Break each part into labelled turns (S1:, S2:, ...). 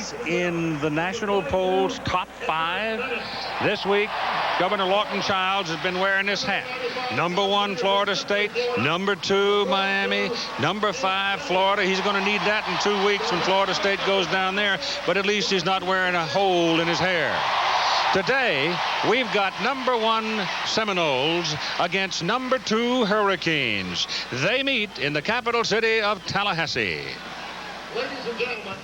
S1: is in the national polls top 5 this week. Governor Lawton Childs has been wearing this hat. Number 1, Florida State. Number 2, Miami. Number 5, Florida. He's going to need that in 2 weeks when Florida State goes down there, but at least he's not wearing a hole in his hair. Today, we've got number 1 Seminoles against number 2 Hurricanes. They meet in the capital city of Tallahassee.
S2: Ladies and gentlemen,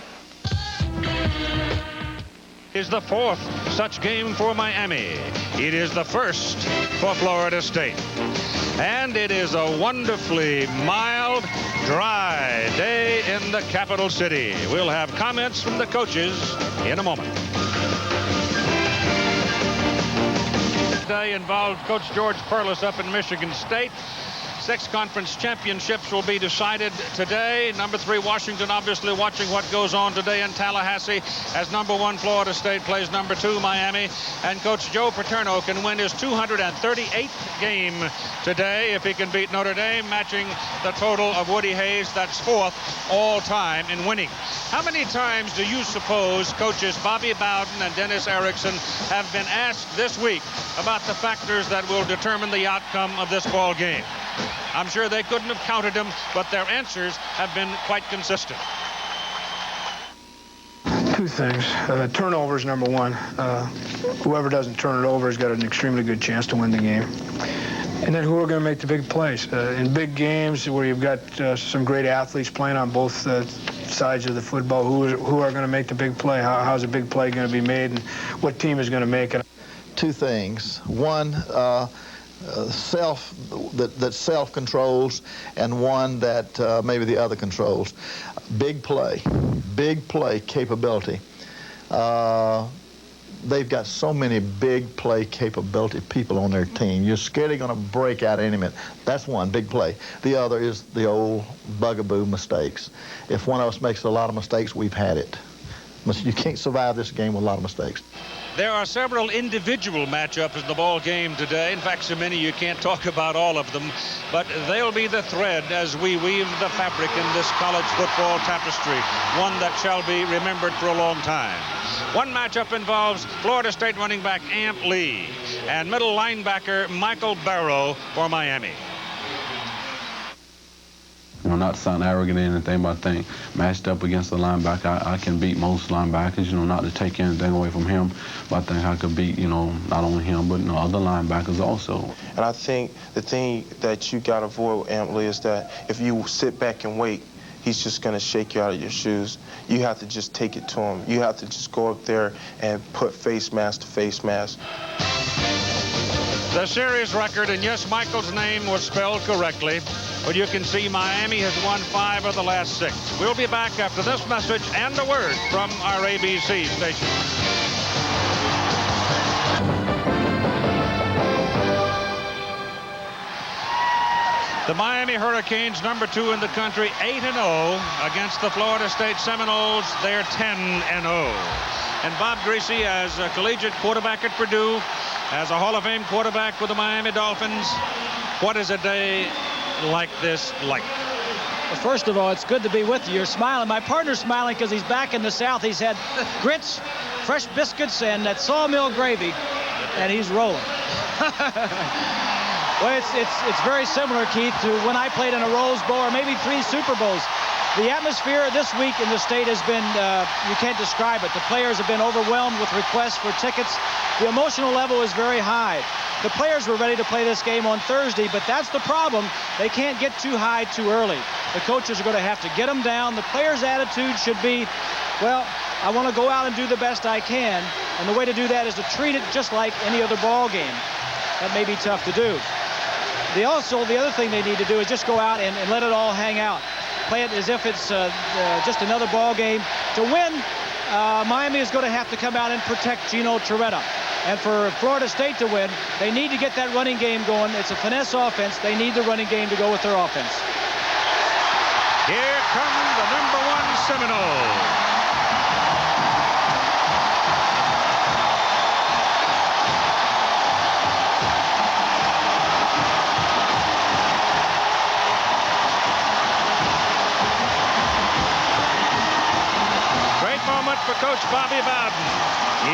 S1: is the 4th such game for Miami. It is the 1st for Florida State. And it is a wonderfully mild, dry day in the capital city. We'll have comments from the coaches in a moment. Today involved Coach George Perlis up in Michigan State. 6 conference championships will be decided today. Number 3, Washington, obviously watching what goes on today in Tallahassee as number 1 Florida State plays number 2 Miami. And Coach Joe Paterno can win his 238th game today if he can beat Notre Dame, matching the total of Woody Hayes. That's 4th all time in winning. How many times do you suppose coaches Bobby Bowden and Dennis Erickson have been asked this week about the factors that will determine the outcome of this ball game? I'm sure they couldn't have counted them, but their answers have been quite consistent.
S3: 2 things. Turnovers, number 1. Whoever doesn't turn it over has got an extremely good chance to win the game. And then who are going to make the big plays? In big games where you've got some great athletes playing on both sides of the football, who are going to make the big play? How's a big play going to be made, and what team is going to make it?
S4: 2 things. 1, that self controls, and 1 that maybe the other controls. Big play capability. They've got so many big play capability people on their team. You're scared they're going to break out any minute. That's 1, big play. The other is the old bugaboo, mistakes. If one of us makes a lot of mistakes, we've had it. You can't survive this game with a lot of mistakes.
S1: There are several individual matchups in the ball game today. In fact, so many you can't talk about all of them, but they'll be the thread as we weave the fabric in this college football tapestry, one that shall be remembered for a long time. One matchup involves Florida State running back Amp Lee and middle linebacker Michael Barrow for Miami.
S5: Not to sound arrogant or anything, but I think matched up against the linebacker, I can beat most linebackers, not to take anything away from him, but I think I could beat, not only him, but, other linebackers also.
S6: And I think the thing that you got to avoid with Amp Lee is that if you sit back and wait, he's just going to shake you out of your shoes. You have to just take it to him. You have to just go up there and put face mask to face mask.
S1: The series record, and yes, Michael's name was spelled correctly, but you can see Miami has won 5 of the last 6. We'll be back after this message and a word from our ABC station. The Miami Hurricanes, number 2 in the country, 8-0 against the Florida State Seminoles. They're 10-0. And Bob Greasy, as a collegiate quarterback at Purdue, as a Hall of Fame quarterback with the Miami Dolphins, what is a day like this like?
S7: Well, first of all, it's good to be with you. You're smiling. My partner's smiling because he's back in the South. He's had grits, fresh biscuits, and that sawmill gravy, and he's rolling. Well, it's very similar, Keith, to when I played in a Rose Bowl or maybe 3 Super Bowls. The atmosphere this week in the state has been, you can't describe it. The players have been overwhelmed with requests for tickets. The emotional level is very high. The players were ready to play this game on Thursday, but that's the problem. They can't get too high too early. The coaches are going to have to get them down. The players' attitude should be, well, I want to go out and do the best I can, and the way to do that is to treat it just like any other ball game. That may be tough to do. The other thing they need to do is just go out and let it all hang out. Play it as if it's just another ball game. To win, Miami is going to have to come out and protect Gino Torretta. And for Florida State to win, they need to get that running game going. It's a finesse offense. They need the running game to go with their offense.
S1: Here come the number 1 Seminoles. For Coach Bobby Bowden.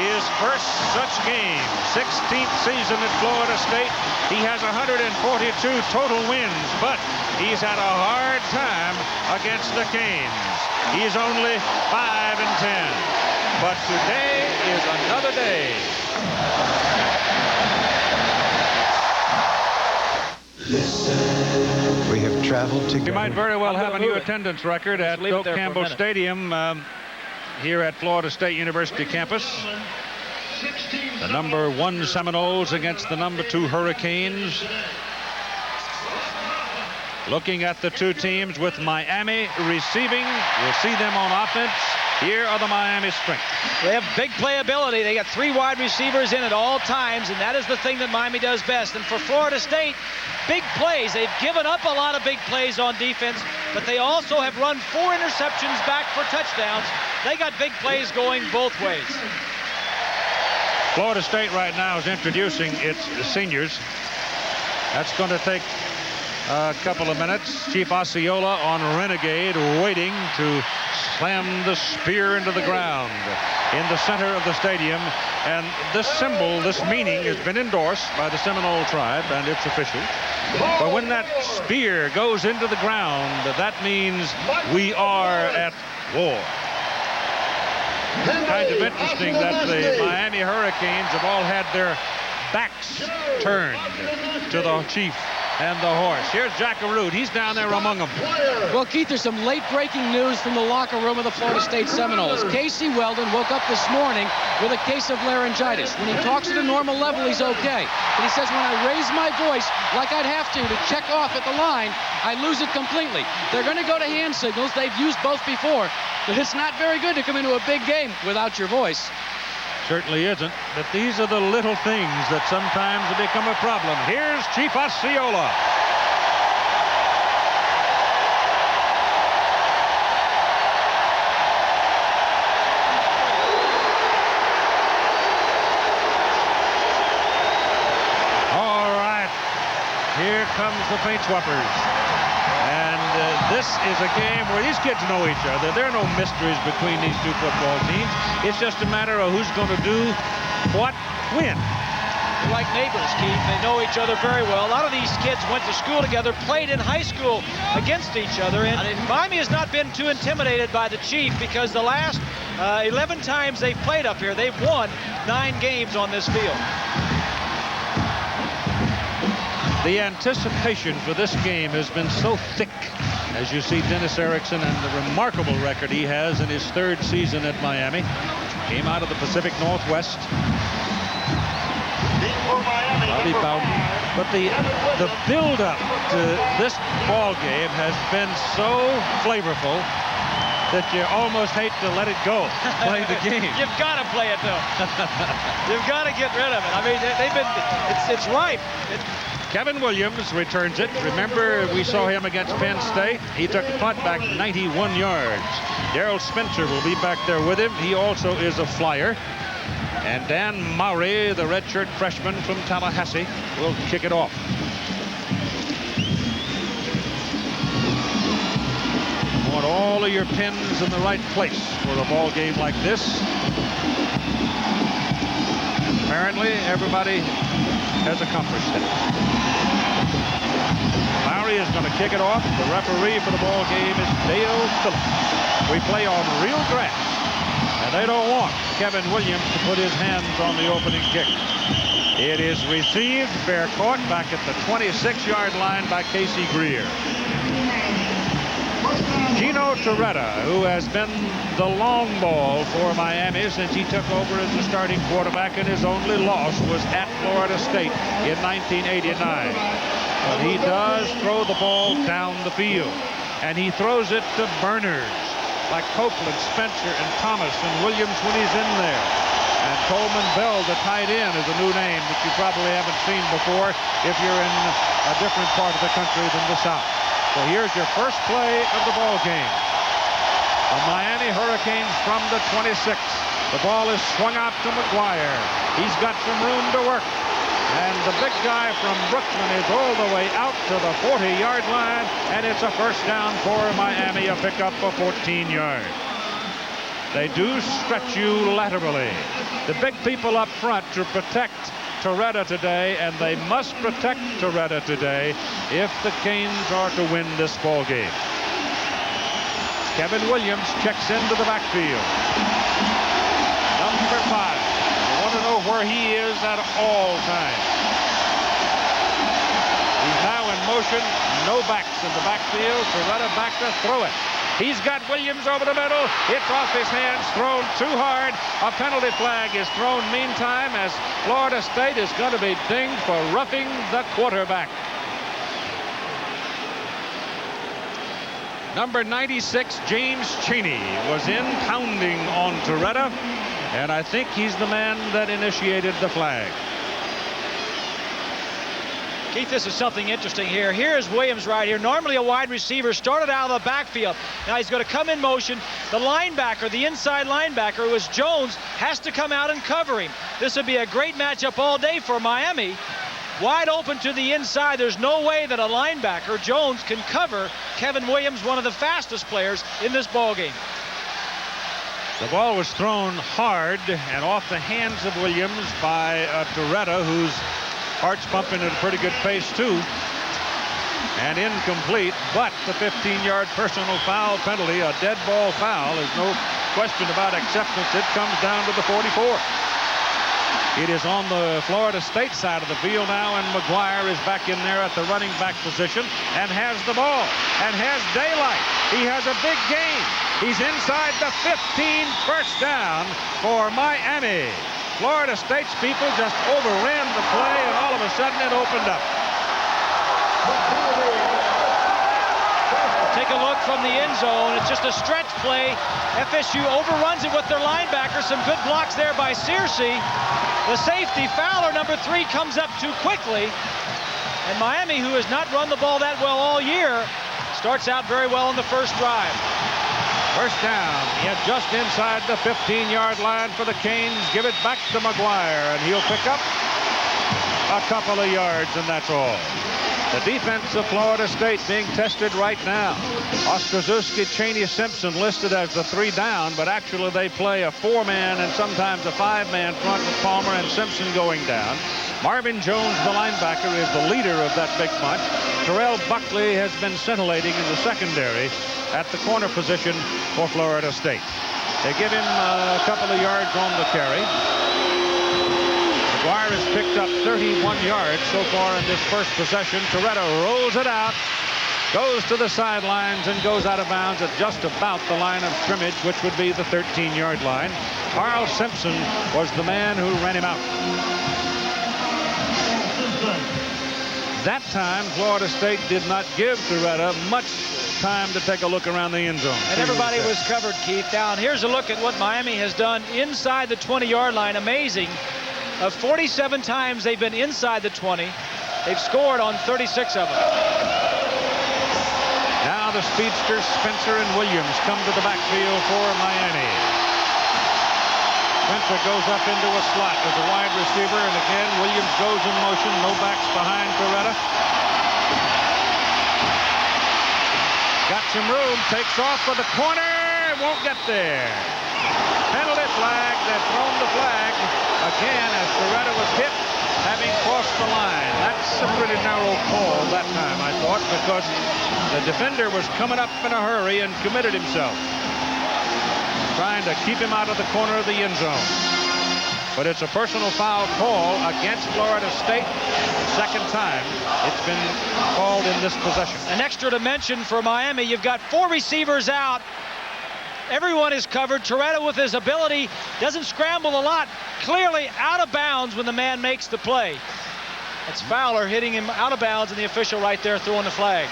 S1: His first such game, 16th season at Florida State. He has 142 total wins, but he's had a hard time against the Canes. He's only 5-10. But today is another day.
S8: We have traveled together.
S1: We might very well have a new attendance record at Doak Campbell Stadium here at Florida State University campus. The number 1 Seminoles against the number 2 Hurricanes. Looking at the two teams with Miami receiving. We'll see them on offense. Here are the Miami strengths.
S7: They have big playability. They got 3 wide receivers in at all times, and that is the thing that Miami does best. And for Florida State, big plays. They've given up a lot of big plays on defense, but they also have run 4 interceptions back for touchdowns. They got big plays going both ways.
S1: Florida State right now is introducing its seniors. That's going to take a couple of minutes. Chief Osceola on Renegade, waiting to slam the spear into the ground in the center of the stadium. And this symbol, this meaning, has been endorsed by the Seminole tribe and its officials. But when that spear goes into the ground, that means we are at war. Kind of interesting that the Miami Hurricanes have all had their backs turned to the chief and the horse. Here's Jack Arute. He's down there among them.
S9: Well, Keith, there's some late breaking news from the locker room of the Florida State Seminoles. Casey Weldon woke up this morning with a case of laryngitis. When he talks at a normal level, he's okay. But he says, when I raise my voice like I'd have to check off at the line, I lose it completely. They're going to go to hand signals. They've used both before. But it's not very good to come into a big game without your voice.
S1: Certainly isn't, but these are the little things that sometimes become a problem. Here's Chief Osceola. All right, here comes the paint swappers. And this is a game where these kids know each other. There are no mysteries between these two football teams. It's just a matter of who's going to do what when.
S7: They're like neighbors, Keith. They know each other very well. A lot of these kids went to school together, played in high school against each other. And Miami has not been too intimidated by the Chief because the last 11 times they've played up here, they've won 9 games on this field.
S1: The anticipation for this game has been so thick, as you see Dennis Erickson and the remarkable record he has in his 3rd season at Miami. Came out of the Pacific Northwest. Bobby Bowden. But the build-up to this ball game has been so flavorful that you almost hate to let it go. Play the game.
S7: You've got to play it, though. You've got to get rid of it. I mean, it's ripe.
S1: Kevin Williams returns it. Remember, we saw him against Penn State. He took a punt back 91 yards. Darrell Spencer will be back there with him. He also is a flyer. And Dan Mowry, the redshirt freshman from Tallahassee, will kick it off. You want all of your pins in the right place for a ball game like this. Apparently, everybody has accomplished that. Mowry is going to kick it off. The referee for the ball game is Dale Phillips. We play on real grass, and they don't want Kevin Williams to put his hands on the opening kick. It is received, fair caught, back at the 26-yard line by Casey Greer. Gino Torretta, who has been the long ball for Miami since he took over as the starting quarterback, and his only loss was at Florida State in 1989. But he does throw the ball down the field, and he throws it to burners like Copeland, Spencer, and Thomas, and Williams when he's in there. And Coleman Bell, the tight end, is a new name that you probably haven't seen before if you're in a different part of the country than the South. So here's your first play of the ball game. The Miami Hurricanes from the 26. The ball is swung out to McGuire. He's got some room to work. And the big guy from Brooklyn is all the way out to the 40-yard line, and it's a first down for Miami, a pickup of 14 yards. They do stretch you laterally. The big people up front to protect Torretta today, and they must protect Torretta today if the Canes are to win this ball game. Kevin Williams checks into the backfield. Number 5. You want to know where he is at all times. He's now in motion. No backs in the backfield. Torretta back to throw it. He's got Williams over the middle. It's off his hands, thrown too hard. A penalty flag is thrown meantime as Florida State is going to be dinged for roughing the quarterback. Number 96, James Chaney, was in pounding on Torretta, and I think he's the man that initiated the flag.
S7: Keith, this is something interesting here. Here is Williams right here. Normally a wide receiver started out of the backfield. Now he's going to come in motion. The linebacker, the inside linebacker, who is Jones, has to come out and cover him. This would be a great matchup all day for Miami. Wide open to the inside. There's no way that a linebacker, Jones, can cover Kevin Williams, one of the fastest players in this ball game.
S1: The ball was thrown hard and off the hands of Williams by Torretta, who's heart's pumping at a pretty good pace too, and incomplete. But the 15-yard personal foul penalty, a dead ball foul, there's no question about acceptance. It comes down to the 44. It is on the Florida State side of the field now, and McGuire is back in there at the running back position and has the ball and has daylight. He has a big gain. He's inside the 15, first down for Miami. Florida State's people just overran the play, and all of a sudden it opened up.
S7: Take a look from the end zone. It's just a stretch play. FSU overruns it with their linebacker. Some good blocks there by Searcy. The safety, Fowler, number 3, comes up too quickly. And Miami, who has not run the ball that well all year, starts out very well in the first drive.
S1: First down, yet just inside the 15-yard line for the Canes. Give it back to McGuire, and he'll pick up a couple of yards, and that's all. The defense of Florida State being tested right now. Ostrozewski, Chaney, Simpson listed as the 3 down, but actually they play a 4-man and sometimes a 5-man front with Palmer and Simpson going down. Marvin Jones, the linebacker, is the leader of that big bunch. Terrell Buckley has been scintillating in the secondary at the corner position for Florida State. They give him a couple of yards on the carry. McGuire has picked up 31 yards so far in this first possession. Torretta rolls it out, goes to the sidelines, and goes out of bounds at just about the line of scrimmage, which would be the 13-yard line. Carl Simpson was the man who ran him out. That time, Florida State did not give Torretta much time to take a look around the end zone.
S7: And everybody was covered, Keith. Down. Here's a look at what Miami has done inside the 20-yard line. Amazing. Of 47 times they've been inside the 20. They've scored on 36 of them.
S1: Now the speedsters Spencer and Williams come to the backfield for Miami. Spencer goes up into a slot as a wide receiver, and again Williams goes in motion. No backs behind Torretta. Got some room, takes off for the corner, won't get there. Penalty flag, they've thrown the flag again as Torretta was hit, having crossed the line. That's a pretty narrow call that time, I thought, because the defender was coming up in a hurry and committed himself, trying to keep him out of the corner of the end zone. But it's a personal foul call against Florida State. Second time it's been called in this possession.
S7: An extra dimension for Miami. You've got 4 receivers out. Everyone is covered. Torretta, with his ability, doesn't scramble a lot. Clearly out of bounds when the man makes the play. It's Fowler hitting him out of bounds, and the official right there throwing the flag.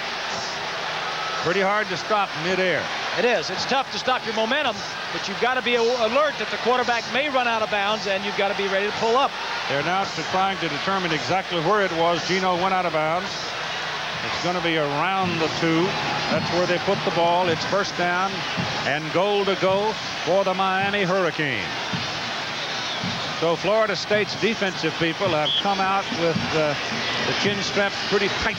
S1: Pretty hard to stop midair.
S7: It is. It's tough to stop your momentum, but you've got to be alert that the quarterback may run out of bounds, and you've got to be ready to pull up.
S1: They're now trying to determine exactly where it was Gino went out of bounds. It's going to be around the 2. That's where they put the ball. It's first down and goal to go for the Miami Hurricanes. So Florida State's defensive people have come out with the chin straps pretty tight.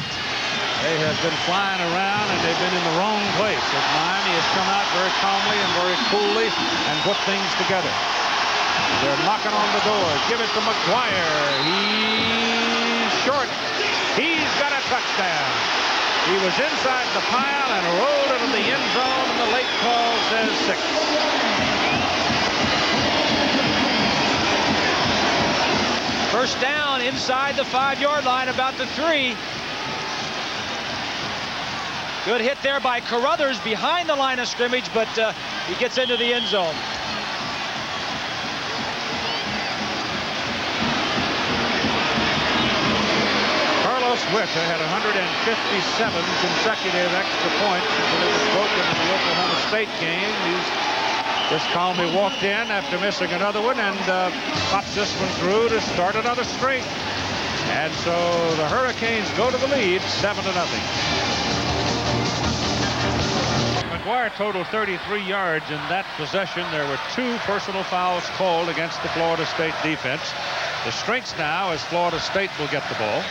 S1: They have been flying around, and they've been in the wrong place. As Miami has come out very calmly and very coolly and put things together. They're knocking on the door. Give it to McGuire. He's short. He's got a touchdown. He was inside the pile and rolled into the end zone, and the late call says 6.
S7: First down inside the 5-yard line, about the 3. Good hit there by Carruthers behind the line of scrimmage, but he gets into the end zone.
S1: Witt had 157 consecutive extra points until it was broken in the Oklahoma State game. He's just calmly walked in after missing another one and pops this one through to start another string. And so the Hurricanes go to the lead 7-0. McGuire totaled 33 yards in that possession. There were 2 personal fouls called against the Florida State defense. The strengths now is Florida State will get the ball.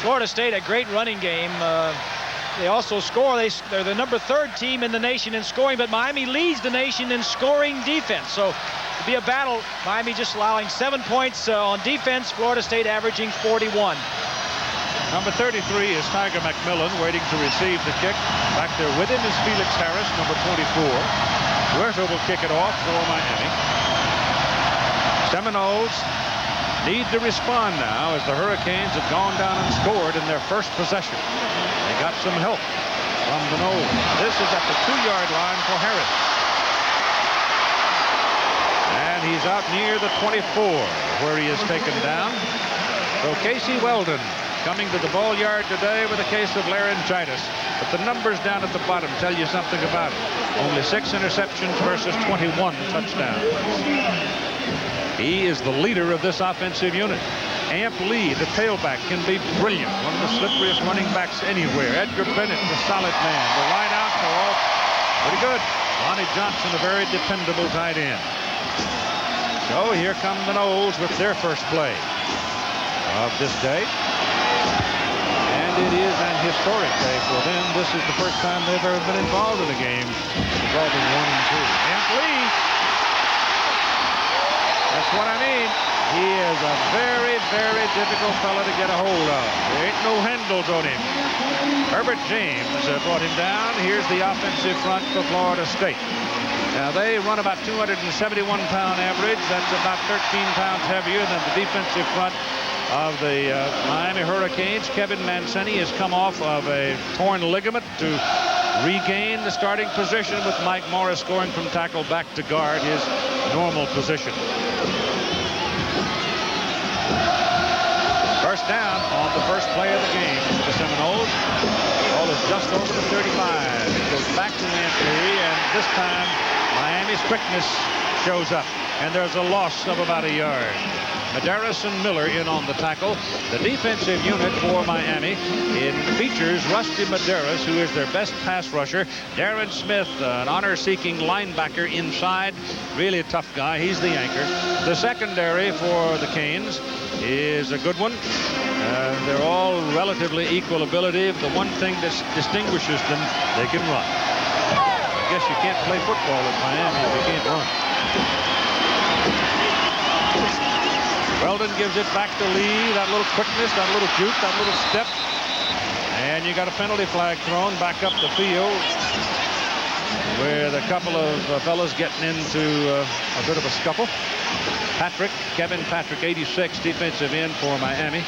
S7: Florida State, a great running game. They also score. They're the number 3rd team in the nation in scoring, but Miami leads the nation in scoring defense. So it'll be a battle. Miami just allowing 7 points on defense. Florida State averaging 41.
S1: Number 33 is Tiger McMillan waiting to receive the kick. Back there with him is Felix Harris, number 24. Huerta will kick it off for Miami. Seminoles need to respond now as the Hurricanes have gone down and scored in their first possession. They got some help from the Noles. This is at the 2-yard line for Harris. And he's out near the 24 where he is taken down. So Casey Weldon coming to the ball yard today with a case of laryngitis. But the numbers down at the bottom tell you something about it. Only 6 interceptions versus 21 touchdowns. He is the leader of this offensive unit. Amp Lee, the tailback, can be brilliant. One of the slipperiest running backs anywhere. Edgar Bennett, the solid man. The wideouts are all pretty good. Lonnie Johnson, a very dependable tight end. So here come the Noles with their first play of this day. And it is an historic day for them. This is the first time they've ever been involved in a game involving 1 and 2. Amp Lee. That's what I mean. He is a very, very difficult fella to get a hold of. There ain't no handles on him. Herbert James brought him down. Here's the offensive front for Florida State. Now, they run about 271-pound average. That's about 13 pounds heavier than the defensive front of the Miami Hurricanes. Kevin Mancini has come off of a torn ligament to regain the starting position, with Mike Morris going from tackle back to guard, his normal position. First down on the first play of the game. The Seminoles. Ball is just over the 35. It goes back to Anthony, and this time Miami's quickness shows up, and there's a loss of about a yard. Medeiros and Miller in on the tackle. The defensive unit for Miami, it features Rusty Medeiros, who is their best pass rusher. Darren Smith, an honor-seeking linebacker inside. Really a tough guy. He's the anchor. The secondary for the Canes is a good one. They're all relatively equal ability. The one thing that distinguishes them, they can run. I guess you can't play football in Miami if you can't run. Weldon gives it back to Lee. That little quickness, that little juke, that little step. And you got a penalty flag thrown back up the field with a couple of fellas getting into a bit of a scuffle. Kevin Patrick, 86, defensive end for Miami.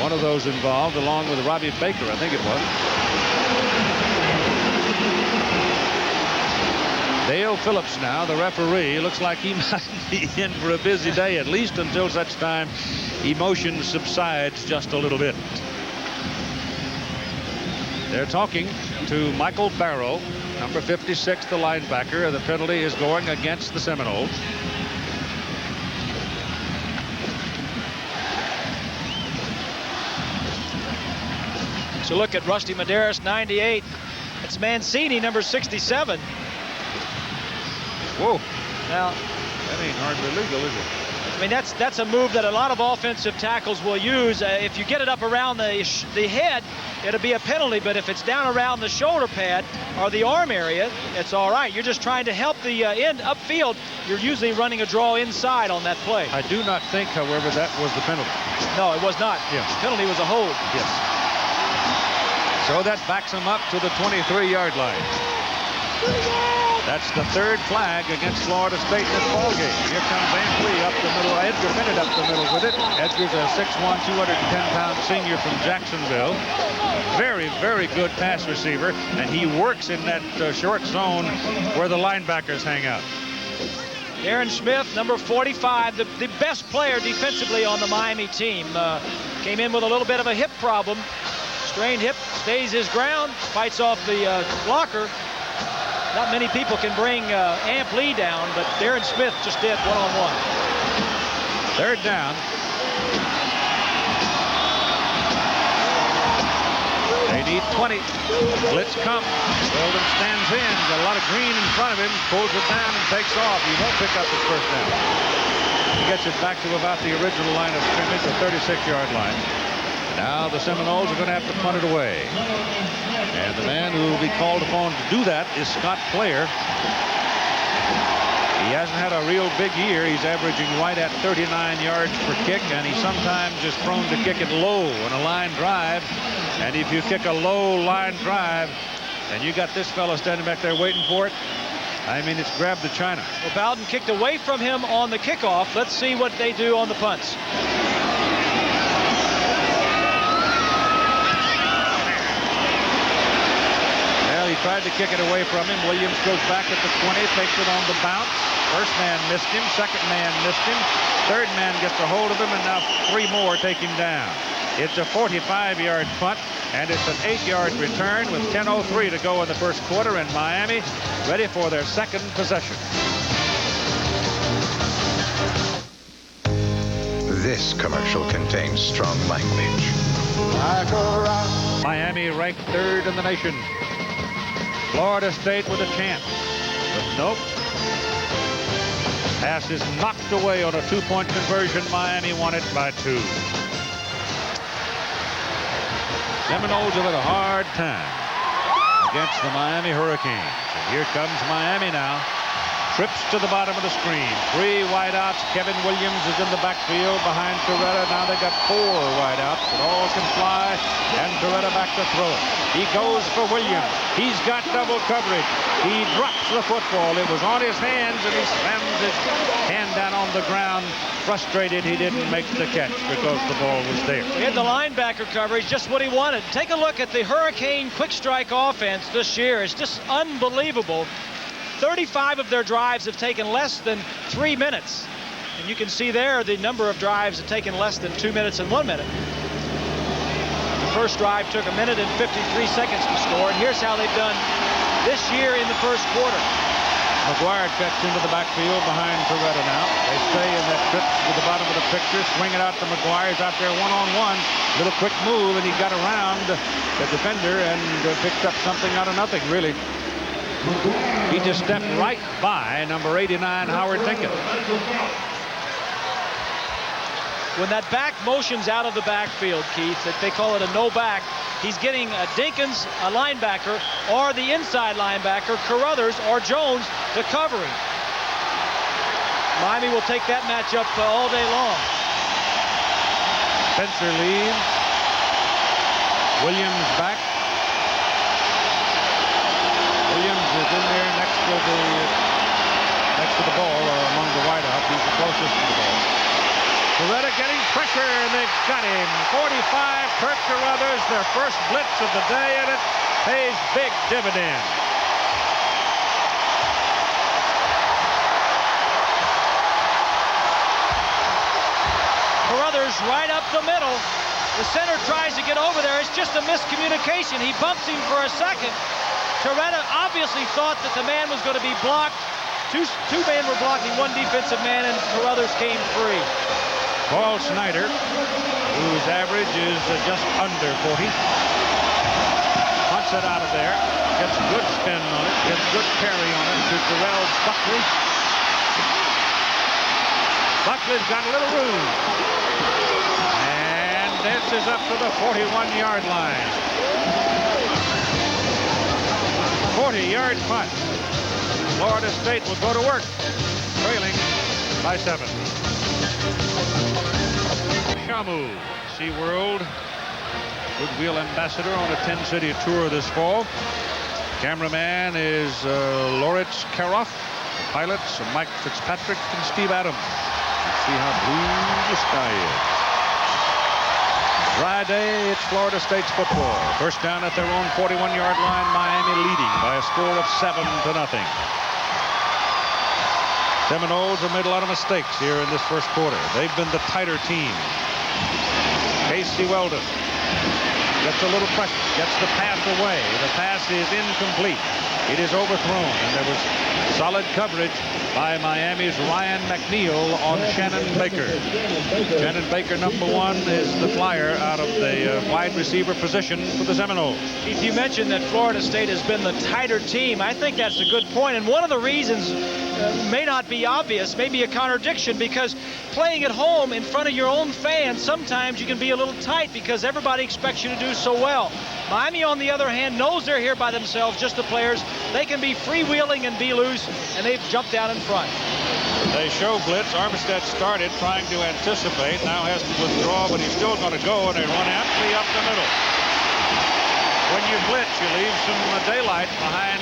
S1: One of those involved, along with Robbie Baker, I think it was. Dale Phillips now, the referee. Looks like he might be in for a busy day, at least until such time emotion subsides just a little bit. They're talking to Michael Barrow, number 56, the linebacker. The penalty is going against the Seminoles.
S7: So look at Rusty Medeiros, 98. It's Mancini, number 67.
S1: Whoa.
S7: Now,
S1: that ain't hardly legal, is it?
S7: I mean, that's a move that a lot of offensive tackles will use. If you get it up around the head, it'll be a penalty. But if it's down around the shoulder pad or the arm area, it's all right. You're just trying to help the end upfield. You're usually running a draw inside on that play.
S1: I do not think, however, that was the penalty.
S7: No, it was not.
S1: Yes.
S7: The penalty was a hold.
S1: Yes. So that backs him up to the 23-yard line. That's the third flag against Florida State in this ballgame. Here comes Ampley up the middle. Edgar Bennett up the middle with it. Edgar's a 6'1", 210-pound senior from Jacksonville. Very, very good pass receiver, and he works in that short zone where the linebackers hang out.
S7: Aaron Smith, number 45, the best player defensively on the Miami team. Came in with a little bit of a hip problem. Strained hip, stays his ground, fights off the blocker. Not many people can bring Amp Lee down, but Darren Smith just did one-on-one.
S1: Third down. They need 20. Blitz comes. Weldon stands in. Got a lot of green in front of him. Pulls it down and takes off. He won't pick up his first down. He gets it back to about the original line of scrimmage, the 36-yard line. Now the Seminoles are going to have to punt it away. And the man who will be called upon to do that is Scott Player. He hasn't had a real big year. He's averaging right at 39 yards per kick, and he sometimes is prone to kick it low in a line drive. And if you kick a low line drive, and you got this fella standing back there waiting for it, I mean, it's grab the China.
S7: Well, Bowden kicked away from him on the kickoff. Let's see what they do on the punts.
S1: He tried to kick it away from him. Williams goes back at the 20, takes it on the bounce. First man missed him. Second man missed him. Third man gets a hold of him, and now three more take him down. It's a 45-yard punt, and it's an 8-yard return with 10:03 to go in the first quarter, and Miami ready for their second possession.
S8: This commercial contains strong language.
S1: Miami ranked third in the nation. Florida State with a chance, but nope. Pass is knocked away on a two-point conversion. Miami won it by 2. Seminoles have had a hard time against the Miami Hurricanes. And here comes Miami now. Trips to the bottom of the screen. 3 wideouts. Kevin Williams is in the backfield behind Toretta. Now they got 4 wideouts, but all can fly. And Toretta back to throw it. He goes for Williams. He's got double coverage. He drops the football. It was on his hands, and he slams his hand down on the ground. Frustrated he didn't make the catch because the ball was there.
S7: He had the linebacker coverage, just what he wanted. Take a look at the Hurricane quick strike offense this year. It's just unbelievable. 35 of their drives have taken less than 3 minutes. And you can see there the number of drives have taken less than 2 minutes and 1 minute. The first drive took 1 minute and 53 seconds to score, and here's how they've done this year in the first quarter.
S1: McGuire cuts into the backfield behind Toretta now. They stay in that trip to the bottom of the picture. Swing it out to McGuire. He's out there one-on-one. Little quick move, and he got around the defender and picked up something out of nothing, really. He just stepped right by number 89, Howard Dinkins.
S7: When that back motion's out of the backfield, Keith, they call it a no back, he's getting Dinkins, a linebacker, or the inside linebacker, Carruthers or Jones, to cover him. Miami will take that matchup all day long.
S1: Spencer leaves. Williams back. Williams is in there next to the ball, or among the wideouts. He's the closest to the ball. Toretta getting pressure, and they've got him. 45, Kirk Carruthers, their first blitz of the day, and it pays big dividends.
S7: Carruthers right up the middle. The center tries to get over there. It's just a miscommunication. He bumps him for a second. Toretta obviously thought that the man was going to be blocked. Two men were blocking one defensive man, and Carruthers came free.
S1: Paul Snyder, whose average is just under 40, punts it out of there, gets good spin on it, gets good carry on it to Terrell Buckley. Buckley's got a little room. And this is up to the 41-yard line. 40-yard punt. Florida State will go to work, trailing by 7. Shamu, SeaWorld Goodwill Ambassador on a 10-city tour this fall. Cameraman is Loritz Karoff. Pilots are Mike Fitzpatrick and Steve Adams. Let's see how blue the sky is. Dry day, it's Florida State's football. First down at their own 41-yard line, Miami leading by a score of 7-0. Seminoles have made a lot of mistakes here in this first quarter. They've been the tighter team. Casey Weldon gets a little pressure, gets the pass away. The pass is incomplete. It is overthrown, and there was solid coverage by Miami's Ryan McNeil on Shannon Baker. Shannon Baker, number 1, is the flyer out of the wide receiver position for the Seminoles.
S7: Keith, you mentioned that Florida State has been the tighter team. I think that's a good point, and one of the reasons may not be obvious, maybe a contradiction, because playing at home in front of your own fans, sometimes you can be a little tight because everybody expects you to do so well. Miami, on the other hand, knows they're here by themselves, just the players. They can be freewheeling and be loose, and they've jumped out in front.
S1: They show blitz. Armstead started trying to anticipate, now has to withdraw, but he's still going to go, and they run empty up the middle. When you blitz, you leave some daylight behind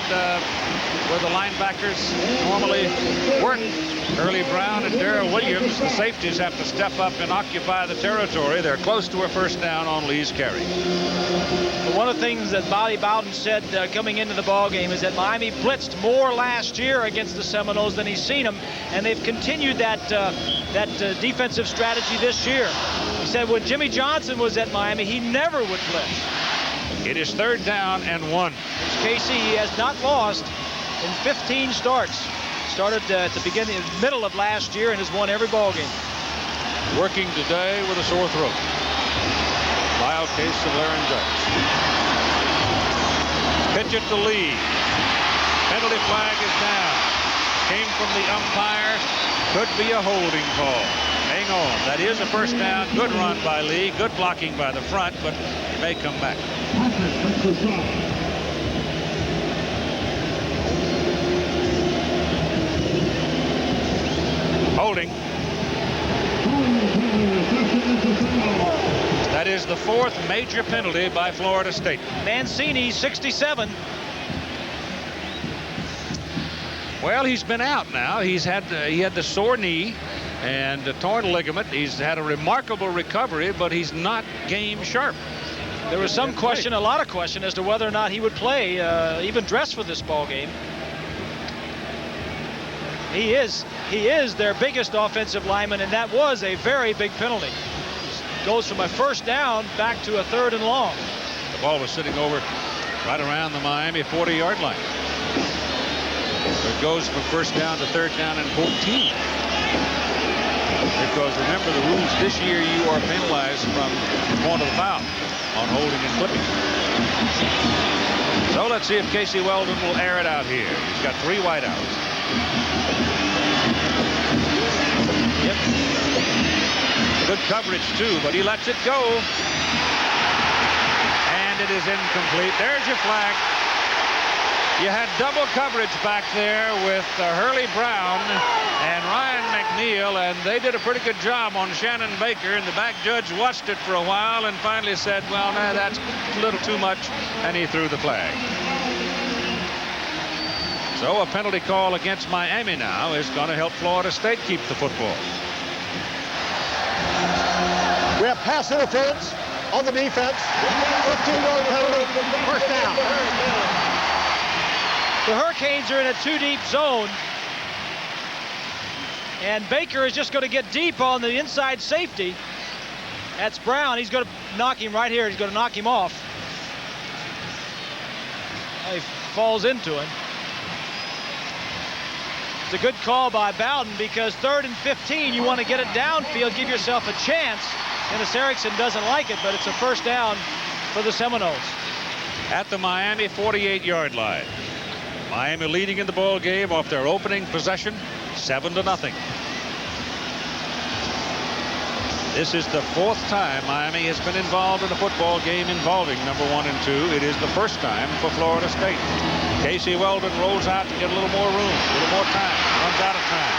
S1: where the linebackers normally work. Curly Brown and Darrell Williams, the safeties, have to step up and occupy the territory. They're close to a first down on Lee's carry.
S7: One of the things that Bobby Bowden said coming into the ball game is that Miami blitzed more last year against the Seminoles than he's seen them, and they've continued that defensive strategy this year. He said when Jimmy Johnson was at Miami, he never would blitz.
S1: It is 3rd down and 1.
S7: Casey, he has not lost in 15 starts. Started at the middle of last year and has won every ball game.
S1: Working today with a sore throat. Mild case of laryngitis. Pitch it to Lee. Penalty flag is down. Came from the umpire. Could be a holding call. Hang on. That is a first down. Good run by Lee. Good blocking by the front, but he may come back. Holding. That is the 4th major penalty by Florida State.
S7: Mancini, 67.
S1: Well, he's been out now. He had the sore knee and a torn ligament. He's had a remarkable recovery, but he's not game sharp.
S7: There was some question, a lot of question, as to whether or not he would play, even dress for this ball game. He is their biggest offensive lineman, and that was a very big penalty. Goes from a first down back to a 3rd and long.
S1: The ball was sitting over right around the Miami 40-yard line. It goes from first down to 3rd down and 14. Because remember the rules this year, you are penalized from the point of the foul on holding and clipping. So let's see if Casey Weldon will air it out here. He's got 3 wideouts. Yep. Good coverage too, but he lets it go. And it is incomplete. There's your flag. You had double coverage back there with Hurley Brown and Ryan McNeil, and they did a pretty good job on Shannon Baker, and the back judge watched it for a while and finally said, well, no, that's a little too much, and he threw the flag. So a penalty call against Miami now is going to help Florida State keep the football.
S10: We have pass interference on the defense. 15-yard penalty, first down.
S7: The Hurricanes are in a 2-deep zone, and Baker is just going to get deep on the inside safety. That's Brown. He's going to knock him right here. He's going to knock him off. He falls into him. It's a good call by Bowden, because 3rd and 15, you want to get it downfield, give yourself a chance. Dennis Erickson doesn't like it, but it's a first down for the Seminoles.
S1: At the Miami 48-yard line. Miami leading in the ball game off their opening possession, 7-0. This is the 4th time Miami has been involved in a football game involving number 1 and 2. It is the first time for Florida State. Casey Weldon rolls out to get a little more room, a little more time, runs out of time.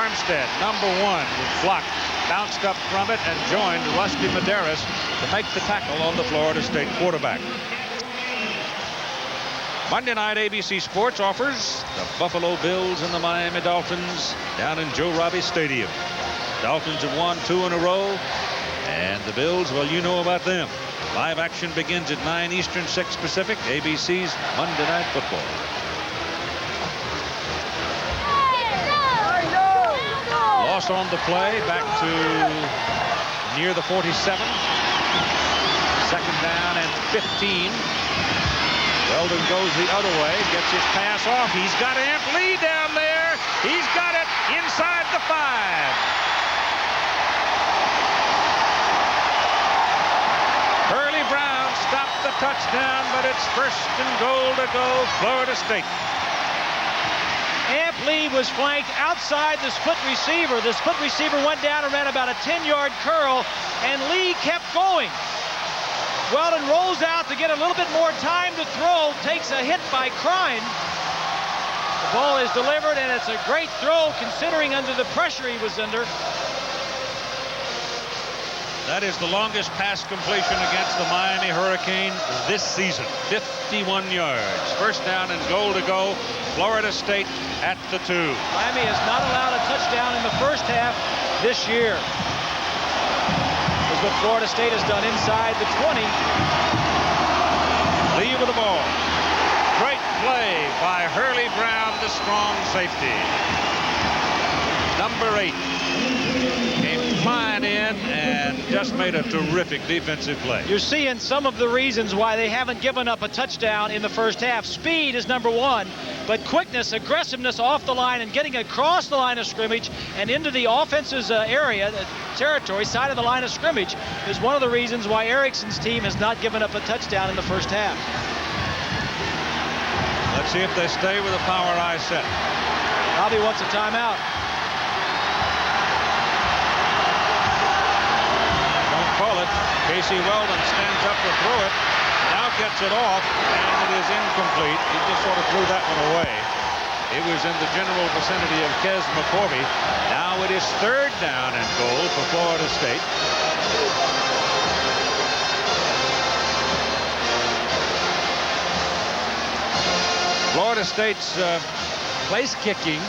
S1: Armstead, number 1, was blocked, bounced up from it, and joined Rusty Medeiros to make the tackle on the Florida State quarterback. Monday night ABC Sports offers the Buffalo Bills and the Miami Dolphins down in Joe Robbie Stadium. Dolphins have won 2 in a row, and the Bills, well, you know about them. Live action begins at 9 Eastern, 6 Pacific, ABC's Monday Night Football. Loss on the play, back to near the 47. 2nd down and 15. Weldon goes the other way, gets his pass off. He's got Amp Lee down there. He's got it inside the 5. Hurley Brown stopped the touchdown, but it's 1st and goal to go, Florida State.
S7: Amp Lee was flanked outside the split receiver. The split receiver went down and ran about a 10-yard curl, and Lee kept going. Weldon rolls out to get a little bit more time to throw, takes a hit by Crine. The ball is delivered, and it's a great throw considering under the pressure he was under.
S1: That is the longest pass completion against the Miami Hurricane this season. 51 yards. 1st down and goal to go. Florida State at the 2.
S7: Miami has not allowed a touchdown in the first half this year. Is what Florida State has done inside the 20.
S1: Lee with the ball. Great play by Hurley Brown, the strong safety. Number 8 came flying in and just made a terrific defensive play.
S7: You're seeing some of the reasons why they haven't given up a touchdown in the first half. Speed is number 1, but quickness, aggressiveness off the line and getting across the line of scrimmage and into the offense's area, the territory, side of the line of scrimmage, is one of the reasons why Erickson's team has not given up a touchdown in the first half.
S1: Let's see if they stay with a power I set.
S7: Bobby wants a timeout.
S1: Call it. Casey Weldon stands up to throw it. Now gets it off, and it is incomplete. He just sort of threw that one away. It was in the general vicinity of Kes McCorvey. Now it is 3rd down and goal for Florida State. Florida State's place-kicking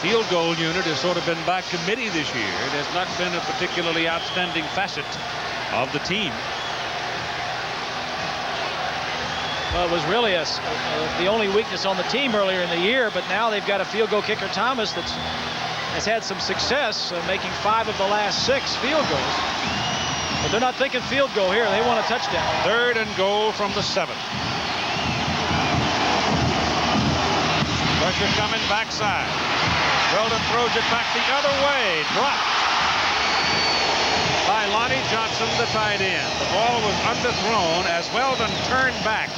S1: field goal unit has sort of been by committee this year. It has not been a particularly outstanding facet of the team.
S7: Well, it was really the only weakness on the team earlier in the year, but now they've got a field goal kicker, Thomas, that has had some success making 5 of the last 6 field goals. But they're not thinking field goal here. They want a touchdown.
S1: 3rd and goal from the 7. Pressure coming backside. Weldon throws it back the other way. Dropped by Lonnie Johnson, the tight end. The ball was underthrown as Weldon turned back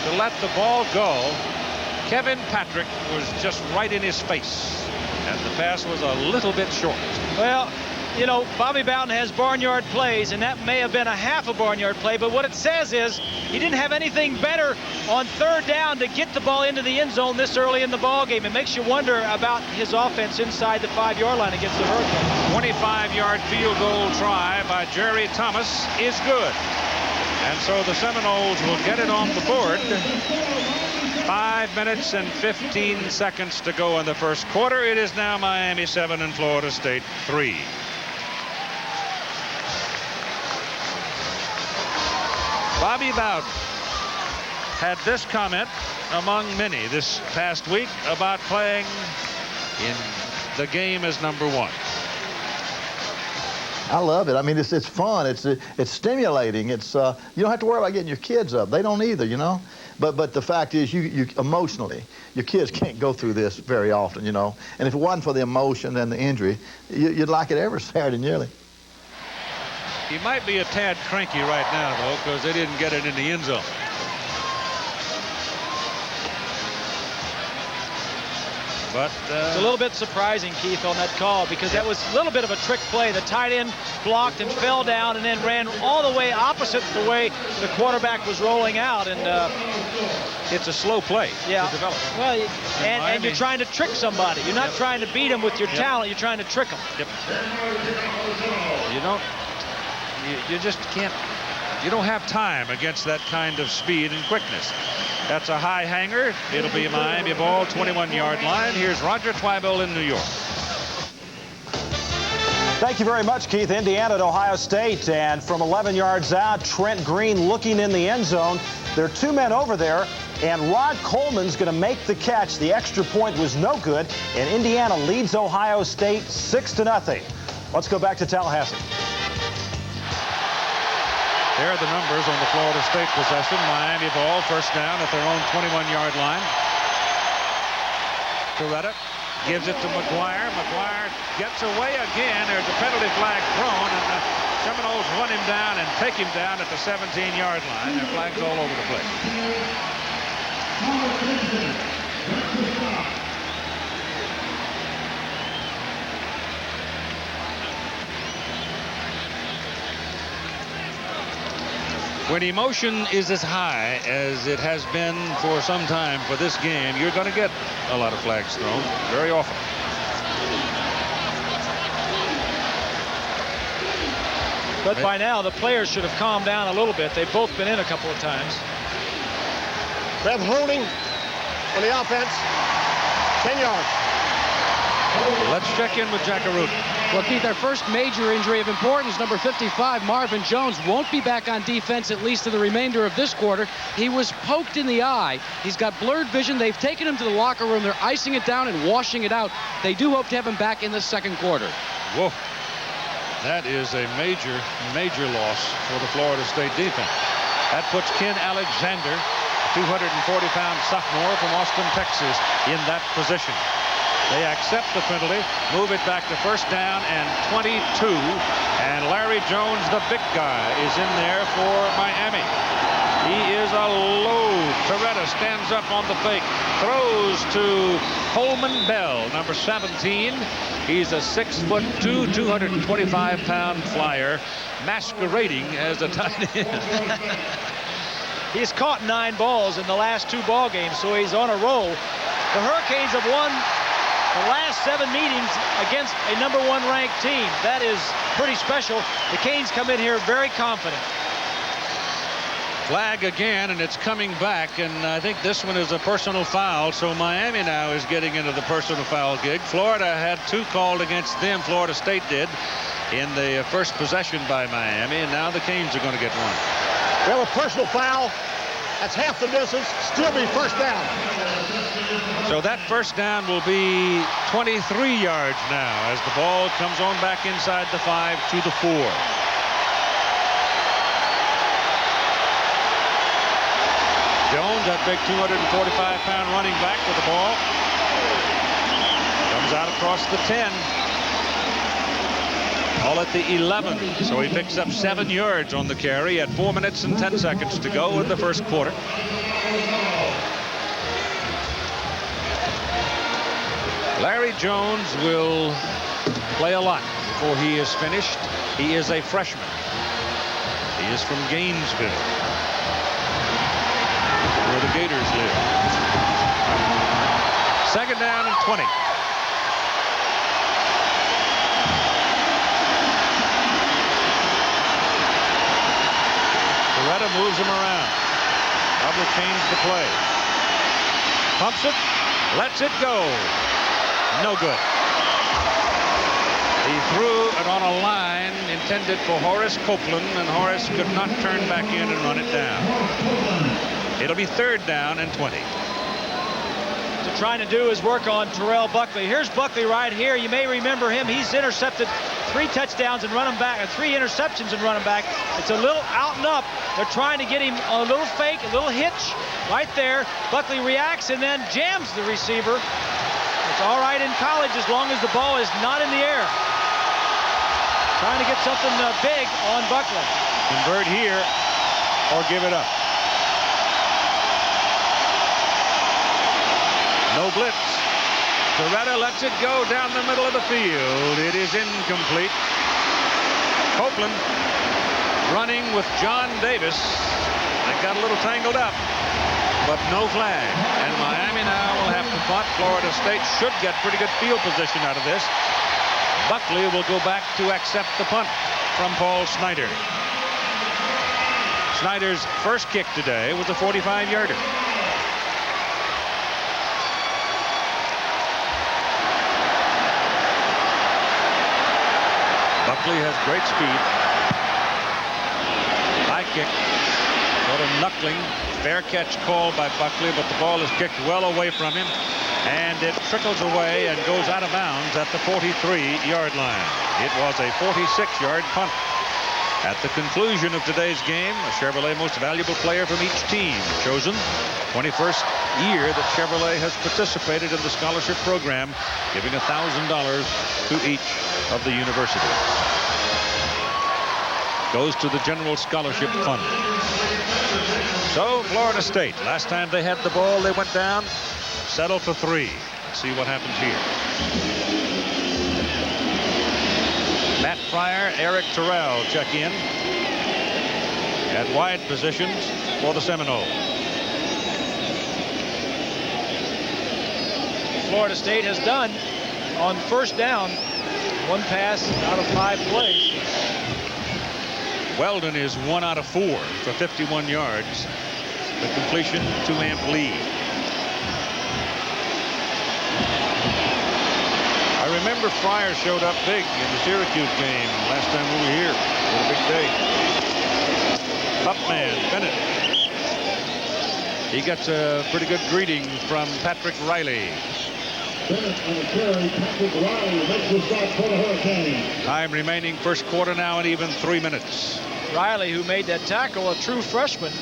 S1: to let the ball go. Kevin Patrick was just right in his face, and the pass was a little bit short.
S7: Well, you know, Bobby Bowden has barnyard plays, and that may have been a half a barnyard play, but what it says is he didn't have anything better on 3rd down to get the ball into the end zone this early in the ball game. It makes you wonder about his offense inside the 5-yard line against the Hurricanes.
S1: 25-yard field goal try by Jerry Thomas is good. And so the Seminoles will get it on the board. 5 minutes and 15 seconds to go in the first quarter. It is now Miami 7 and Florida State 3. Bobby Bowden had this comment among many this past week about playing in the game as number 1.
S4: I love it. I mean, it's fun. It's stimulating. It's you don't have to worry about getting your kids up. They don't either, you know. But the fact is, you emotionally, your kids can't go through this very often, you know. And if it wasn't for the emotion and the injury, you'd like it every Saturday nearly.
S1: He might be a tad cranky right now, though, because they didn't get it in the end zone. But
S7: it's a little bit surprising, Keith, on that call, because that was a little bit of a trick play. The tight end blocked and fell down and then ran all the way opposite the way the quarterback was rolling out. And
S1: it's a slow play
S7: to
S1: develop.
S7: Well, and you're trying to trick somebody. You're not trying to beat them with your talent. You're trying to trick them.
S1: You just can't. You don't have time against that kind of speed and quickness. That's a high hanger. It'll be a Miami ball, 21-yard line. Here's Roger Twibell in New York.
S11: Thank you very much, Keith. Indiana at Ohio State, and from 11 yards out, Trent Green looking in the end zone. There are 2 men over there, and Rod Coleman's going to make the catch. The extra point was no good, and Indiana leads Ohio State 6-0. Let's go back to Tallahassee.
S1: There are the numbers on the Florida State possession. Miami ball, first down at their own 21-yard line. Toretta gives it to McGuire. McGuire gets away again. There's a penalty flag thrown, and the Seminoles run him down and take him down at the 17-yard line. There are flags all over the place. When emotion is as high as it has been for some time for this game, you're going to get a lot of flags thrown very often.
S7: But by now, the players should have calmed down a little bit. They've both been in a couple of times.
S10: We have holding on the offense. 10 yards.
S1: Let's check in with Jackaroo.
S9: Well, Keith, our first major injury of importance, number 55, Marvin Jones, won't be back on defense at least to the remainder of this quarter. He was poked in the eye. He's got blurred vision. They've taken him to the locker room. They're icing it down and washing it out. They do hope to have him back in the second quarter.
S1: Whoa. That is a major, major loss for the Florida State defense. That puts Ken Alexander, 240-pound sophomore from Austin, Texas, in that position. They accept the penalty, move it back to first down and 22. And Larry Jones, the big guy, is in there for Miami. He is a load. Toretta stands up on the fake, throws to Coleman Bell, number 17. He's a 6'2", 225-pound flyer, masquerading as a tight end.
S7: He's caught 9 balls in the last 2 ball games, so he's on a roll. The Hurricanes have won the last 7 meetings against a #1 ranked team. That is pretty special. The Canes come in here very confident.
S1: Flag again, and it's coming back, and I think this one is a personal foul, so Miami now is getting into the personal foul gig. Florida had 2 called against them. Florida State did in the first possession by Miami, and now the Canes are going to get 1.
S10: We have a personal foul. That's half the distance. Still be first down.
S1: So that first down will be 23 yards now as the ball comes on back inside the 5 to the 4. Jones, that big 245-pound running back with the ball, comes out across the 10. All at the 11. So he picks up 7 yards on the carry at 4 minutes and 10 seconds to go in the first quarter. Larry Jones will play a lot before he is finished. He is a freshman. He is from Gainesville, where the Gators live. Second down and 20. Toretta moves him around. Probably change the play. Pumps it, lets it go. No good. He threw it on a line intended for Horace Copeland, and Horace could not turn back in and run it down. It'll be third down and 20.
S7: What they're trying to do is work on Terrell Buckley. Here's Buckley right here. You may remember him. He's intercepted 3 touchdowns and run him back, or 3 interceptions and run him back. It's a little out and up. They're trying to get him a little fake, a little hitch right there. Buckley reacts and then jams the receiver. It's all right in college as long as the ball is not in the air. Trying to get something big on Buckley.
S1: Convert here or give it up. No blitz. Toretta lets it go down the middle of the field. It is incomplete. Copeland running with John Davis. They got a little tangled up, but no flag. And Miami now will have to punt. Florida State should get pretty good field position out of this. Buckley will go back to accept the punt from Paul Snyder. Snyder's first kick today was a 45-yarder. Buckley has great speed. High kick. Sort of knuckling. Fair catch called by Buckley, but the ball is kicked well away from him. And it trickles away and goes out of bounds at the 43-yard line. It was a 46-yard punt. At the conclusion of today's game, a Chevrolet Most Valuable Player from each team chosen. 21st year that Chevrolet has participated in the scholarship program, giving $1,000 to each of the universities. Goes to the General Scholarship Fund. So Florida State, last time they had the ball, they went down, settled for 3. Let's see what happens here. Matt Pryor, Eric Terrell check in at wide positions for the Seminoles.
S7: Florida State has done on first down 1 pass out of 5 plays.
S1: Weldon is 1 out of 4 for 51 yards. The completion to Amp Lee. I remember Fryer showed up big in the Syracuse game last time we were here. What a big day. Upman, Bennett. He gets a pretty good greeting from Patrick Riley. Time remaining first quarter now and even 3 minutes.
S7: Riley, who made that tackle, a true freshman.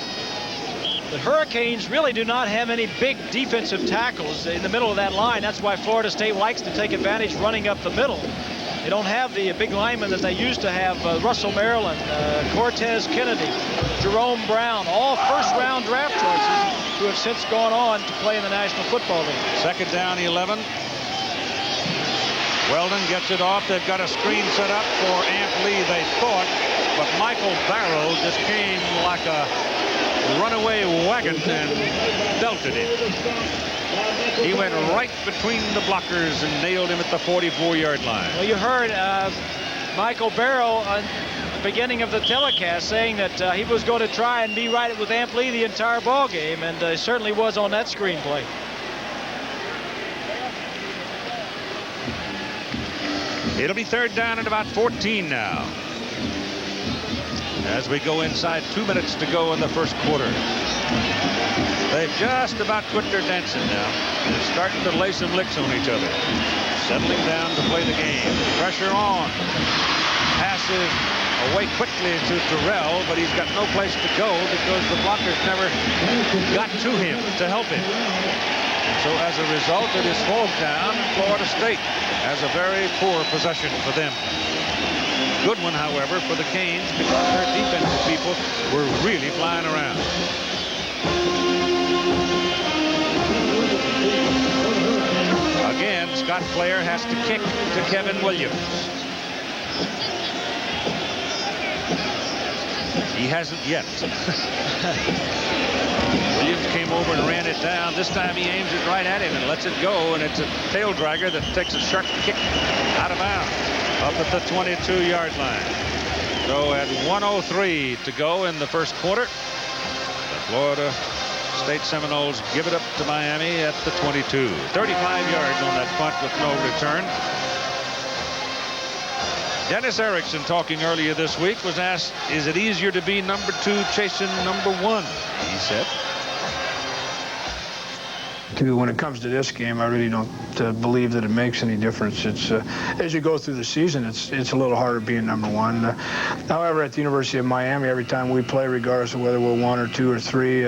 S7: The Hurricanes really do not have any big defensive tackles in the middle of that line. That's why Florida State likes to take advantage running up the middle. They don't have the big linemen that they used to have. Russell Maryland, Cortez Kennedy, Jerome Brown, all first-round draft choices who have since gone on to play in the National Football League.
S1: Second down, 11. Weldon gets it off. They've got a screen set up for Amp Lee, they thought, but Michael Barrow just came like a runaway wagon and belted him. He went right between the blockers and nailed him at the 44-yard line.
S7: Well, you heard Michael Barrow at the beginning of the telecast saying that he was going to try and be right with Amp Lee the entire ball game, and he certainly was on that screenplay.
S1: It'll be third down and about 14 now, as we go inside 2 minutes to go in the first quarter. They've just about quit their dancing now. They're starting to lay some licks on each other. Settling down to play the game. Pressure on. Passes away quickly to Terrell, but he's got no place to go because the blockers never got to him to help him. So as a result, it is fourth down. Florida State has a very poor possession for them. Good one, however, for the Canes because their defensive people were really flying around. Again, Scott Flair has to kick to Kevin Williams. He hasn't yet. Williams came over and ran it down. This time he aims it right at him and lets it go, and it's a tail dragger that takes a sharp kick out of bounds up at the 22-yard line. So at 1:03 to go in the first quarter, the Florida State Seminoles give it up to Miami at the 22. 35 yards on that punt with no return. Dennis Erickson, talking earlier this week, was asked, is it easier to be number 2 chasing number 1? He said.
S3: When it comes to this game, I really don't believe that it makes any difference. It's as you go through the season, it's a little harder being number 1. However, at the University of Miami, every time we play, regardless of whether we're 1 or 2 or 3,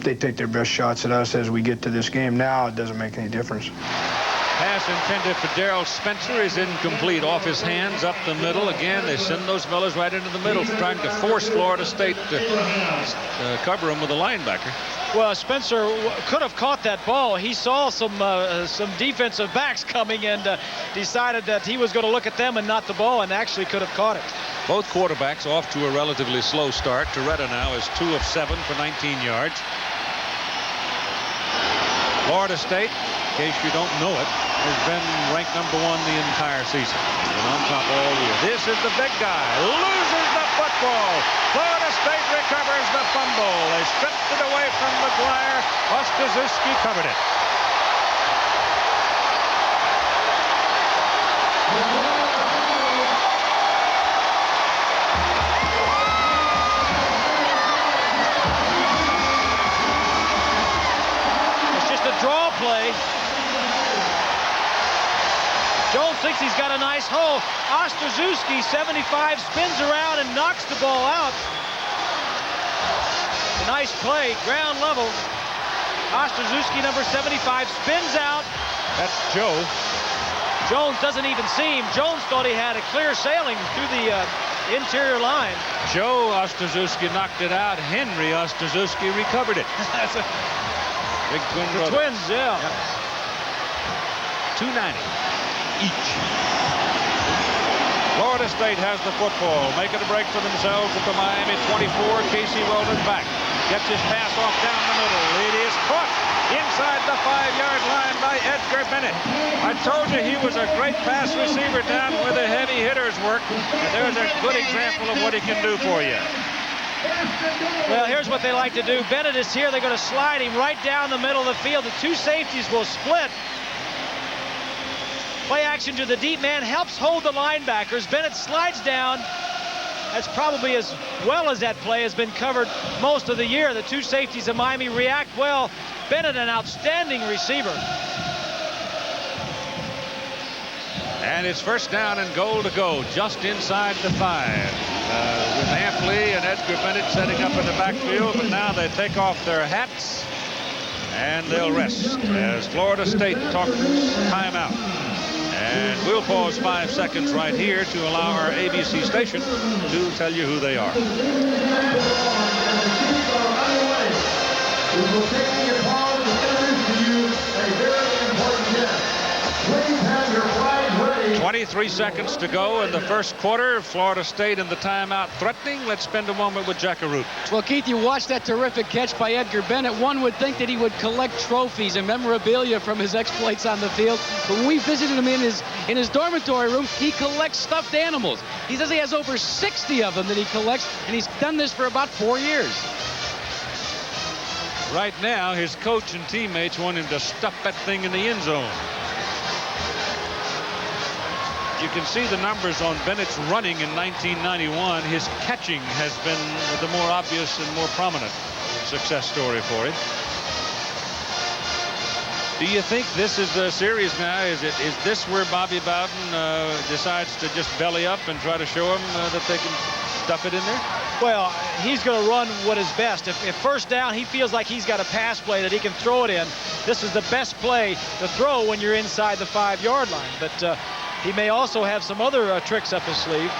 S3: they take their best shots at us as we get to this game. Now it doesn't make any difference.
S1: Pass intended for Darrell Spencer is incomplete. Off his hands, up the middle. Again, they send those fellas right into the middle, trying to force Florida State to cover him with a linebacker.
S7: Well, Spencer could have caught that ball. He saw some defensive backs coming and decided that he was going to look at them and not the ball, and actually could have caught it.
S1: Both quarterbacks off to a relatively slow start. Toretta now is 2 of 7 for 19 yards. Florida State, in case you don't know it, has been ranked #1 the entire season. Been on top all year. This is the big guy. Loses the football. Florida State recovers the fumble. They stripped it away from McGuire. Ostazuski covered it.
S7: It's just a draw play. Jones thinks he's got a nice hole. Ostazuski, 75, spins around and knocks the ball out. A nice play, ground level. Ostazuski, number 75, spins out.
S1: That's Joe.
S7: Jones doesn't even see him. Jones thought he had a clear sailing through the interior line.
S1: Joe Ostazuski knocked it out. Henry Ostazuski recovered it.
S7: That's a
S1: big twin
S7: the
S1: brother.
S7: twins, yeah.
S1: Yep. 290 each. Florida State has the football, making a break for themselves at the Miami 24. Casey Weldon back. Gets his pass off down the middle. It is caught inside the 5-yard line by Edgar Bennett. I told you he was a great pass receiver down where the heavy hitters work. And there's a good example of what he can do for you.
S7: Well, here's what they like to do. Bennett is here. They're going to slide him right down the middle of the field. The two safeties will split. Play action to the deep man, helps hold the linebackers. Bennett slides down. That's probably as well as that play has been covered most of the year. The two safeties of Miami react well. Bennett, an outstanding receiver.
S1: And it's first down and goal to go just inside the 5. With Ampley and Edgar Bennett setting up in the backfield, but now they take off their hats and they'll rest as Florida State talks timeout. And we'll pause 5 seconds right here to allow our ABC station to tell you who they are.
S2: We will take the applause and introduce to you a very important guest. Please have your flags ready.
S1: 23 seconds to go in the first quarter. Florida State in the timeout threatening. Let's spend a moment with Jackaroo.
S9: Well, Keith, you watched that terrific catch by Edgar Bennett. One would think that he would collect trophies and memorabilia from his exploits on the field. But when we visited him in his dormitory room, he collects stuffed animals. He says he has over 60 of them that he collects, and he's done this for about 4 years.
S1: Right now, his coach and teammates want him to stuff that thing in the end zone. You can see the numbers on Bennett's running in 1991. His catching has been the more obvious and more prominent success story for him. Do you think this is the series now? Is this where Bobby Bowden decides to just belly up and try to show him that they can stuff it in there?
S7: Well, he's going to run what is best. If first down, he feels like he's got a pass play that he can throw it in. This is the best play to throw when you're inside the 5-yard line. But he may also have some other tricks up his sleeve.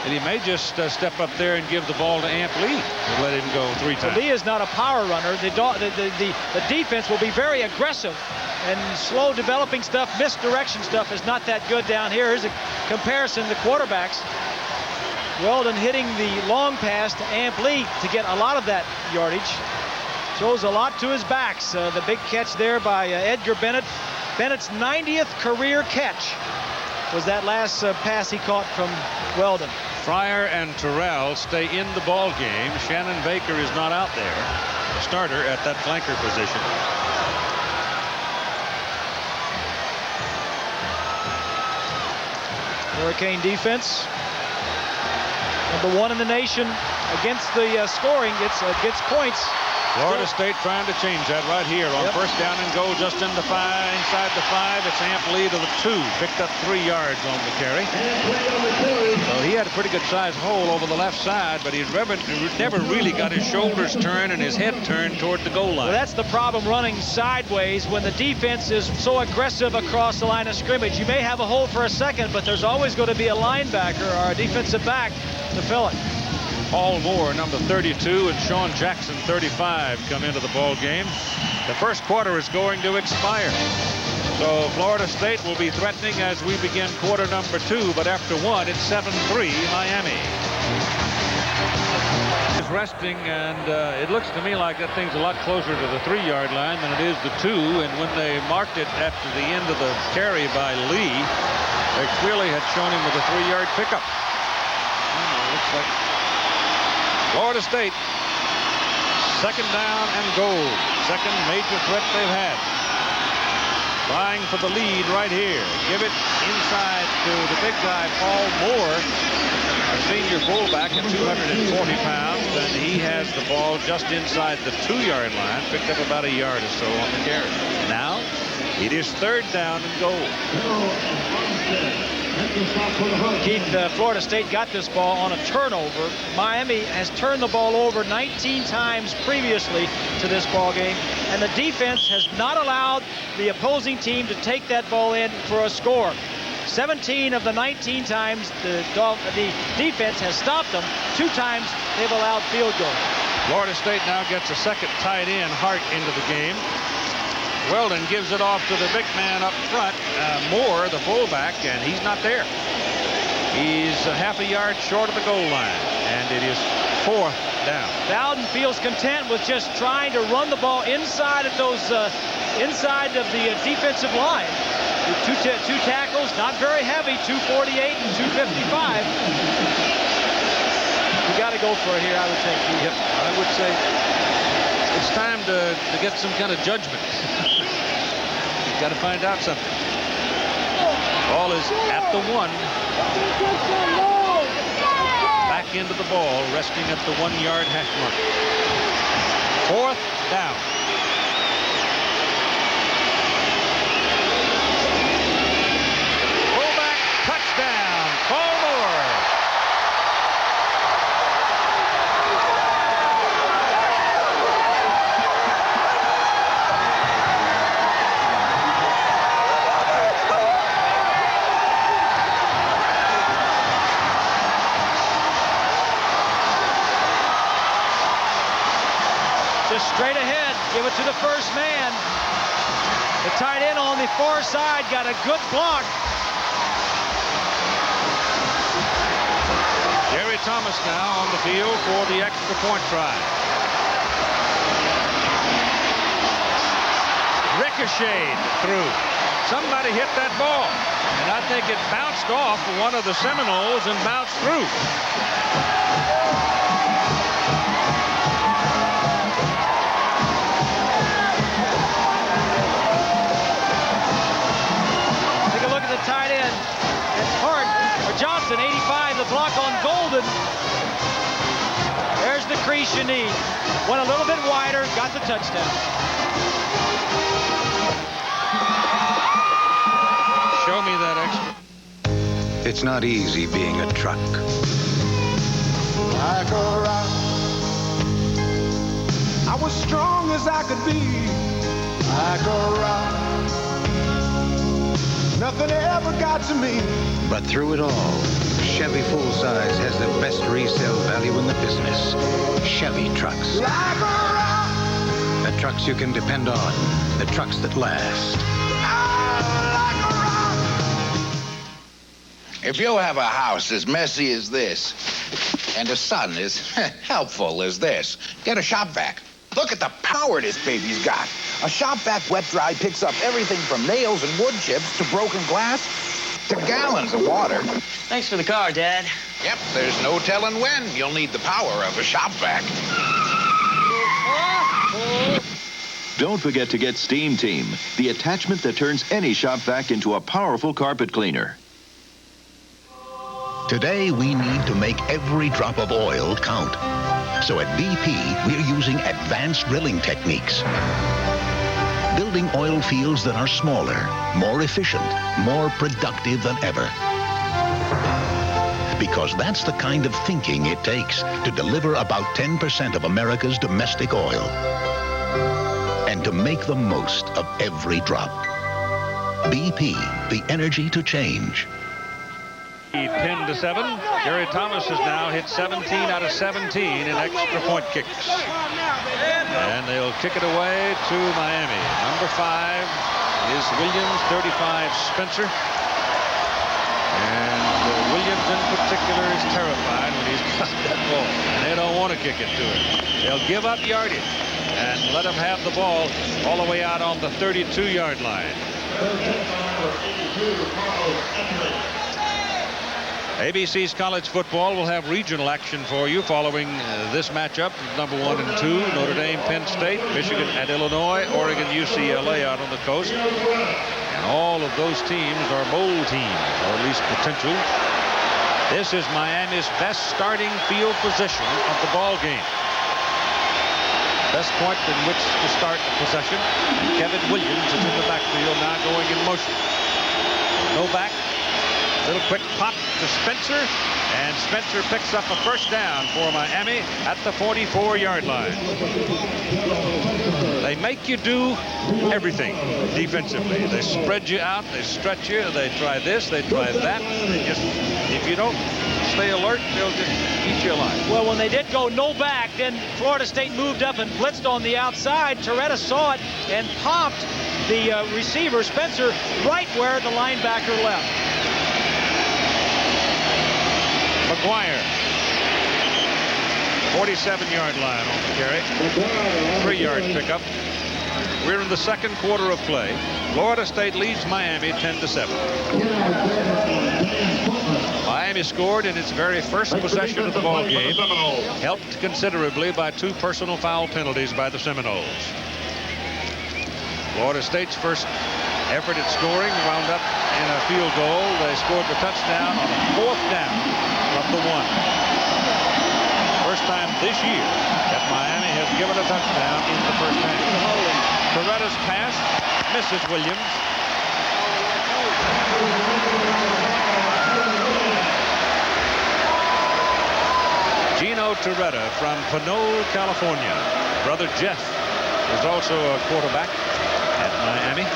S1: And he may just step up there and give the ball to Ampley and let him go 3 times.
S7: Lee is not a power runner. The defense will be very aggressive, and slow developing stuff, misdirection stuff is not that good down here. Here's a comparison to quarterbacks. Weldon hitting the long pass to Ampley to get a lot of that yardage. Throws a lot to his backs. The big catch there by Edgar Bennett. Bennett's 90th career catch was that last pass he caught from Weldon.
S1: Fryer and Terrell stay in the ball game. Shannon Baker is not out there, the starter at that flanker position.
S7: Hurricane defense, #1 in the nation against the scoring, gets points.
S1: Florida State trying to change that right here on first down and goal, just in the inside the 5. It's Amp Lee to the 2. Picked up 3 yards on the carry. So he had a pretty good sized hole over the left side, but he never really got his shoulders turned and his head turned toward the goal line.
S7: Well, that's the problem running sideways when the defense is so aggressive across the line of scrimmage. You may have a hole for a second, but there's always going to be a linebacker or a defensive back to fill it.
S1: Paul Moore, number 32, and Sean Jackson, 35, come into the ball game. The first quarter is going to expire. So Florida State will be threatening as we begin quarter number 2, but after 1, it's 7-3 Miami. It's resting, and it looks to me like that thing's a lot closer to the 3-yard line than it is the 2, and when they marked it after the end of the carry by Lee, they clearly had shown him with a 3-yard pickup. Looks like Florida State, second down and goal. Second major threat they've had. Trying for the lead right here. Give it inside to the big guy, Paul Moore, a senior fullback at 240 pounds, and he has the ball just inside the 2-yard line. Picked up about a yard or so on the carry. Now, it is third down and goal.
S7: Keith, Florida State got this ball on a turnover. Miami has turned the ball over 19 times previously to this ball game, and the defense has not allowed the opposing team to take that ball in for a score. 17 of the 19 times the defense has stopped them. 2 times they've allowed field goals.
S1: Florida State now gets a second tight end, Hart, into the game. Weldon gives it off to the big man up front, Moore, the fullback, and he's not there. He's a half a yard short of the goal line, and it is fourth down. Bowden
S7: feels content with just trying to run the ball inside of those, inside of the defensive line. With two tackles, not very heavy, 248 and 255. You got to go for it here, I would think.
S1: Yep, I would say it's time to get some kind of judgment. Got to find out something. Ball is at the 1. Back into the ball, resting at the 1-yard hash mark. Fourth down. Fullback touchdown, Paul Moore.
S7: Straight ahead, give it to the first man. The tight end on the far side got a good block.
S1: Jerry Thomas now on the field for the extra point try. Ricocheted through. Somebody hit that ball, and I think it bounced off one of the Seminoles and bounced through.
S7: Tight end. It's Hart, or Johnson, 85, the block on Golden. There's the crease you need. Went a little bit wider, got the touchdown.
S1: Show me that extra.
S8: It's not easy being a truck.
S2: Like a rock, I was strong as I could be. Like a rock, nothing ever got to me.
S8: But through it all, Chevy full-size has the best resale value in the business. Chevy trucks.
S2: Like a rock.
S8: The trucks you can depend on. The trucks that last.
S2: Like a rock.
S12: If you have a house as messy as this, and a son as helpful as this, get a shop vac. Look at the power this baby's got. A shop vac wet dry picks up everything from nails and wood chips to broken glass to gallons of water.
S13: Thanks for the car, Dad.
S12: Yep, there's no telling when you'll need the power of a shop vac.
S14: Don't forget to get Steam Team, the attachment that turns any shop vac into a powerful carpet cleaner.
S8: Today, we need to make every drop of oil count.
S13: So at BP, we're using advanced drilling techniques. Building oil fields that are smaller, more efficient, more productive than ever. Because that's the kind of thinking it takes to deliver about 10% of America's domestic oil. And to make the most of every drop. BP, the energy to change.
S1: 10-7. Gary Thomas has now hit 17 out of 17 in extra point kicks. And they'll kick it away to Miami. Number 5 is Williams, 35 Spencer. And Williams in particular is terrified when he's got that ball. And they don't want to kick it to him. They'll give up yardage and let him have the ball all the way out on the 32-yard line. ABC's college football will have regional action for you following this matchup. Number 1 and 2, Notre Dame, Penn State, Michigan at Illinois, Oregon, UCLA out on the coast. And all of those teams are bowl teams, or at least potential. This is Miami's best starting field position of the ball game. Best point in which to start the possession. And Kevin Williams is in the backfield now going in motion. No back. Little quick pop to Spencer, and Spencer picks up a first down for Miami at the 44-yard line. They make you do everything defensively. They spread you out, they stretch you, they try this, they try that. They just, if you don't stay alert, they'll just eat you alive.
S7: Well, when they did go no back, then Florida State moved up and blitzed on the outside. Torretta saw it and popped the receiver, Spencer, right where the linebacker left.
S1: McGuire, 47-yard line on the carry. 3-yard pickup. We're in the second quarter of play. Florida State leads Miami 10-7. Miami scored in its very first possession of the ball game, helped considerably by 2 personal foul penalties by the Seminoles. Florida State's first effort at scoring wound up in a field goal. They scored the touchdown on a 4th down from the 1. First time this year that Miami has given a touchdown in the first half. Toretta's pass misses Williams. Gino Torretta from Pinole, California. Brother Jeff is also a quarterback at Miami.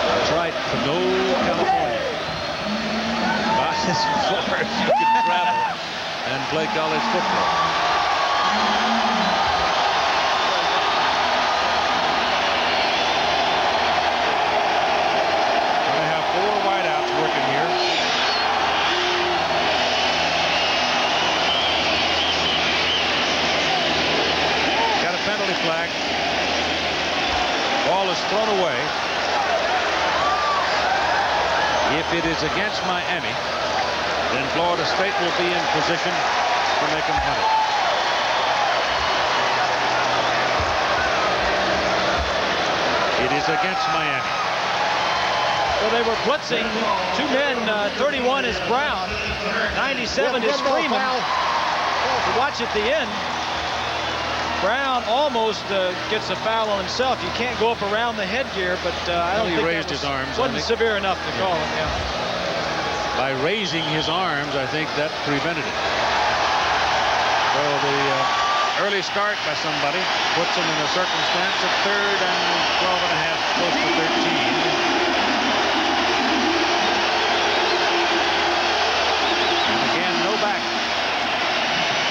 S1: That's right, Pinole, California. About as far as you can travel and play college football. They have 4 wideouts working here. Got a penalty flag. Ball is thrown away. If it is against Miami, then Florida State will be in position to make them punt it. It is against Miami.
S7: Well, they were blitzing 2 men. 31 is Brown. 97 is Freeman. To watch at the end, Brown almost gets a foul on himself. You can't go up around the headgear, but I don't think
S1: he raised his arms.
S7: Wasn't severe enough to call it. Yeah.
S1: By raising his arms, I think that prevented it. So the early start by somebody puts them in a circumstance of 3rd and 12 and a half, close to 13. And again, no back.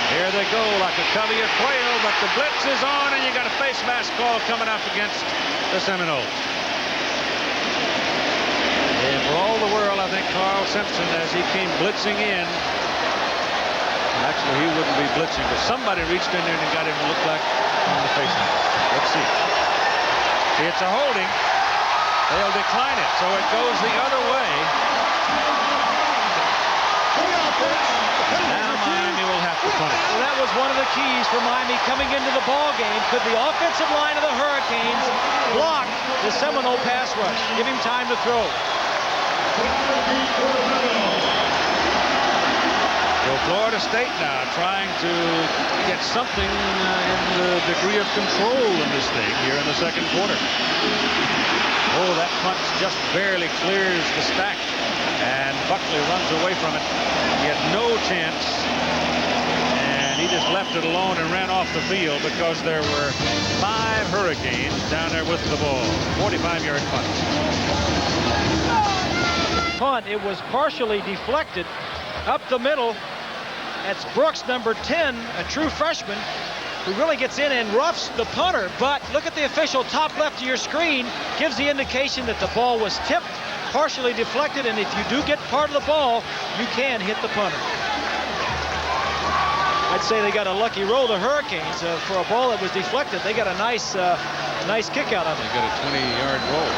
S1: Here they go like a covey of quail, but the blitz is on, and you got a face mask call coming up against the Seminoles. And for all the world, I think Carl Simpson, as he came blitzing in, actually he wouldn't be blitzing, but somebody reached in there and got him to look like on the face mask. Let's see. See, it's a holding. They'll decline it, so it goes the other way. Now Miami will have to punt it.
S7: Well, that was one of the keys for Miami coming into the ball game. Could the offensive line of the Hurricanes block the Seminole pass rush? Give him time to throw.
S1: So Florida Florida State now trying to get something in the degree of control in this thing here in the second quarter. Oh, that punt just barely clears the stack, and Buckley runs away from it. He had no chance, and he just left it alone and ran off the field because there were 5 Hurricanes down there with the ball. 45-yard punt.
S7: Punt, it was partially deflected up the middle. That's Brooks, number 10, a true freshman, who really gets in and roughs the punter. But look at the official top left of your screen, gives the indication that the ball was tipped, partially deflected, and if you do get part of the ball, you can hit the punter. I'd say they got a lucky roll, the Hurricanes, for a ball that was deflected. They got a nice kick out of it.
S1: They got a 20-yard roll.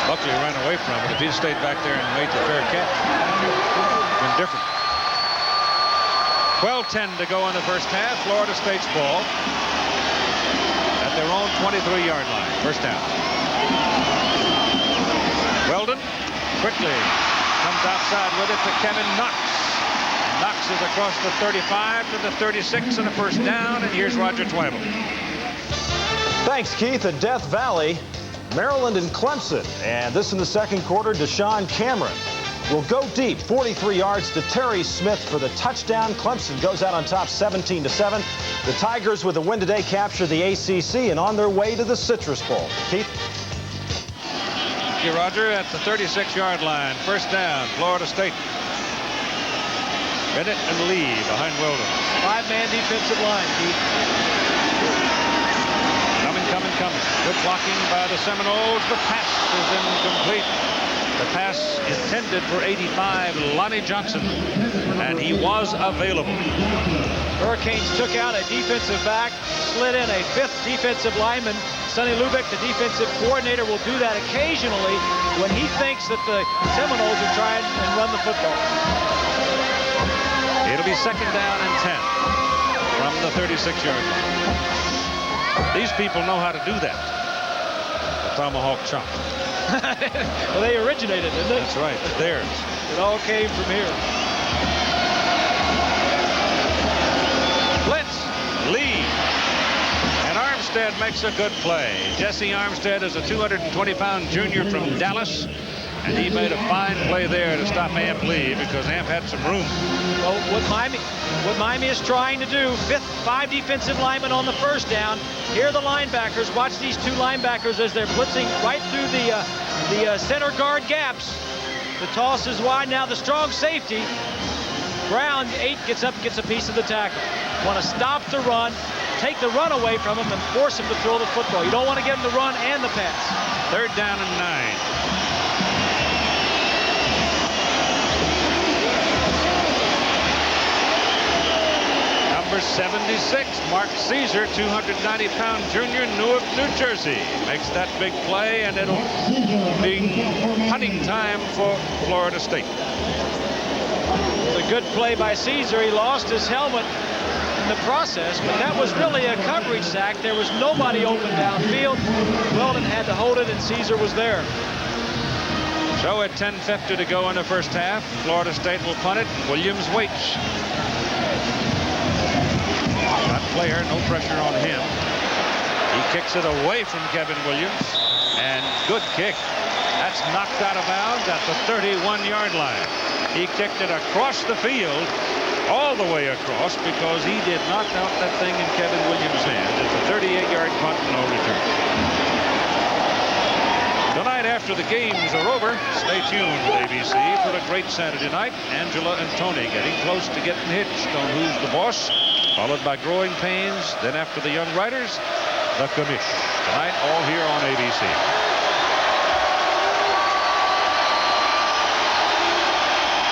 S1: Buckley ran away from it. If he'd stayed back there and made the fair catch, it would have been different. 12:10 to go in the first half. Florida State's ball at their own 23-yard line. First down. Weldon quickly comes outside with it to Kevin Knox. Knox is across the 35 to the 36 and a first down. And here's Roger Twibble.
S11: Thanks, Keith. At Death Valley, Maryland and Clemson. And this in the second quarter, Deshaun Cameron will go deep, 43 yards to Terry Smith for the touchdown. Clemson goes out on top 17-7. The Tigers with a win today capture the ACC and on their way to the Citrus Bowl. Keith?
S1: Thank you, Roger. At the 36-yard line, first down, Florida State. Bennett and Lee behind Weldon.
S7: 5-man defensive line, Keith.
S1: Coming. Good blocking by the Seminoles. The pass is incomplete. The pass intended for 85, Lonnie Johnson, and he was available.
S7: Hurricanes took out a defensive back, slid in a 5th defensive lineman. Sonny Lubick, the defensive coordinator, will do that occasionally when he thinks that the Seminoles are trying and run the football.
S1: It'll be second down and 10 from the 36-yard line. These people know how to do that. The tomahawk chop.
S7: Well, they originated, didn't they?
S1: That's right. Theirs.
S7: It all came from here.
S1: Blitz. Lee. And Armstead makes a good play. Jesse Armstead is a 220-pound junior from Dallas. And he made a fine play there to stop Amp Lee because Amp had some room.
S7: Well, what Miami is trying to do, 5 defensive linemen on the first down. Here are the linebackers. Watch these 2 linebackers as they're blitzing right through the center guard gaps. The toss is wide. Now the strong safety. Brown, 8, gets up, gets a piece of the tackle. Want to stop the run, take the run away from him, and force him to throw the football. You don't want to get him to run and the pass.
S1: Third down and 9. Number 76, Mark Caesar, 290-pound junior, Newark, New Jersey, makes that big play, and it'll be punting time for Florida State.
S7: It's a good play by Caesar. He lost his helmet in the process, but that was really a coverage sack. There was nobody open downfield. Weldon had to hold it, and Caesar was there.
S1: So at 10:50 to go in the first half, Florida State will punt it. Williams waits. That player, no pressure on him. He kicks it away from Kevin Williams, and good kick. That's knocked out of bounds at the 31-yard line. He kicked it across the field, all the way across, because he did not dump that thing in Kevin Williams' hand. It's a 38-yard punt, no return. Tonight, after the games are over, stay tuned with ABC for a great Saturday night. Angela and Tony getting close to getting hitched on Who's the Boss, followed by Growing Pains. Then after the Young Riders, the Commish. Tonight, all here on ABC.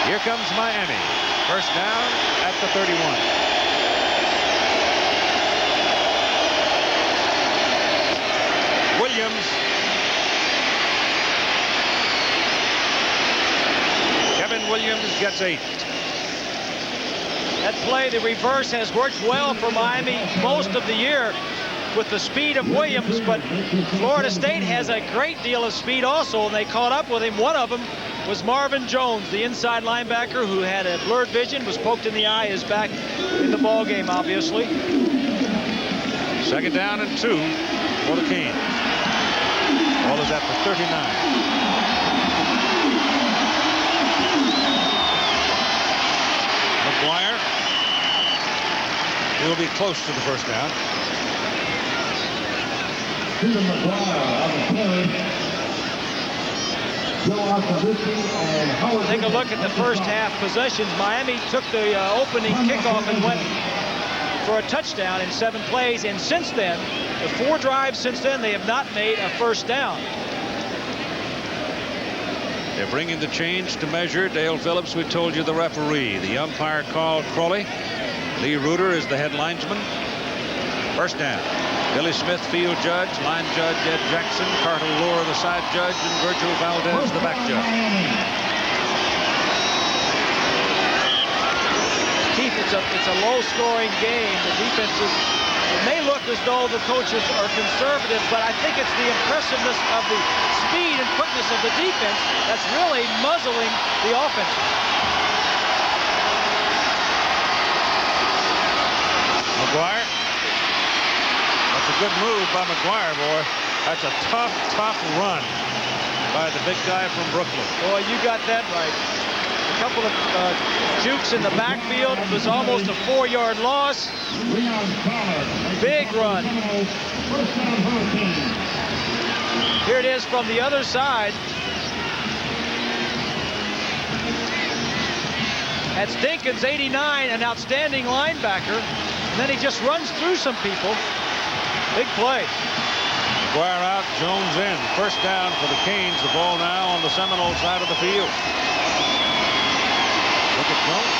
S1: Here comes Miami. First down at the 31. Williams. Kevin Williams gets 8.
S7: That play, the reverse, has worked well for Miami most of the year with the speed of Williams, but Florida State has a great deal of speed also, and they caught up with him. One of them was Marvin Jones, the inside linebacker who had a blurred vision, was poked in the eye, is back in the ball game, obviously.
S1: 2nd down and 2 for the Canes. Ball is at the 39. McGuire. He'll be close to the first down.
S2: Stephen McGuire on the third.
S7: Take a look at the first half possessions. Miami took the opening kickoff and went for a touchdown in 7 plays, and since then, the 4 drives since then, they have not made a first down.
S1: They're bringing the change to measure. Dale Phillips, we told you, the referee. The umpire called Crowley. Lee Reuter is the head linesman. First down. Billy Smith, field judge. Line judge Ed Jackson. Carter Lohr, the side judge. And Virgil Valdez, the back judge.
S7: Keith, it's a low-scoring game. The defenses, it may look as though the coaches are conservative, but I think it's the impressiveness of the speed and quickness of the defense that's really muzzling the offense.
S1: McGuire. That's a good move by McGuire, boy. That's a tough, tough run by the big guy from Brooklyn.
S7: Boy, you got that right. A couple of jukes in the backfield. It was almost a 4-yard loss. Big run. Here it is from the other side. That's Dinkins, 89, an outstanding linebacker. And then he just runs through some people. Big play.
S1: McGuire out, Jones in. First down for the Canes. The ball now on the Seminoles side of the field. Look at Jones.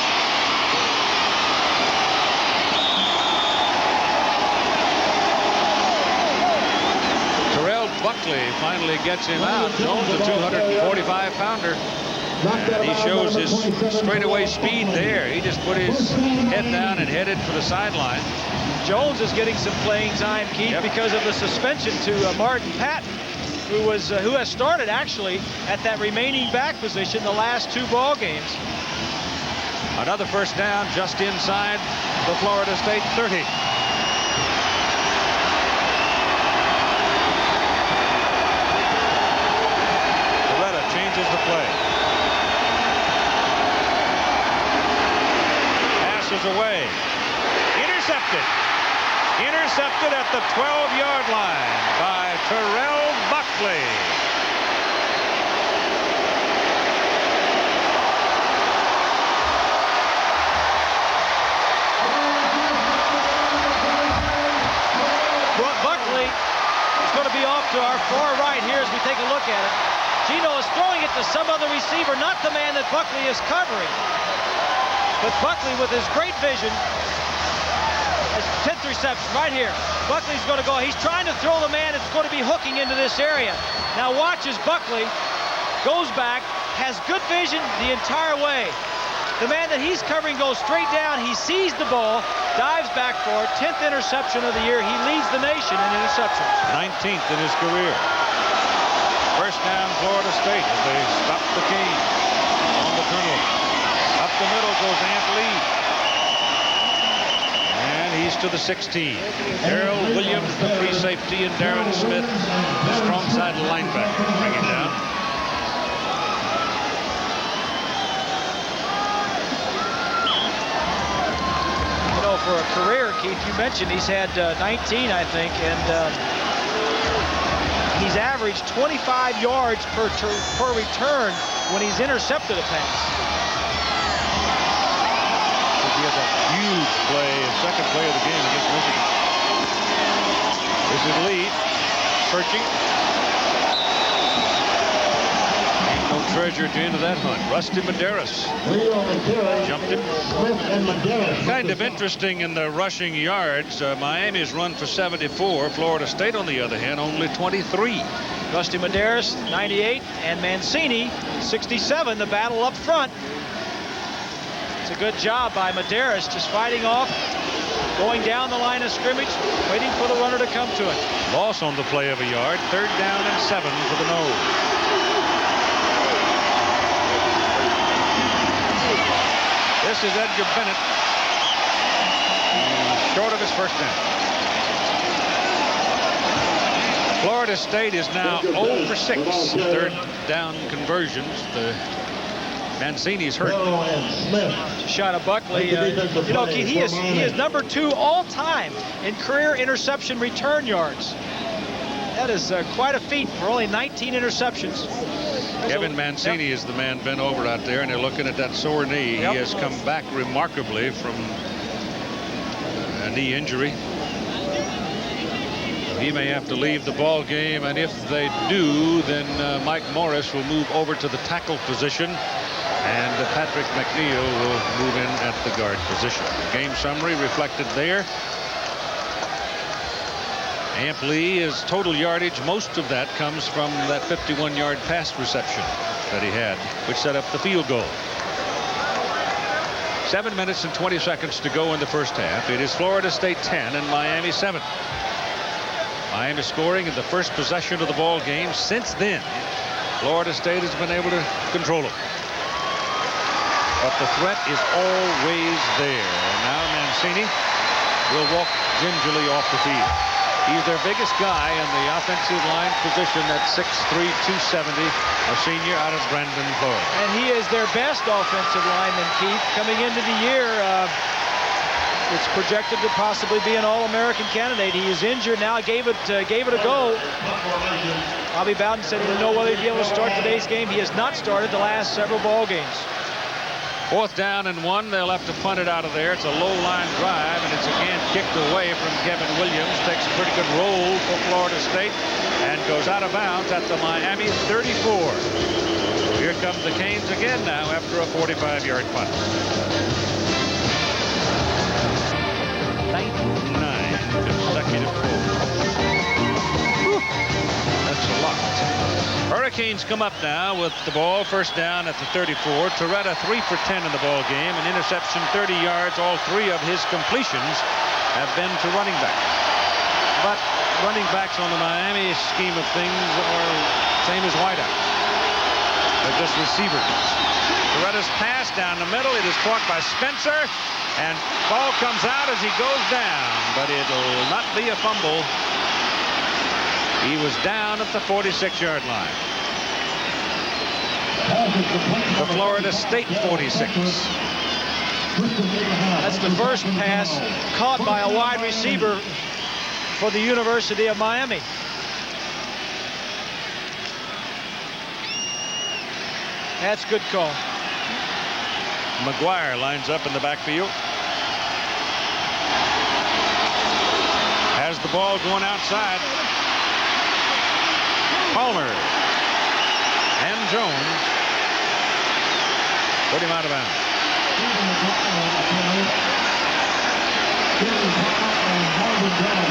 S1: Terrell Buckley finally gets him out. Jones, a 245-pounder. And he shows his straightaway speed there. He just put his head down and headed for the sideline.
S7: Jones is getting some playing time, Keith, because of the suspension to Martin Patton, who has started actually at that remaining back position the last 2 ball games.
S1: Another first down just inside the Florida State 30. Loretta changes the play. Passes away. Intercepted. Intercepted at the 12-yard line by Terrell Buckley.
S7: Buckley is going to be off to our far right here as we take a look at it. Gino is throwing it to some other receiver, not the man that Buckley is covering. But Buckley, with his great vision, 10th reception right here. Buckley's going to go. He's trying to throw the man that's going to be hooking into this area. Now watch as Buckley goes back, has good vision the entire way. The man that he's covering goes straight down. He sees the ball, dives back for it. 10th interception of the year. He leads the nation in interceptions.
S1: 19th in his career. First down, Florida State as they stop the Canes on the turnover. Up the middle goes Ant Lee. And he's to the 16. Darrell Williams, the free safety, and Darren Smith, the strong side linebacker, bring him down.
S7: You know, for a career, Keith, you mentioned he's had 19, I think, and he's averaged 25 yards per return when he's intercepted a pass.
S1: He has a huge play, second play of the game against Michigan. This is Lee, searching. Ain't no treasure at the end of that hunt. Rusty Medeiros jumped him. Kind of interesting in the rushing yards. Miami's run for 74. Florida State, on the other hand, only 23.
S7: Rusty Medeiros, 98, and Mancini, 67, the battle up front. It's a good job by Medeiros, just fighting off, going down the line of scrimmage, waiting for the runner to come to him.
S1: Loss on the play of a yard. 3rd down and 7 for the Noles. is Edgar Bennett, short of his first down. Florida State is now 0 for 6 third down conversions. The Mancini's hurt.
S7: Shot of Buckley. You know, Keith, he is number 2 all time in career interception return yards. That is quite a feat for only 19 interceptions.
S1: Kevin Mancini is the man bent over out there, and they're looking at that sore knee. He has come back remarkably from a knee injury. He may have to leave the ball game, and if they do, then Mike Morris will move over to the tackle position, and Patrick McNeil will move in at the guard position. Game summary reflected there. Amp Lee, his total yardage, most of that comes from that 51-yard pass reception that he had, which set up the field goal. 7 minutes and 20 seconds to go in the first half. It is Florida State 10 and Miami 7. Miami scoring in the first possession of the ball game. Since then, Florida State has been able to control it. But the threat is always there. And now Mancini will walk gingerly off the field. He's their biggest guy in the offensive line position at 6'3", 270, a senior out of Brandon, Florida.
S7: And he is their best offensive lineman, Keith. Coming into the year, it's projected to possibly be an All-American candidate. He is injured now. Gave it a go. Bobby Bowden said he didn't know whether he'd be able to start today's game. He has not started the last several ball games.
S1: 4th down and 1. They'll have to punt it out of there. It's a low line drive, and it's again kicked away from Kevin Williams. Takes a pretty good roll for Florida State and goes out of bounds at the Miami 34. Here come the Canes again now after a 45-yard punt. 9 consecutive pulls. That's a lot. Hurricanes come up now with the ball, first down at the 34. Torretta 3 for 10 in the ball game, an interception, 30 yards. All 3 of his completions have been to running backs. But running backs on the Miami scheme of things are same as wideouts. They're just receivers. Torretta's pass down the middle. It is caught by Spencer, and ball comes out as he goes down, but it'll not be a fumble. He was down at the 46-yard line. The Florida State 46.
S7: That's the first pass caught by a wide receiver for the University of Miami. That's a good call.
S1: McGuire lines up in the backfield. Has the ball going outside. Palmer and Jones put him out of bounds.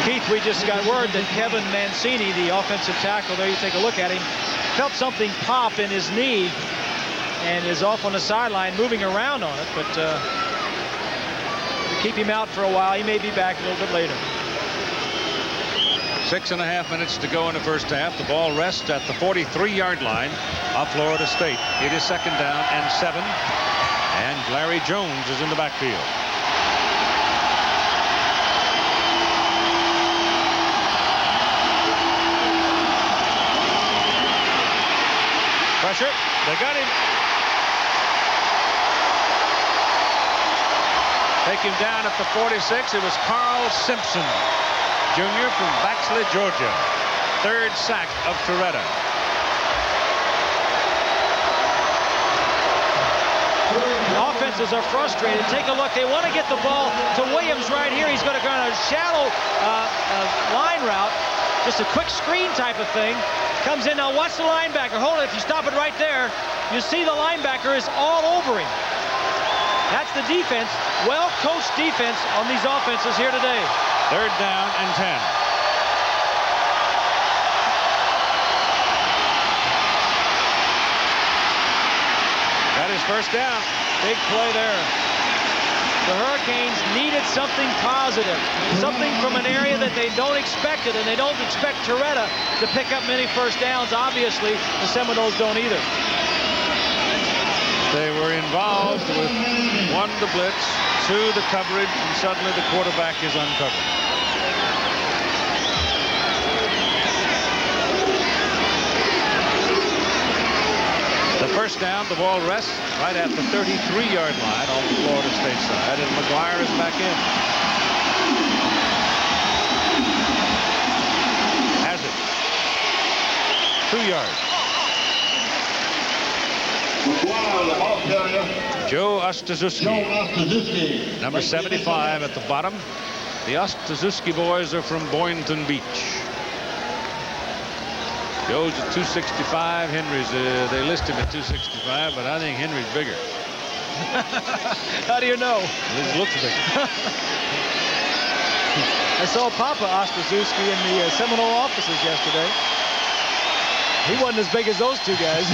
S7: Keith, we just got word that Kevin Mancini, the offensive tackle, there you take a look at him, felt something pop in his knee and is off on the sideline moving around on it, but to keep him out for a while. He may be back a little bit later.
S1: 6.5 minutes to go in the first half. The ball rests at the 43-yard line of Florida State. It is 2nd down and 7, and Larry Jones is in the backfield. Pressure. They got him. Take him down at the 46. It was Carl Simpson, Jr. from Baxley, Georgia. 3rd sack of Torretta.
S7: The offenses are frustrated. Take a look. They want to get the ball to Williams right here. He's going to go on a shallow line route. Just a quick screen type of thing. Comes in. Now watch the linebacker. Hold it. If you stop it right there, you see the linebacker is all over him. That's the defense. Well-coached defense on these offenses here today.
S1: 3rd down and 10. That is first down.
S7: Big play there. The Hurricanes needed something positive, something from an area that they don't expect it, and they don't expect Torretta to pick up many first downs. Obviously, the Seminoles don't either.
S1: They were involved with 1 the blitz, 2 the coverage, and suddenly the quarterback is uncovered. The first down, the ball rests right at the 33-yard line on the Florida State side, and McGuire is back in. Has it. 2 yards. Joe Ostazuski, number 75 at the bottom. The Ostazuski boys are from Boynton Beach. Joe's at 265. Henry's, they list him at 265, but I think Henry's bigger.
S7: How do you know?
S1: He looks bigger.
S7: I saw Papa Ostazuski in the Seminole offices yesterday. He wasn't as big as those two guys.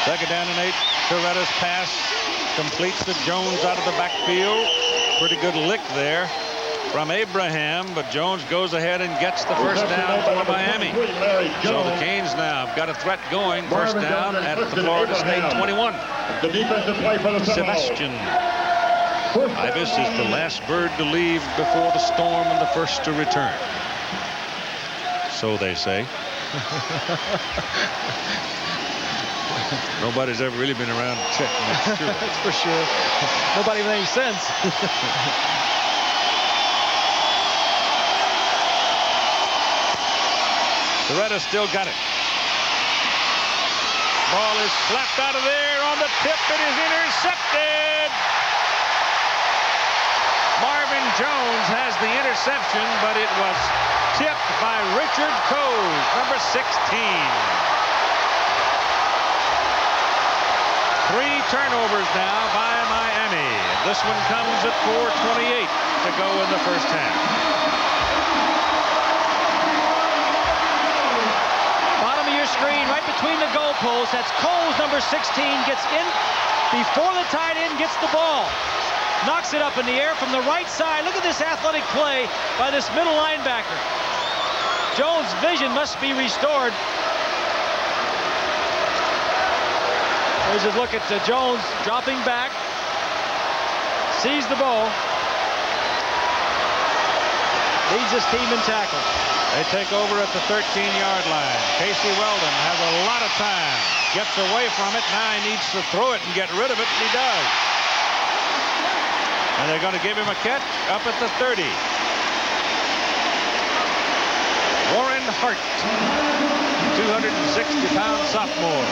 S1: Second down and 8. Toretta's pass completes to Jones out of the backfield. Pretty good lick there from Abraham, but Jones goes ahead and gets the first down for Miami. So the Canes now have got a threat going. First down at the Florida State 21.
S2: The defensive play for the
S1: Sebastian Ibis is the last bird to leave before the storm and the first to return. So they say. Nobody's ever really been around to check. That's true.
S7: That's for sure. Nobody with any sense.
S1: Toretta still got it. Ball is slapped out of there on the tip. It is intercepted. Marvin Jones has the interception, but it was tipped by Richard Coase, number 16. 3 turnovers now by Miami. This one comes at 4:28 to go in the first half.
S7: Bottom of your screen, right between the goalposts. That's Coase, number 16, gets in before the tight end gets the ball. Knocks it up in the air from the right side. Look at this athletic play by this middle linebacker. Jones' vision must be restored. There's a look at Jones dropping back. Sees the ball. Leads his team in tackles.
S1: They take over at the 13-yard line. Casey Weldon has a lot of time. Gets away from it. Now he needs to throw it and get rid of it, and he does. And they're going to give him a catch up at the 30. Warren Hart, 260-pound sophomore.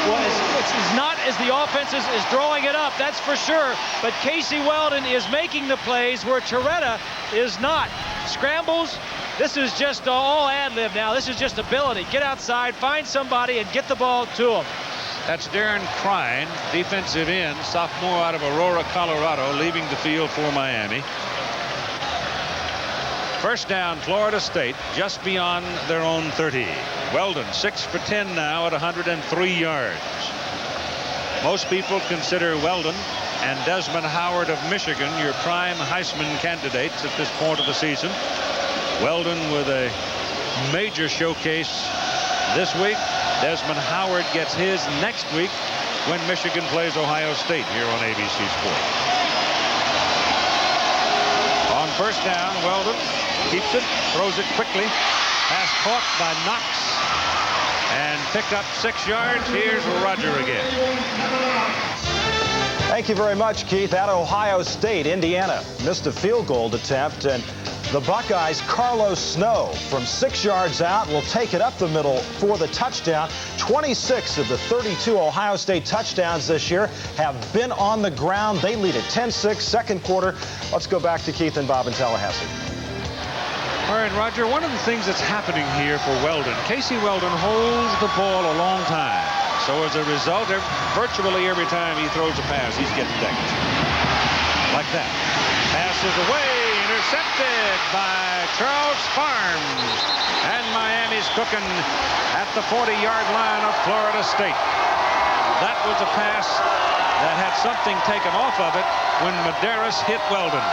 S7: Well, it's not as the offense is drawing it up, that's for sure. But Casey Weldon is making the plays where Toretta is not. Scrambles, this is just all ad-lib now. This is just ability. Get outside, find somebody, and get the ball to him.
S1: That's Darren Crine, defensive end, sophomore out of Aurora, Colorado, leaving the field for Miami. First down, Florida State, just beyond their own 30. Weldon, 6 for 10 now at 103 yards. Most people consider Weldon and Desmond Howard of Michigan your prime Heisman candidates at this point of the season. Weldon with a major showcase this week. Desmond Howard gets his next week when Michigan plays Ohio State here on ABC Sports. On first down, Weldon keeps it, throws it quickly. Pass caught by Knox and picked up 6 yards. Here's Roger again.
S11: Thank you very much, Keith. At Ohio State, Indiana missed a field goal attempt, and the Buckeyes' Carlos Snow from 6 yards out will take it up the middle for the touchdown. 26 of the 32 Ohio State touchdowns this year have been on the ground. They lead at 10-6, second quarter. Let's go back to Keith and Bob in Tallahassee.
S1: All right, Roger, one of the things that's happening here for Weldon, Casey Weldon holds the ball a long time. So as a result, virtually every time he throws a pass, he's getting decked. Like that. Pass is away, intercepted by Charles Farms. And Miami's cooking at the 40-yard line of Florida State. That was a pass that had something taken off of it when Medeiros hit Weldon.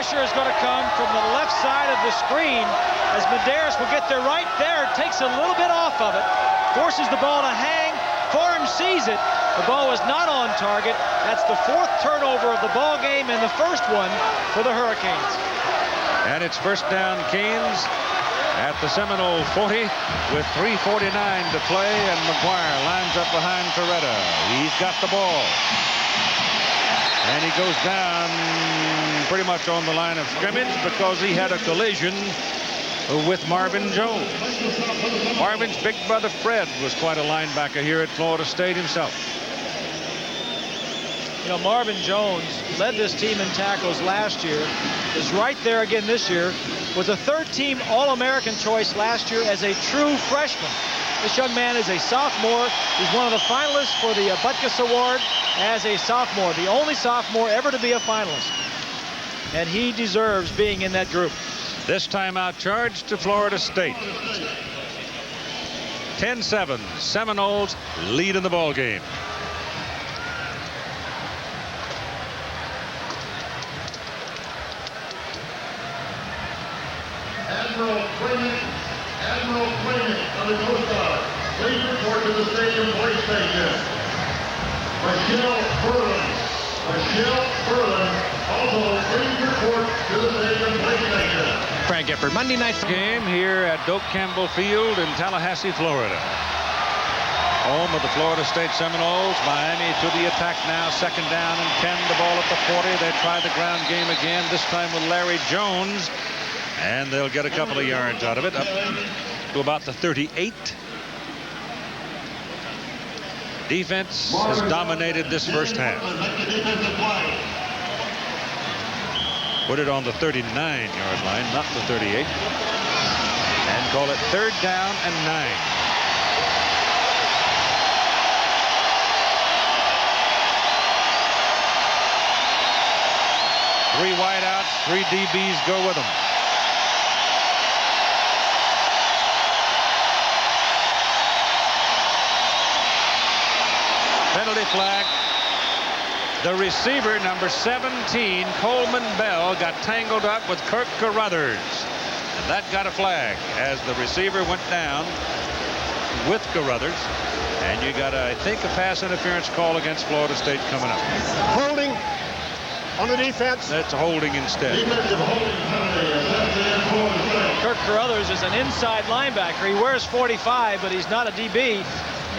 S7: pressure is going to come from the left side of the screen as Medeiros will get there right there, takes a little bit off of it, forces the ball to hang. Forum sees it. The ball was not on target. That's the 4th turnover of the ball game and the first one for the Hurricanes.
S1: And it's first down Canes at the Seminole 40 with 3:49 to play, and McGuire lines up behind Toretta. He's got the ball. And he goes down pretty much on the line of scrimmage because he had a collision with Marvin Jones. Marvin's big brother Fred was quite a linebacker here at Florida State himself.
S7: You know, Marvin Jones led this team in tackles last year, is right there again this year, was a 3rd-team All-American choice last year as a true freshman. This young man is a sophomore. He's one of the finalists for the Butkus Award as a sophomore, the only sophomore ever to be a finalist. And he deserves being in that group.
S1: This timeout charge to Florida State. 10-7, Seminoles lead in the ball game.
S2: Admiral Quinn of the Coast Guard, please report to the stadium police station. Michelle Berlin, also please report to the stadium police station.
S1: Frank Gifford, Monday night game here at Doak Campbell Field in Tallahassee, Florida. Home of the Florida State Seminoles. Miami to the attack now. 2nd down and 10. The ball at the 40. They try the ground game again, this time with Larry Jones. And they'll get a couple of yards out of it, up to about the 38. Defense has dominated this first half. Put it on the 39-yard line, not the 38. And call it 3rd down and 9. Three wideouts, 3 DBs go with them. Penalty flag. The receiver, number 17, Coleman Bell, got tangled up with Kirk Carruthers. And that got a flag as the receiver went down with Carruthers. And you got, I think, a pass interference call against Florida State coming up.
S10: Holding on the defense.
S1: That's holding instead.
S7: Kirk Carruthers is an inside linebacker. He wears 45, but he's not a DB.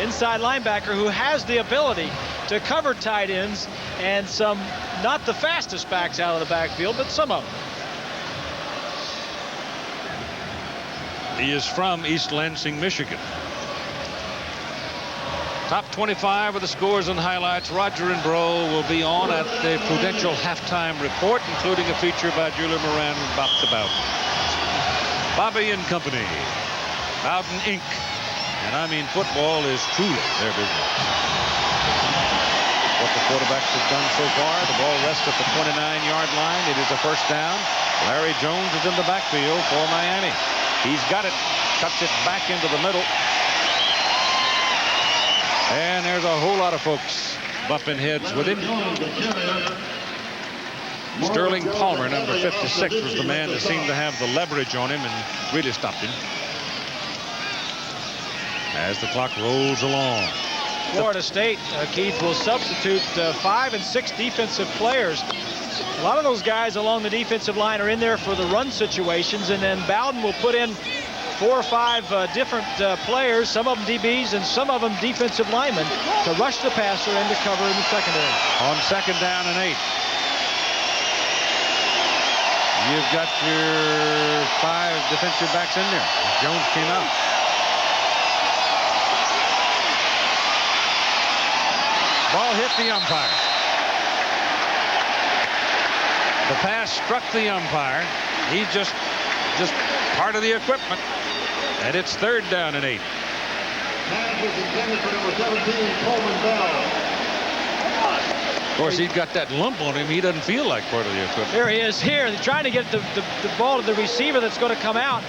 S7: Inside linebacker who has the ability to cover tight ends and some, not the fastest backs out of the backfield, but some of them.
S1: He is from East Lansing, Michigan. Top 25 with the scores and highlights. Roger and Bro will be on at the Prudential halftime report, including a feature by Julia Moran about the Bowden. Bobby and Company, Bowden Inc. And I mean, football is truly their business. What the quarterbacks have done so far, the ball rests at the 29-yard line. It is a first down. Larry Jones is in the backfield for Miami. He's got it, cuts it back into the middle. And there's a whole lot of folks bumping heads with him. Sterling Palmer, number 56, was the man that seemed to have the leverage on him and really stopped him as the clock rolls along.
S7: Florida State, Keith, will substitute 5 and 6 defensive players. A lot of those guys along the defensive line are in there for the run situations, and then Bowden will put in 4 or 5 different players, some of them DBs and some of them defensive linemen, to rush the passer and to cover in the secondary.
S1: On 2nd down and 8. You've got your 5 defensive backs in there. Jones came out. Ball hit the umpire. The pass struck the umpire. He's just part of the equipment. And it's 3rd down and 8.
S2: Pass is intended for number 17, Coleman Bell.
S1: Of course, he's got that lump on him. He doesn't feel like part of the equipment.
S7: There he is here. They're trying to get the ball to the receiver that's going to come out.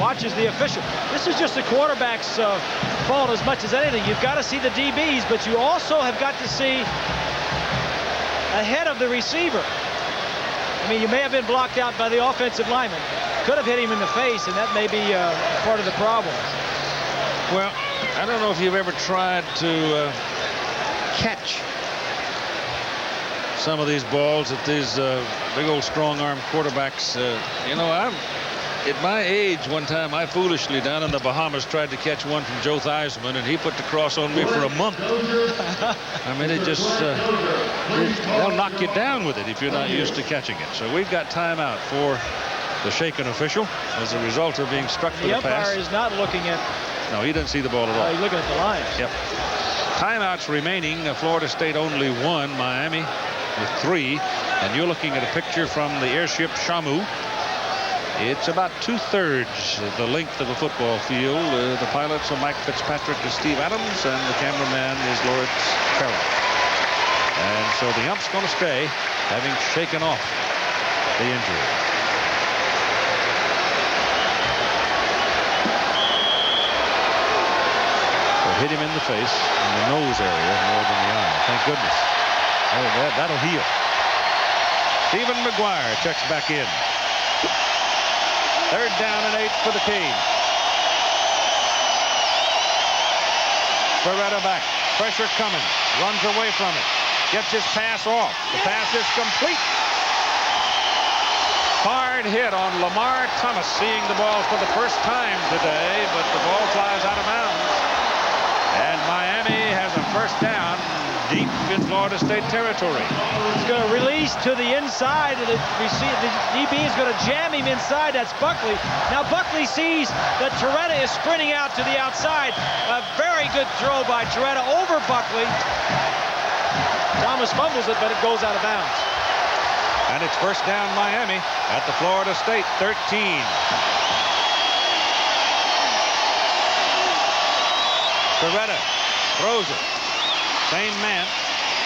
S7: Watches the official. This is just the quarterback's fault as much as anything. You've got to see the DBs, but you also have got to see ahead of the receiver. I mean, you may have been blocked out by the offensive lineman. Could have hit him in the face, and that may be part of the problem.
S1: Well, I don't know if you've ever tried to catch some of these balls that these big old strong-arm quarterbacks. You know, at my age, one time I foolishly down in the Bahamas tried to catch one from Joe Theismann, and he put the cross on me for a month. I mean, it just they'll knock you down with it if you're not used to catching it. So we've got timeout for the shaken official as a result of being struck for the pass.
S7: The umpire is not looking at.
S1: No, he doesn't see the ball at all.
S7: He's looking at the lines.
S1: Yep. Timeouts remaining. Florida State only 1. Miami with 3. And you're looking at a picture from the airship Shamu. It's about 2/3 the length of a football field. The pilots are Mike Fitzpatrick and Steve Adams, and the cameraman is Lawrence Carroll. And so the ump's going to stay, having shaken off the injury. So hit him in the face, in the nose area more than the eye. Thank goodness. That'll heal. Stephen McGuire checks back in. 3rd down and 8 for the team. Beretta back. Pressure coming. Runs away from it. Gets his pass off. The pass is complete. Hard hit on Lamar Thomas, seeing the ball for the first time today, but the ball flies out of bounds. And Miami has a first down deep in Florida State territory.
S7: He's going to release to the inside. The DB is going to jam him inside. That's Buckley. Now Buckley sees that Torretta is sprinting out to the outside. A very good throw by Torretta over Buckley. Thomas fumbles it, but it goes out of bounds.
S1: And it's first down Miami at the Florida State 13. Torretta throws it. Same man,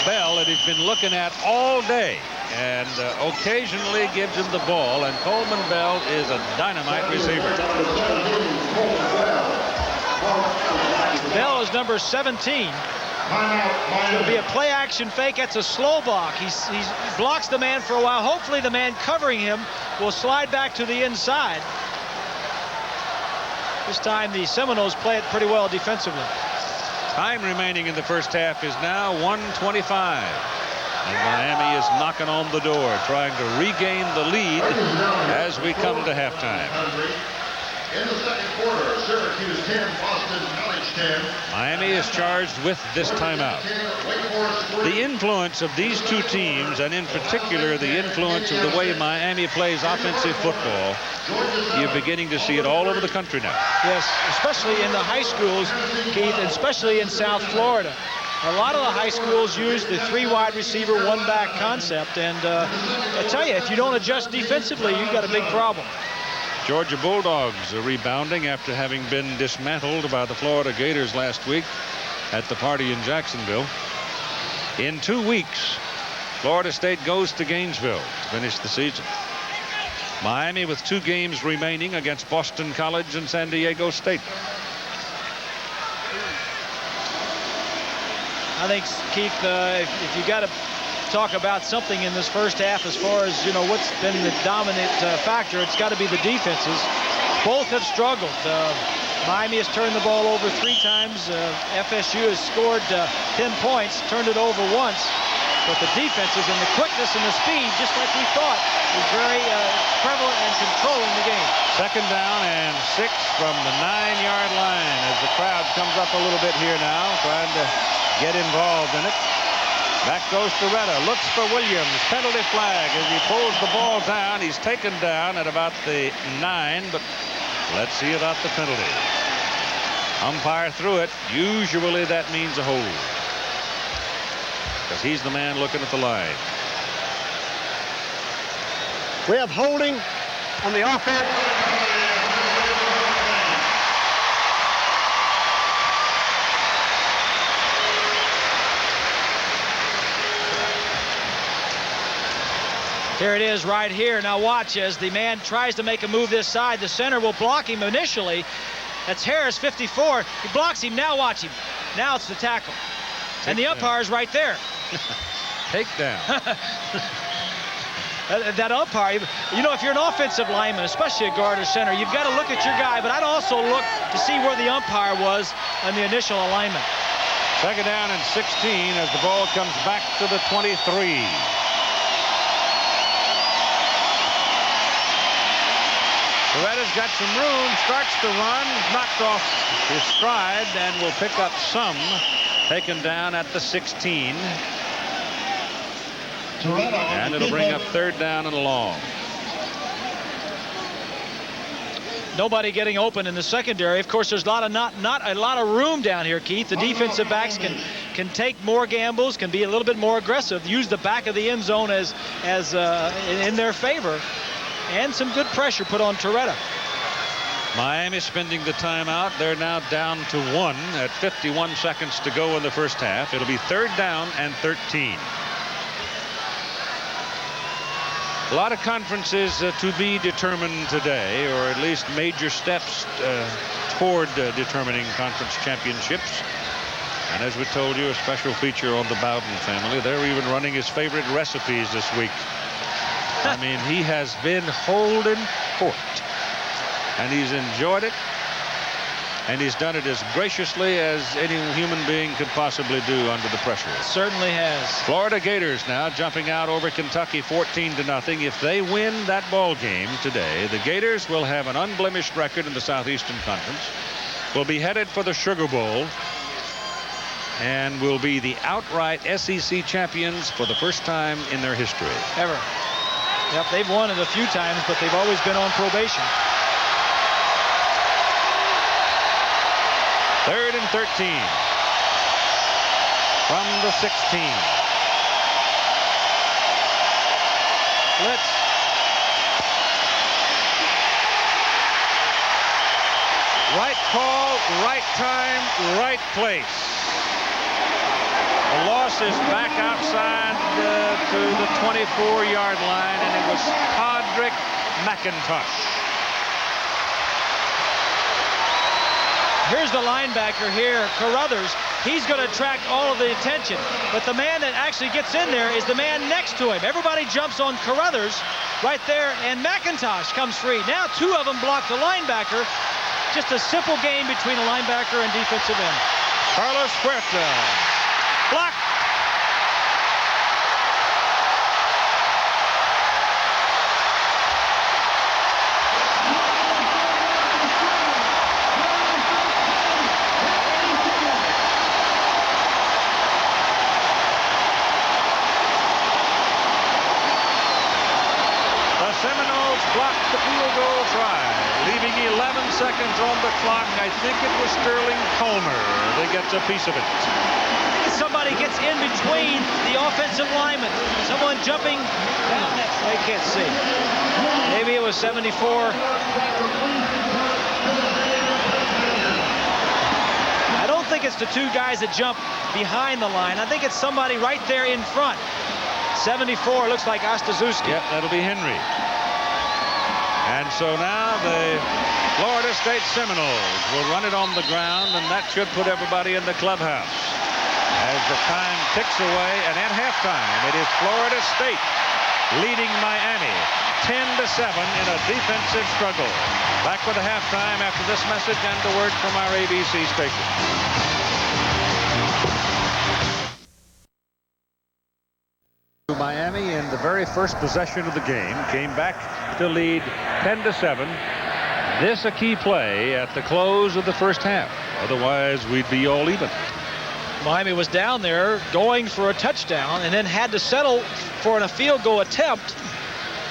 S1: Bell, that he's been looking at all day, and occasionally gives him the ball, and Coleman Bell is a dynamite receiver.
S7: Bell is number 17. It's going to be a play action fake. That's a slow block. He blocks the man for a while. Hopefully the man covering him will slide back to the inside. This time the Seminoles play it pretty well defensively.
S1: Time remaining in the first half is now 1:25. And Miami is knocking on the door, trying to regain the lead as we come to halftime.
S2: In the second quarter, Syracuse 10, Boston College 10.
S1: Miami is charged with this timeout. The influence of these two teams, and in particular the influence of the way Miami plays offensive football, you're beginning to see it all over the country now.
S7: Yes, especially in the high schools, Keith, and especially in South Florida. A lot of the high schools use the 3 wide receiver, 1 back concept, and I tell you, if you don't adjust defensively, you've got a big problem.
S1: Georgia Bulldogs are rebounding after having been dismantled by the Florida Gators last week at the party in Jacksonville. In 2 weeks, Florida State goes to Gainesville to finish the season. Miami with 2 games remaining against Boston College and San Diego State.
S7: I think, Keith, if you got to talk about something in this first half as far as, you know, what's been the dominant factor, it's got to be the defenses. Both have struggled. Miami has turned the ball over 3 times. FSU has scored 10 points, turned it over once. But the defenses and the quickness and the speed, just like we thought, is very prevalent and controlling the game.
S1: 2nd down and 6 from the 9-yard line as the crowd comes up a little bit here now, trying to get involved in it. Back goes Torretta, looks for Williams, penalty flag as he pulls the ball down. He's taken down at about the 9, but let's see about the penalty. Umpire threw it. Usually that means a hold, because he's the man looking at the line.
S10: We have holding on the offense.
S7: There it is right here. Now watch as the man tries to make a move this side. The center will block him initially. That's Harris, 54. He blocks him. Now watch him. Now it's the tackle. And the umpire's right there.
S1: Takedown.
S7: that umpire, you know, if you're an offensive lineman, especially a guard or center, you've got to look at your guy, but I'd also look to see where the umpire was on the initial alignment.
S1: Second down and 16 as the ball comes back to the 23. Beretta's got some room, starts to run, knocked off his stride, and will pick up some, taken down at the 16. And it'll bring up third down and long.
S7: Nobody getting open in the secondary. Of course, there's not a lot of room down here, Keith. The defensive backs can take more gambles, can be a little bit more aggressive, use the back of the end zone as in their favor, and some good pressure put on Torretta.
S1: Miami spending the timeout. They're now down to 1 at 51 seconds to go in the first half. It'll be third down and 13. A lot of conferences to be determined today, or at least major steps toward determining conference championships. And as we told you, a special feature on the Bowden family. They're even running his favorite recipes this week. I mean, he has been holding court, and he's enjoyed it, and he's done it as graciously as any human being could possibly do under the pressure.
S7: Certainly has.
S1: Florida Gators now jumping out over Kentucky 14-0. If they win that ball game today, the Gators will have an unblemished record in the Southeastern Conference, will be headed for the Sugar Bowl, and will be the outright SEC champions for the first time in their history.
S7: Ever. Yep, they've won it a few times, but they've always been on probation.
S1: Third and 13 from the 16.
S7: Blitz.
S1: Right call, right time, right place. The loss is back outside to the 24-yard line, and it was Podrick McIntosh.
S7: Here's the linebacker here, Carruthers. He's going to attract all of the attention, but the man that actually gets in there is the man next to him. Everybody jumps on Carruthers right there, and McIntosh comes free. Now two of them block the linebacker. Just a simple game between a linebacker and defensive end.
S1: Carlos Huerta. Block. The Seminoles blocked the field goal try, leaving 11 seconds on the clock. I think it was Sterling Palmer that gets a piece of it.
S7: Somebody gets in between the offensive linemen. Someone jumping down that. I can't see. Maybe it was 74. I don't think it's the two guys that jump behind the line. I think it's somebody right there in front. 74 looks like Ostaszewski.
S1: Yep, that'll be Henry. And so now the Florida State Seminoles will run it on the ground, and that should put everybody in the clubhouse. As the time ticks away, and at halftime, it is Florida State leading Miami 10-7 in a defensive struggle. Back with the halftime after this message and the word from our ABC station. Miami in the very first possession of the game came back to lead 10-7. This a key play at the close of the first half. Otherwise, we'd be all even.
S7: Miami was down there going for a touchdown and then had to settle for a field goal attempt.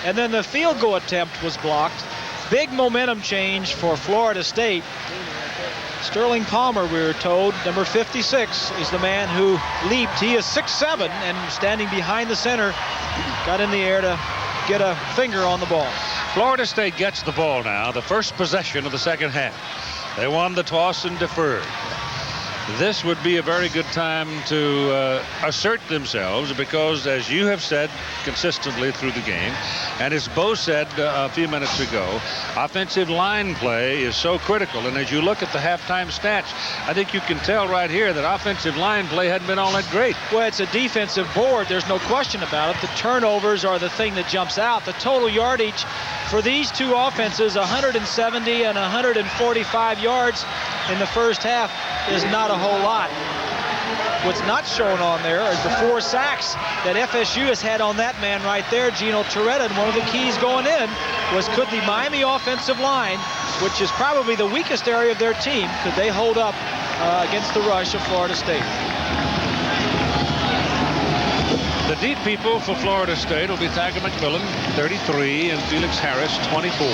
S7: And then the field goal attempt was blocked. Big momentum change for Florida State. Sterling Palmer, we were told, number 56, is the man who leaped. He is 6'7", and standing behind the center, got in the air to get a finger on the ball.
S1: Florida State gets the ball now, the first possession of the second half. They won the toss and deferred. this would be a very good time to assert themselves, because, as you have said consistently through the game, and as Bo said a few minutes ago, offensive line play is so critical. And as you look at the halftime stats, I think you can tell right here that offensive line play hadn't been all that great.
S7: Well, it's a defensive board. There's no question about it. The turnovers are the thing that jumps out. The total yardage for these two offenses, 170 and 145 yards in the first half, is not a whole lot. What's not shown on there is the 4 sacks that FSU has had on that man right there, Gino Torretta. And one of the keys going in was, could the Miami offensive line, which is probably the weakest area of their team, could they hold up against the rush of Florida State?
S1: The deep people for Florida State will be Thagger McMillan, 33, and Felix Harris, 24.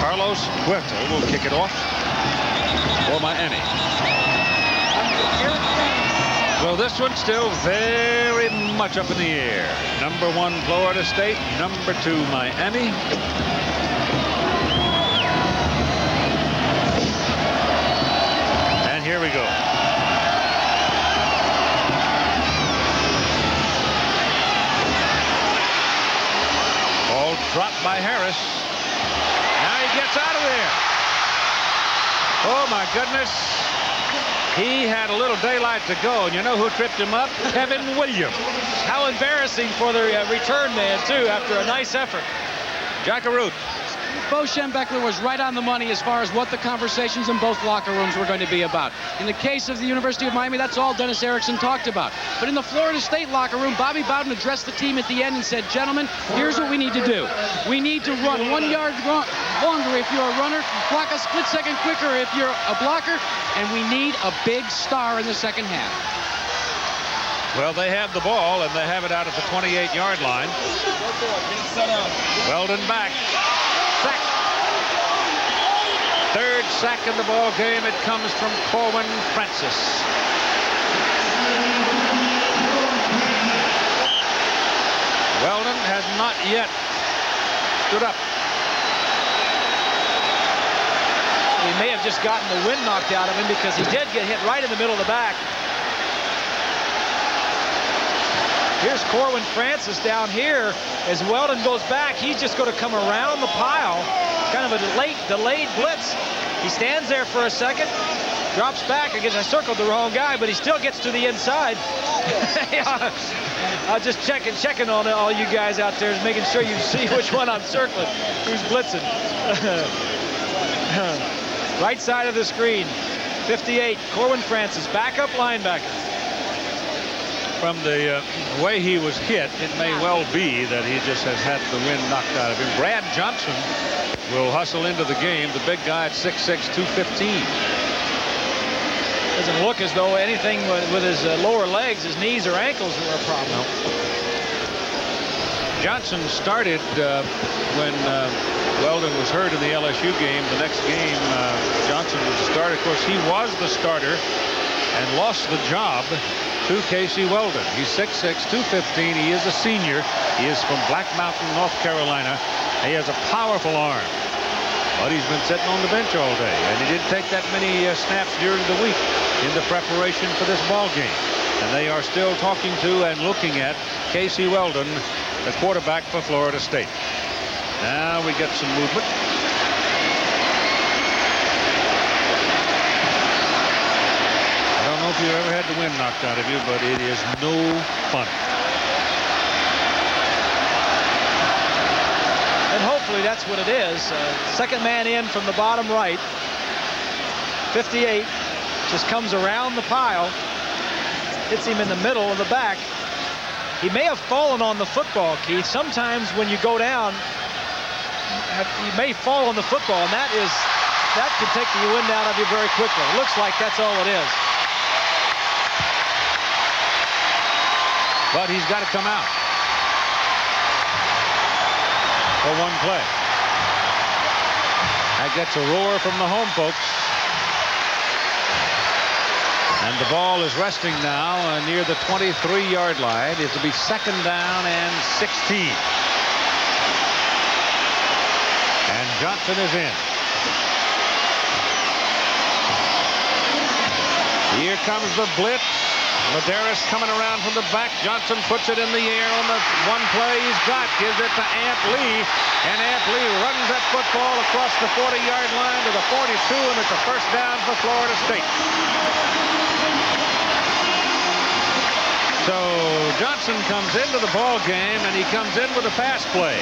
S1: Carlos Huerta will kick it off for Miami. Well, this one's still very much up in the air. Number 1, Florida State. Number 2, Miami. And here we go. Ball dropped by Harris. Now he gets out of there. Oh, my goodness. He had a little daylight to go, and you know who tripped him up? Kevin Williams.
S7: How embarrassing for the return man, too, after a nice effort.
S1: Jackaroot.
S9: Bo Schembechler was right on the money as far as what the conversations in both locker rooms were going to be about. In the case of the University of Miami, that's all Dennis Erickson talked about. But in the Florida State locker room, Bobby Bowden addressed the team at the end and said, gentlemen, here's what we need to do. We need to run 1 yard longer if you're a runner, block a split second quicker if you're a blocker, and we need a big star in the second half.
S1: Well, they have the ball, and they have it out at the 28-yard line. Weldon back. Sack. 3rd sack in the ball game. It comes from Corwin Francis. Weldon has not yet stood up.
S7: He may have just gotten the wind knocked out of him, because he did get hit right in the middle of the back. Here's Corwin Francis down here. As Weldon goes back, he's just going to come around the pile. Kind of a delayed blitz. He stands there for a second, drops back. I guess I circled the wrong guy, but he still gets to the inside. I'm just checking on all you guys out there, making sure you see which one I'm circling, who's blitzing. Right side of the screen, 58, Corwin Francis, backup linebacker.
S1: From the way he was hit, it may well be that he just has had the wind knocked out of him. Brad Johnson will hustle into the game, the big guy at 6'6", 215.
S7: Doesn't look as though anything with his lower legs, his knees or ankles, are a problem.
S1: Johnson started when Weldon was hurt in the LSU game. The next game, Johnson was the starter. Of course, he was the starter and lost the job to Casey Weldon. He's 6'6", 215. He is a senior. He is from Black Mountain, North Carolina. He has a powerful arm, but he's been sitting on the bench all day, and he didn't take that many snaps during the week in the preparation for this ball game. And they are still talking to and looking at Casey Weldon, the quarterback for Florida State. Now we get some movement. I don't know if you've ever had the wind knocked out of you, but it is no fun.
S7: And hopefully that's what it is. Second man in from the bottom right. 58 just comes around the pile, hits him in the middle of the back. He may have fallen on the football, Keith. Sometimes when you go down, you may fall on the football, and that can take the wind out of you very quickly. It looks like that's all it is.
S1: But he's got to come out for one play. That gets a roar from the home folks. And the ball is resting now near the 23-yard line. It'll be 2nd down and 16. And Johnson is in. Here comes the blitz. Ladarius coming around from the back. Johnson puts it in the air on the one play he's got. Gives it to Ant Lee. And Ant Lee runs that football across the 40-yard line to the 42, and it's a first down for Florida State. So Johnson comes into the ball game, and he comes in with a pass play.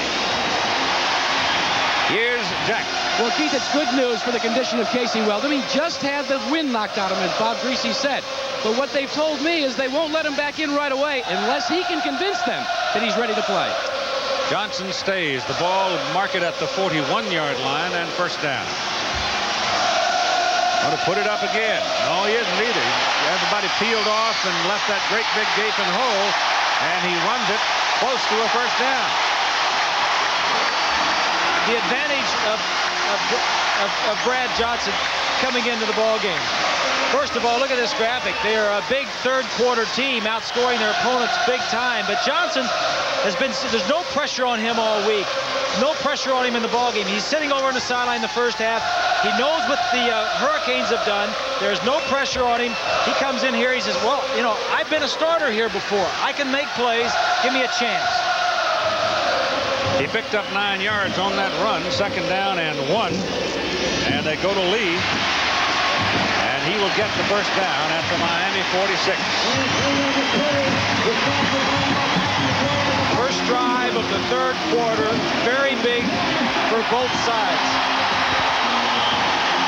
S1: Here's Jack.
S9: Well, Keith, it's good news for the condition of Casey Weldon. He just had the wind knocked out of him, as Bob Greasy said. But what they've told me is they won't let him back in right away unless he can convince them that he's ready to play.
S1: Johnson stays. The ball marked at the 41-yard line and first down. Want to put it up again. No, he isn't either. Everybody peeled off and left that great big gaping hole, and he runs it close to a first down.
S7: The advantage of Brad Johnson coming into the ball game. First of all, look at this graphic. They are a big third-quarter team, outscoring their opponents big time. But Johnson has been, there's no pressure on him all week. No pressure on him in the ball game. He's sitting over on the sideline the first half. He knows what the Hurricanes have done. There's no pressure on him. He comes in here, he says, well, you know, I've been a starter here before. I can make plays. Give me a chance.
S1: He picked up 9 yards on that run, second down and 1. And they go to Lee. And he will get the first down at the Miami 46.
S7: First drive of the third quarter, very big for both sides.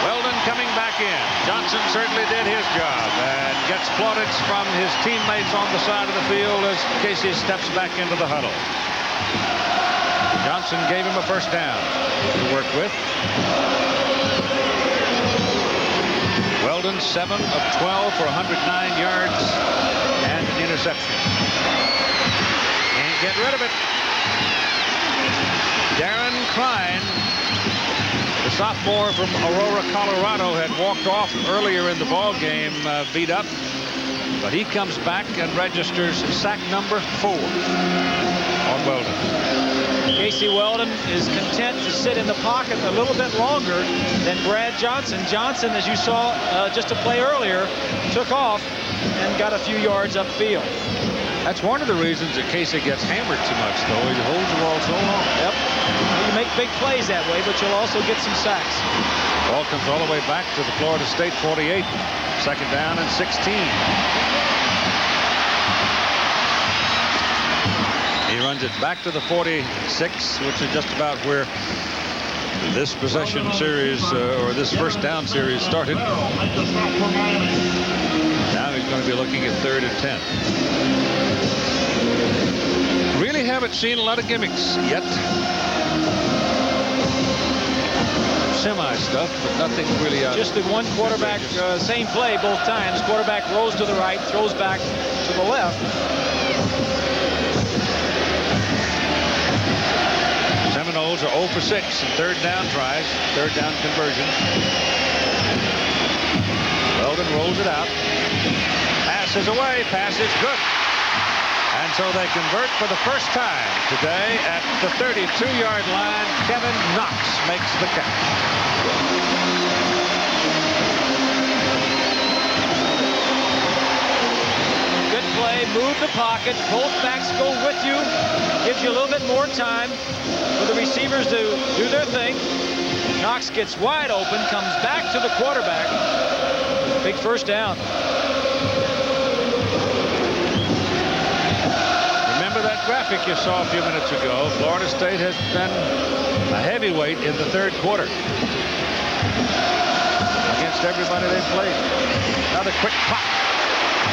S1: Weldon coming back in. Johnson certainly did his job and gets plaudits from his teammates on the side of the field as Casey steps back into the huddle. Johnson gave him a first down to work with. Weldon 7 of 12 for 109 yards and an interception. Can't get rid of it. Darren Klein, the sophomore from Aurora, Colorado, had walked off earlier in the ball game, beat up, but he comes back and registers sack number 4 on Weldon.
S7: Casey Weldon is content to sit in the pocket a little bit longer than Brad Johnson. Johnson, as you saw just a play earlier, took off and got a few yards upfield.
S1: That's one of the reasons that Casey gets hammered too much, though. He holds the ball so long.
S7: Yep. You make big plays that way, but you'll also get some sacks.
S1: Ball comes all the way back to the Florida State 48. Second down and 16. He runs it back to the 46, which is just about where this possession series or this first down series started. Now he's going to be looking at 3rd and 10. Really haven't seen a lot of gimmicks yet. Semi stuff, but nothing really out.
S7: Just the one quarterback, same play both times. Quarterback rolls to the right, throws back to the left.
S1: Seminoles are 0 for 6 in third down tries, third down conversion. Weldon rolls it out. Pass is away, pass is good. And so they convert for the first time today at the 32-yard line. Kevin Knox makes the catch.
S7: Good play, move the pocket. Both backs go with you. Gives you a little bit more time for the receivers to do their thing. Knox gets wide open, comes back to the quarterback. Big first down.
S1: That graphic you saw a few minutes ago, Florida State has been a heavyweight in the third quarter against everybody they've played. Another quick pop.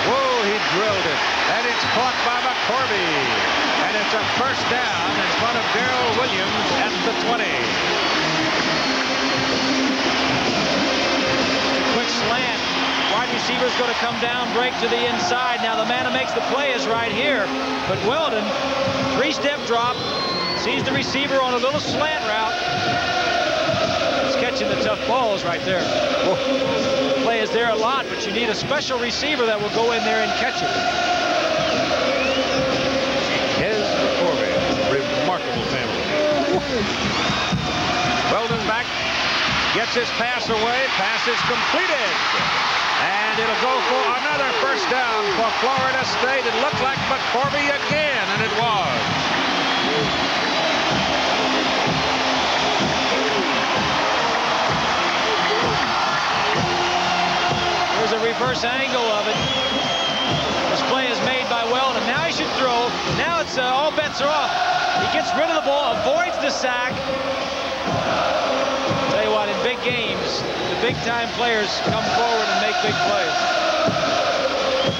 S1: Whoa, he drilled it. And it's caught by McCorvey. And it's a first down in front of Darrell Williams at the 20.
S7: Quick slant. Wide receiver's going to come down, break to the inside. Now the man who makes the play is right here. But Weldon, 3-step drop, sees the receiver on a little slant route. He's catching the tough balls right there. The play is there a lot, but you need a special receiver that will go in there and catch it.
S1: His McCorvey, remarkable family. Weldon back. Gets his pass away. Pass is completed. And it'll go for another first down for Florida State. It looked like McCorvey again, and it was.
S7: There's a reverse angle of it. This play is made by Weldon. Now he should throw. Now it's all bets are off. He gets rid of the ball, avoids the sack. Tell you what, in big games, the big-time players come forward and make big plays.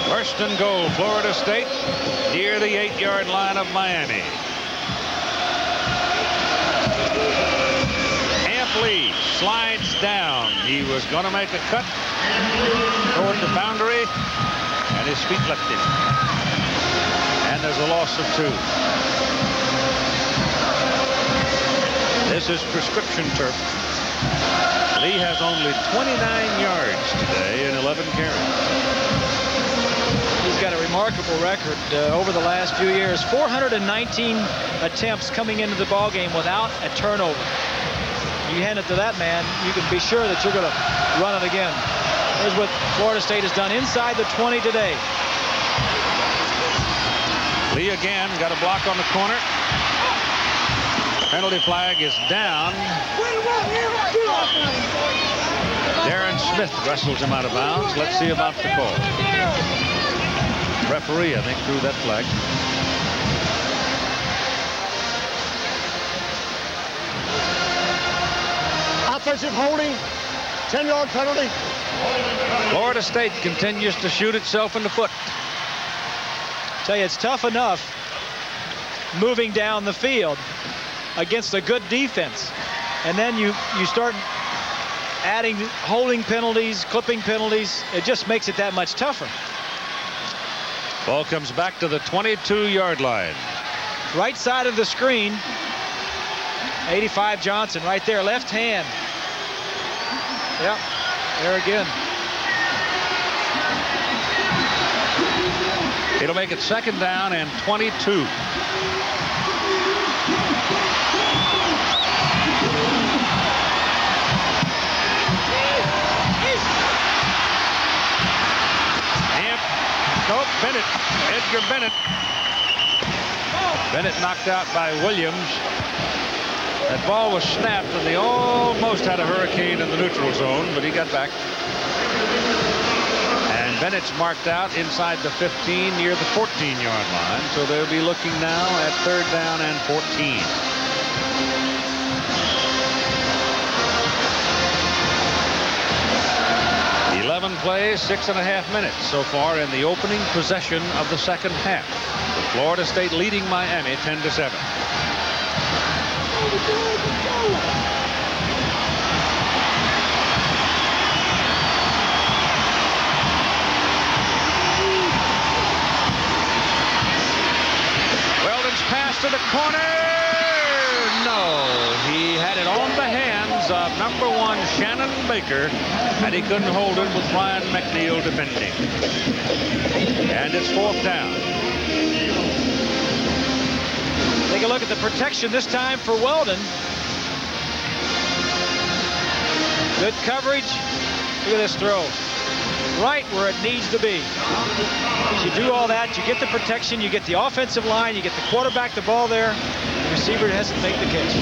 S1: First and goal, Florida State, near the 8-yard line of Miami. Lee slides down. He was going to make a cut toward the boundary, and his feet left him. And there's a loss of 2. This is prescription turf. Lee has only 29 yards today in 11 carries.
S7: He's got a remarkable record over the last few years. 419 attempts coming into the ball game without a turnover. You hand it to that man, you can be sure that you're going to run it again. Here's what Florida State has done inside the 20 today.
S1: Lee again got a block on the corner. Penalty flag is down. Darren Smith wrestles him out of bounds. Let's see about the call. Referee, I think, threw that flag.
S10: Offensive holding, 10-yard penalty.
S1: Florida State continues to shoot itself in the foot.
S7: Tell you, it's tough enough moving down the field against a good defense. And then you start adding holding penalties, clipping penalties. It just makes it that much tougher.
S1: Ball comes back to the 22-yard line.
S7: Right side of the screen. 85 Johnson right there, left hand. Yep, there again.
S1: It'll make it 2nd down and 22. Nope, Bennett, Edgar Bennett. Bennett knocked out by Williams. That ball was snapped, and they almost had a hurricane in the neutral zone, but he got back. And Bennett's marked out inside the 15 near the 14-yard line, so they'll be looking now at 3rd down and 14. Plays 6.5 minutes so far in the opening possession of the 2nd half. With Florida State leading Miami 10-7. Weldon's pass to the corner. No, he had it on the hands of number 1 Shannon Baker, and he couldn't hold it with Ryan McNeil defending. And it's 4th down.
S7: Take a look at the protection this time for Weldon. Good coverage. Look at this throw. Right where it needs to be. As you do all that, you get the protection, you get the offensive line, you get the quarterback the ball there. The receiver has to make the catch.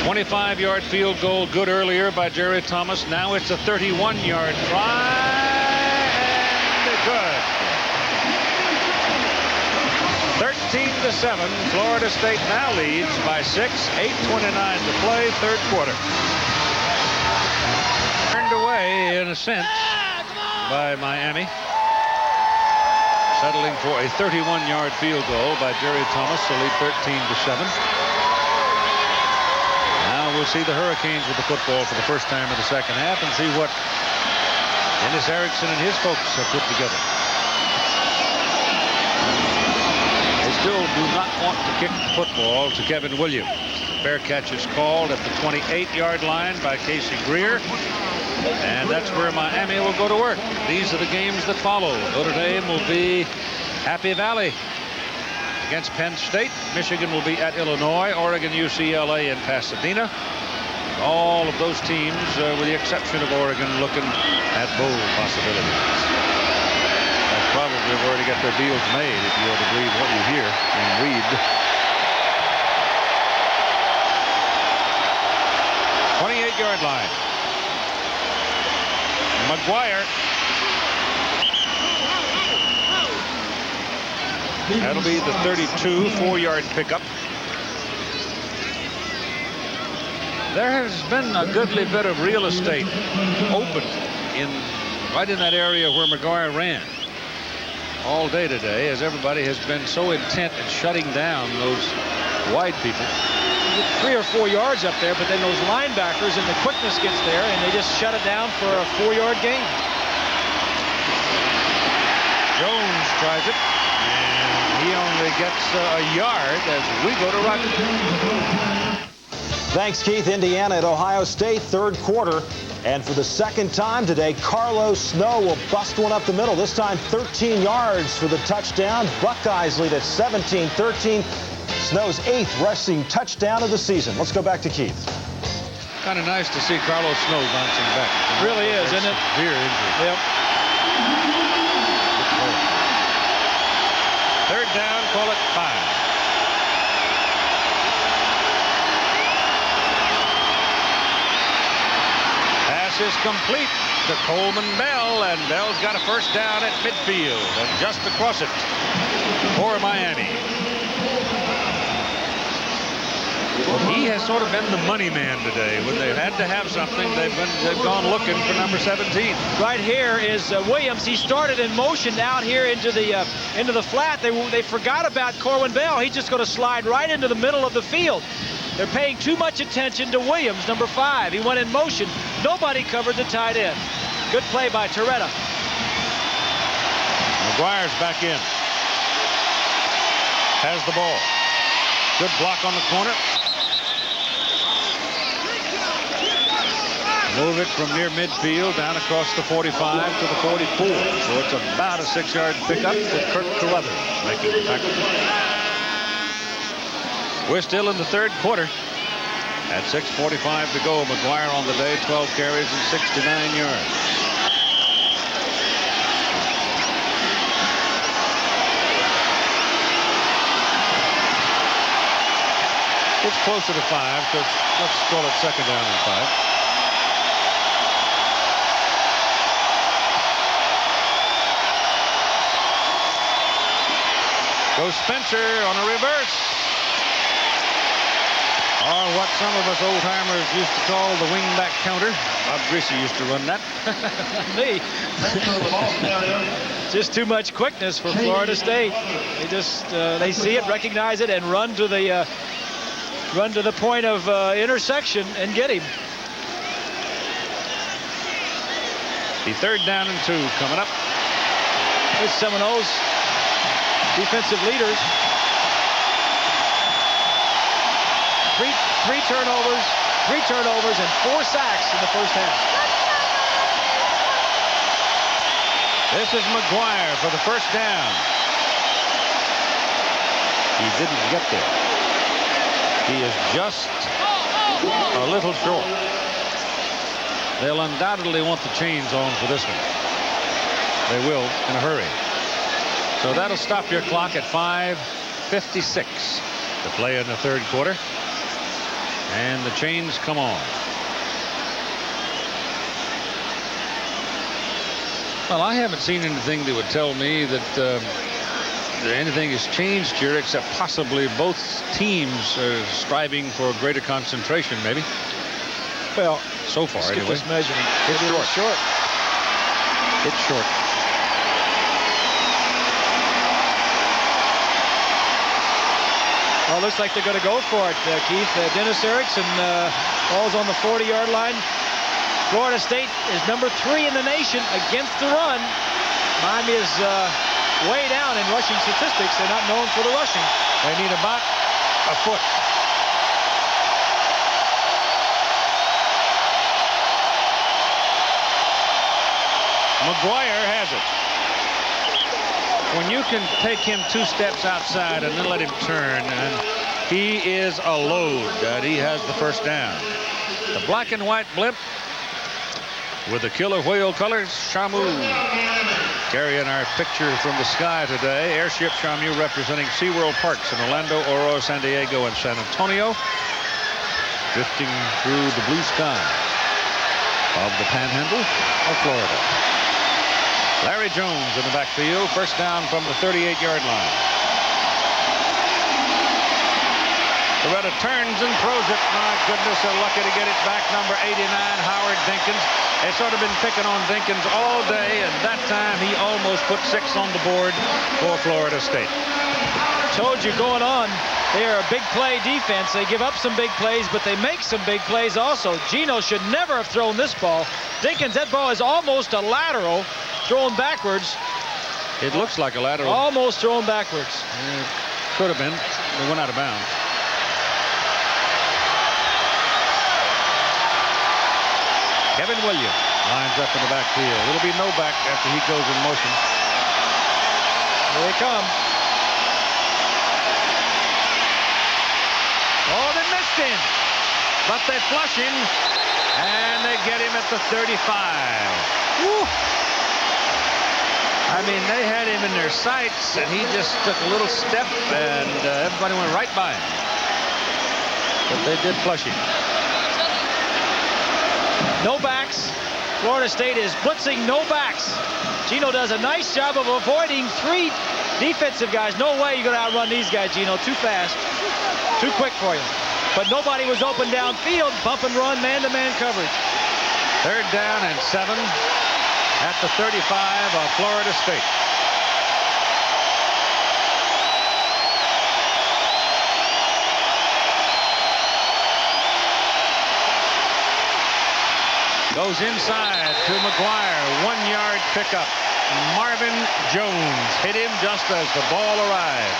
S1: 25-yard field goal, good earlier by Jerry Thomas. Now it's a 31-yard try, and good. 13-7. Florida State now leads by 6. 8:29 to play, 3rd quarter. Turned away in a sense by Miami. Settling for a 31-yard field goal by Jerry Thomas to lead 13-7. Now we'll see the Hurricanes with the football for the first time in the 2nd half and see what Dennis Erickson and his folks have put together. They still do not want to kick the football to Kevin Williams. Fair catch is called at the 28-yard line by Casey Greer. And that's where Miami will go to work. These are the games that follow. Notre Dame will be Happy Valley against Penn State. Michigan will be at Illinois. Oregon, UCLA in Pasadena. All of those teams, with the exception of Oregon, looking at bowl possibilities. That's probably where to get their deals made, if you were to believe what you hear and read. 28-yard line. McGuire. That'll be the 32, 4-yard pickup. There has been a goodly bit of real estate open right in that area where McGuire ran all day today, as everybody has been so intent at shutting down those wide people.
S7: 3 or 4 yards up there, but then those linebackers and the quickness gets there, and they just shut it down for a 4-yard gain.
S1: Jones tries it, and he only gets a yard as we go to Rocky.
S11: Thanks, Keith. Indiana at Ohio State, third quarter. And for the second time today, Carlos Snow will bust one up the middle. This time 13 yards for the touchdown. Buckeyes lead at 17-13. Snow's 8th rushing touchdown of the season. Let's go back to Keith.
S1: Kind of nice to see Carlos Snow bouncing back.
S7: It really is, isn't it?
S1: Severe injury.
S7: Yep.
S1: Third down, call it 5. Pass is complete to Coleman Bell, and Bell's got a first down at midfield and just across it for Miami. He has sort of been the money man today. When they've had to have something, they've gone looking for number 17.
S7: Right here is Williams. He started in motion out here into the flat. They forgot about Corwin Bell. He's just going to slide right into the middle of the field. They're paying too much attention to Williams, number 5. He went in motion. Nobody covered the tight end. Good play by Toretta.
S1: McGuire's back in. Has the ball. Good block on the corner. Move it from near midfield down across the 45 to the 44. So it's about a 6-yard pickup with Kirk Carruthers making the tackle. We're still in the third quarter. At 6:45 to go, McGuire on the day, 12 carries and 69 yards. It's closer to 5, because let's call it second down and 5. Goes Spencer on a reverse. Or what some of us old-timers used to call the wing-back counter. Bob Greasy used to run that.
S7: Me. Just too much quickness for Florida State. They just they see it, recognize it, and run to the point of intersection and get him.
S1: The third down and 2 coming up.
S7: Here's Seminoles, defensive leaders. Three turnovers, and 4 sacks in the first half.
S1: This is McGuire for the first down. He didn't get there. He is just a little short. They'll undoubtedly want the chains on for this one. They will in a hurry. So that'll stop your clock at 5:56 to play in the third quarter. And the chains come on. Well, I haven't seen anything that would tell me that anything has changed here, except possibly both teams are striving for greater concentration, maybe. Well, so far, anyway.
S7: This measurement.
S1: It's short. It's short.
S7: Well, looks like they're going to go for it, Keith. Dennis Erickson falls on the 40-yard line. Florida State is number 3 in the nation against the run. Miami is way down in rushing statistics. They're not known for the rushing.
S1: They need about a foot. McGuire has it. When you can take him 2 steps outside and then let him turn, and he is a load. He has the first down. The black and white blimp with the killer whale colors, Shamu, carrying our picture from the sky today. Airship Shamu representing SeaWorld Parks in Orlando, Oro, San Diego, and San Antonio, drifting through the blue sky of the Panhandle of Florida. Larry Jones in the backfield, first down from the 38-yard line. Loretta turns and throws it. My goodness, they're lucky to get it back. Number 89, Howard Dinkins. They've sort of been picking on Dinkins all day, and that time he almost put 6 on the board for Florida State.
S7: Told you going on, they are a big play defense. They give up some big plays, but they make some big plays also. Gino should never have thrown this ball. Dinkins, that ball is almost a lateral, thrown backwards.
S1: It looks like a lateral.
S7: Almost thrown backwards.
S1: Could have been. They went out of bounds. Kevin Williams lines up in the backfield. It'll be no back after he goes in motion.
S7: Here they come.
S1: Oh, they missed him. But they flush him, and they get him at the 35. Woo. I mean, they had him in their sights, and he just took a little step, and everybody went right by him. But they did flush him.
S7: No backs. Florida State is blitzing no backs. Gino does a nice job of avoiding 3 defensive guys. No way you're going to outrun these guys, Gino. Too fast. Too quick for you. But nobody was open downfield. Bump and run, man-to-man coverage.
S1: 3rd down and 7 at the 35 of Florida State. Goes inside to McGuire. 1-yard pickup. Marvin Jones hit him just as the ball arrived.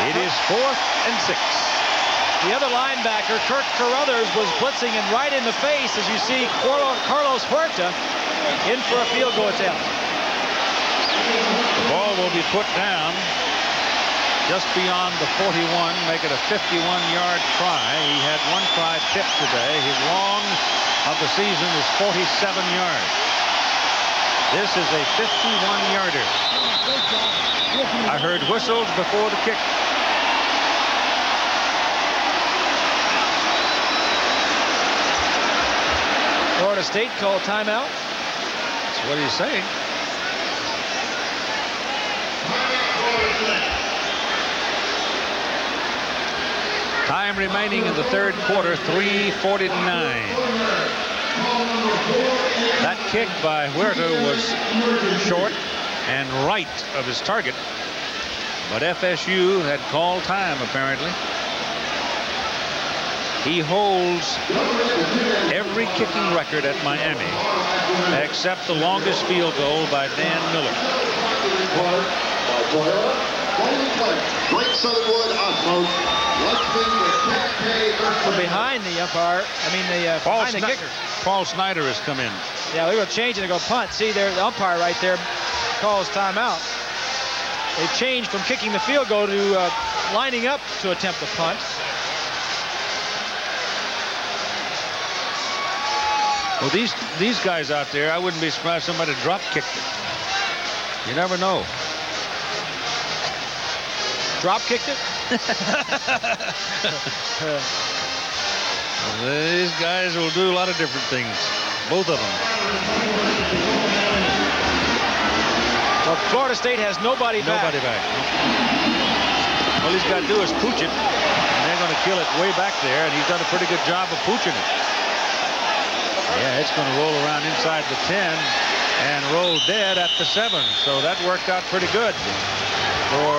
S1: It is 4th and 6.
S7: The other linebacker, Kirk Carruthers, was blitzing him right in the face as you see Carlos Huerta in for a field goal attempt.
S1: The ball will be put down just beyond the 41, make it a 51-yard try. He had 1 try tipped today. His long of the season is 47 yards. This is a 51-yarder. I heard whistles before the kick.
S7: Florida State called timeout.
S1: That's what he's saying. Time remaining in the 3rd quarter, 3:49. That kick by Huerta was short and right of his target, but FSU had called time apparently. He holds every kicking record at Miami except the longest field goal by Dan Miller.
S2: Great Southernwood outpost.
S7: From behind the umpire, behind the kicker.
S1: Paul Snyder has come in.
S7: Yeah, they're going to change it and go punt. See, there, the umpire right there calls timeout. They changed from kicking the field goal to lining up to attempt the punt.
S1: Well, these guys out there, I wouldn't be surprised if somebody drop kicked it. You never know.
S7: Drop kicked it?
S1: These guys will do a lot of different things. Both of them.
S7: Well, Florida State has nobody back.
S1: Nobody back. All he's got to do is pooch it, and they're going to kill it way back there, and he's done a pretty good job of pooching it. Yeah, it's going to roll around inside the 10 and roll dead at the 7. So that worked out pretty good for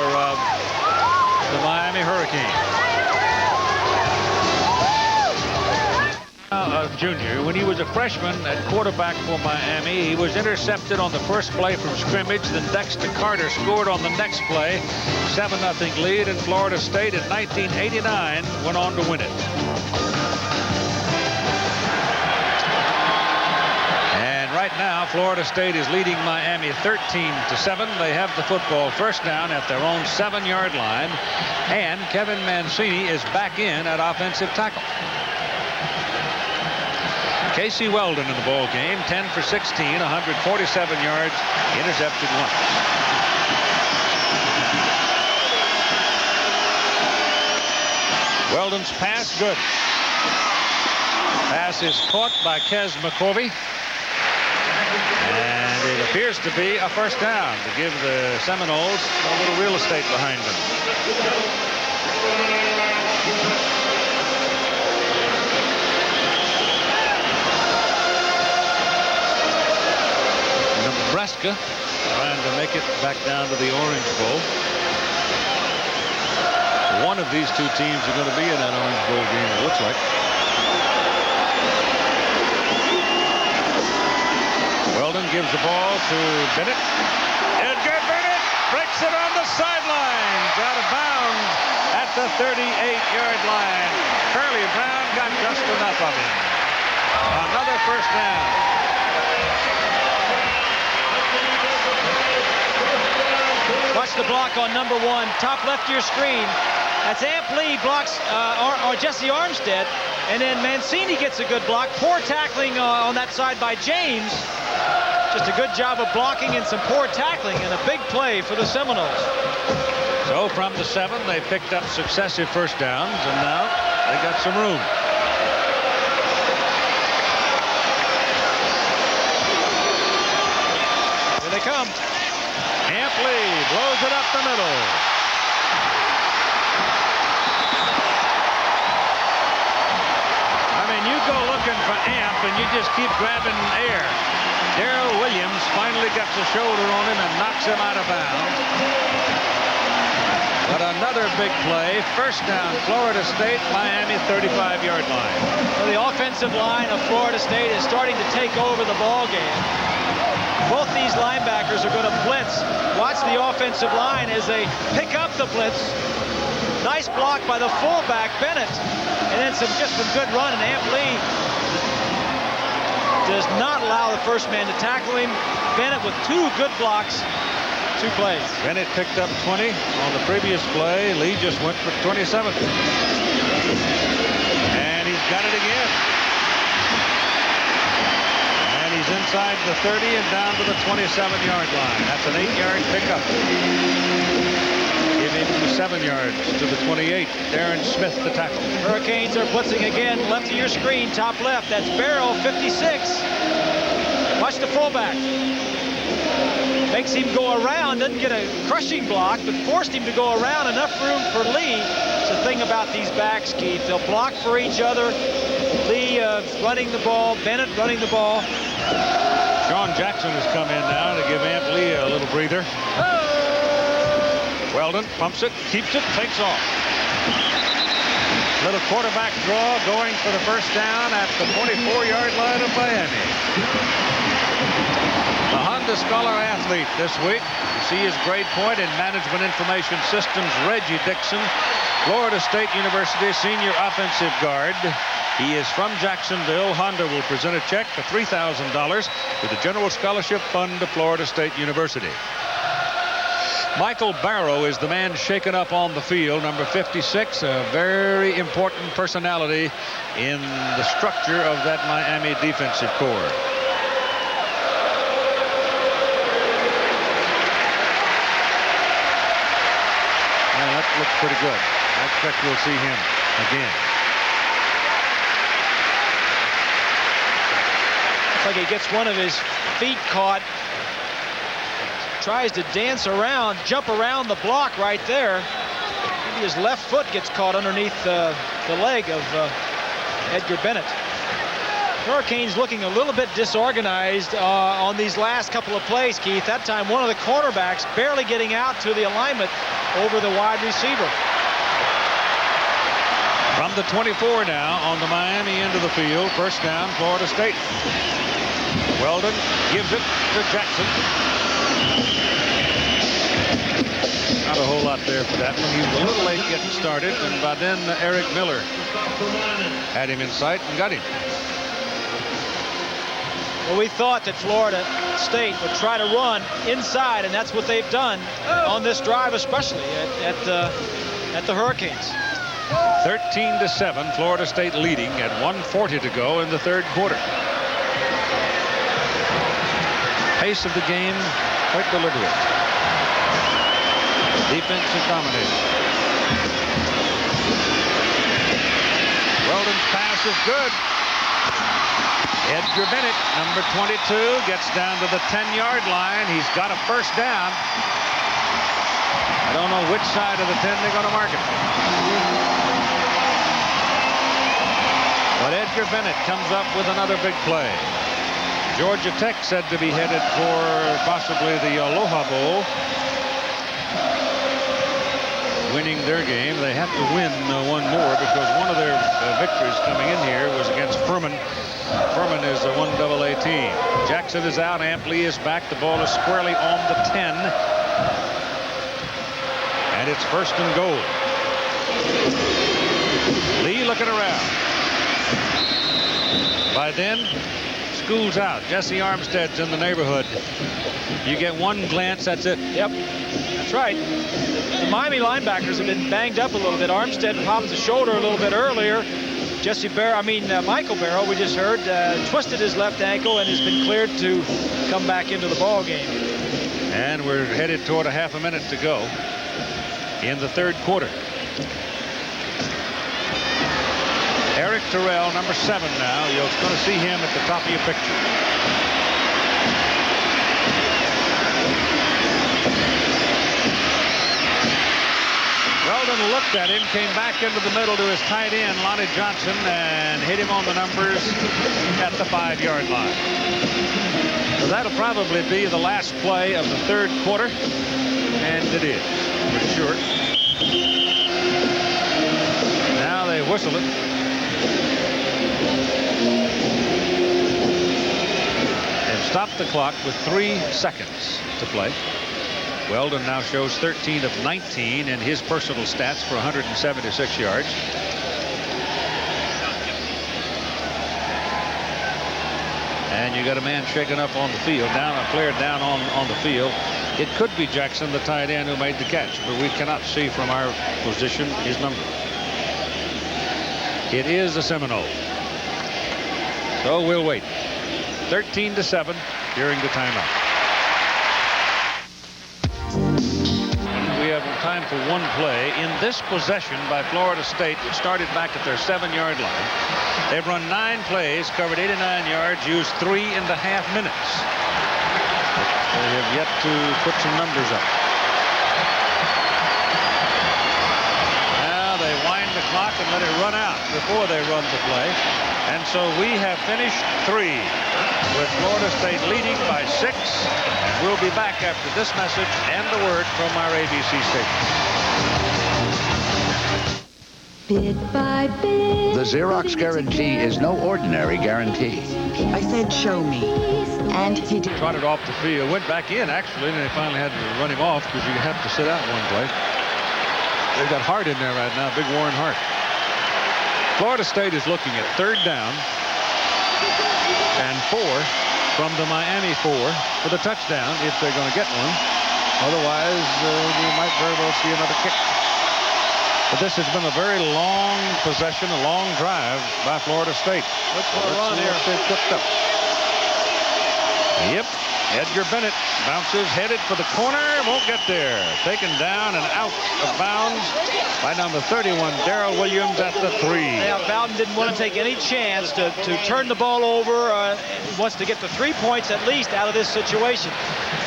S1: the Miami Hurricanes. Junior, when he was a freshman at quarterback for Miami, he was intercepted on the first play from scrimmage. Then Dexter Carter scored on the next play. 7-0 lead, and Florida State in 1989 went on to win it. And right now, Florida State is leading Miami 13-7. They have the football, first down at their own 7-yard line, and Kevin Mancini is back in at offensive tackle. Casey Weldon in the ball game, 10 for 16, 147 yards, intercepted once. Weldon's pass, good. Pass is caught by Kez McCorvey. And it appears to be a first down to give the Seminoles a little real estate behind them. Nebraska trying to make it back down to the Orange Bowl. One of these two teams are going to be in that Orange Bowl game, it looks like. Weldon gives the ball to Bennett. Edgar Bennett breaks it on the sidelines, out of bounds at the 38-yard line. Curly Brown got just enough of him. Another first down.
S7: Watch the block on number 1, top left of your screen. That's Amp Lee blocks or Jesse Armstead, and then Mancini gets a good block. Poor tackling on that side by James. Just a good job of blocking and some poor tackling, and a big play for the Seminoles.
S1: So from the 7, they picked up successive first downs, and now they got some room.
S7: Here they come.
S1: Amp Lee blows it up the middle. I mean, you go looking for Amp and you just keep grabbing air. Darrell Williams finally gets a shoulder on him and knocks him out of bounds. But another big play. First down, Florida State, Miami 35-yard line.
S7: Well, the offensive line of Florida State is starting to take over the ball game. Both these linebackers are going to blitz. Watch the offensive line as they pick up the blitz. Nice block by the fullback, Bennett. And then just some good run, and Amp Lee does not allow the first man to tackle him. Bennett with 2 good blocks, 2 plays.
S1: Bennett picked up 20 on the previous play. Lee just went for 27. And he's got it again. And he's inside the 30 and down to the 27-yard line. That's an 8-yard pickup. Give him 7 yards to the 28. Darren Smith, the tackle.
S7: Hurricanes are blitzing again. Left of your screen, top left. That's Barrow, 56. Watch the fullback. Makes him go around. Doesn't get a crushing block, but forced him to go around. Enough room for Lee. It's the thing about these backs, Keith. They'll block for each other. Lee running the ball. Bennett running the ball.
S1: Sean Jackson has come in now to give Amp Lee a little breather. Weldon pumps it, keeps it, takes off. Little quarterback draw going for the first down at the 24-yard line of Miami. The Honda Scholar athlete this week. You see his grade point in Management Information Systems, Reggie Dixon, Florida State University senior offensive guard. He is from Jacksonville. Honda will present a check for $3,000 to the General Scholarship Fund of Florida State University. Michael Barrow is the man shaken up on the field, number 56, a very important personality in the structure of that Miami defensive corps. Well, that looks pretty good. I expect we'll see him again.
S7: Looks like he gets one of his feet caught. Tries to dance around, jump around the block right there. Maybe his left foot gets caught underneath the leg of Edgar Bennett. Hurricanes looking a little bit disorganized on these last couple of plays, Keith. That time one of the cornerbacks barely getting out to the alignment over the wide receiver.
S1: From the 24 now on the Miami end of the field, first down, Florida State. Weldon gives it to Jackson. Not a whole lot there for that one. He was a little late getting started, and by then Eric Miller had him in sight and got him.
S7: Well, we thought that Florida State would try to run inside, and that's what they've done on this drive, especially at the Hurricanes.
S1: 13-7, Florida State leading at 1:40 to go in the third quarter. Pace of the game quite deliberate. Defense is dominating. Weldon's pass is good. Edgar Bennett, number 22, gets down to the 10-yard line. He's got a first down. I don't know which side of the 10 they're going to mark it. But Edgar Bennett comes up with another big play. Georgia Tech said to be headed for possibly the Aloha Bowl. Winning their game. They have to win one more because one of their victories coming in here was against Furman. Furman is a 1AA team. Jackson is out. Ampley is back. The ball is squarely on the 10. And it's first and goal. Lee looking around. By then, school's out. Jesse Armstead's in the neighborhood. You get one glance, that's it.
S7: Yep, that's right. The Miami linebackers have been banged up a little bit. Armstead popped the shoulder a little bit earlier. Michael Barrow, we just heard, twisted his left ankle and has been cleared to come back into the ball game.
S1: And we're headed toward a half a minute to go in the third quarter. Eric Terrell, number 7 now. You're going to see him at the top of your picture. Weldon looked at him, came back into the middle to his tight end, Lonnie Johnson, and hit him on the numbers at the 5-yard line. So that'll probably be the last play of the third quarter, and it is, for sure. Now they whistle it. And stop the clock with 3 seconds to play. Weldon now shows 13 of 19 in his personal stats for 176 yards. And you got a man shaken up on the field, a player down on the field. It could be Jackson, the tight end, who made the catch, but we cannot see from our position his number. It is the Seminoles. So we'll wait. 13-7 during the timeout. We have time for one play. In this possession by Florida State, which started back at their 7-yard line, they've run 9 plays, covered 89 yards, used 3.5 minutes. They have yet to put some numbers up. Now they wind the clock and let it run out before they run the play. And so we have finished 3 with Florida State leading by 6. And we'll be back after this message and the word from our ABC station.
S15: Bit by bit.
S12: The Xerox guarantee is no ordinary guarantee.
S15: I said, show me. And he did.
S1: Trotted off the field, went back in actually, and they finally had to run him off because you have to sit out one play. They've got Hart in there right now, big Warren Hart. Florida State is looking at 3rd down and 4 from the Miami 4 for the touchdown if they're going to get one. Otherwise, we might very well see another kick. But this has been a very long possession, a long drive by Florida State.
S7: Look for a run here.
S1: They've cooked up. Yep. Edgar Bennett bounces, headed for the corner, won't get there. Taken down and out of bounds by number 31, Darrell Williams at the 3.
S7: Yeah, Bowden didn't want to take any chance to turn the ball over. He wants to get the 3 points at least out of this situation.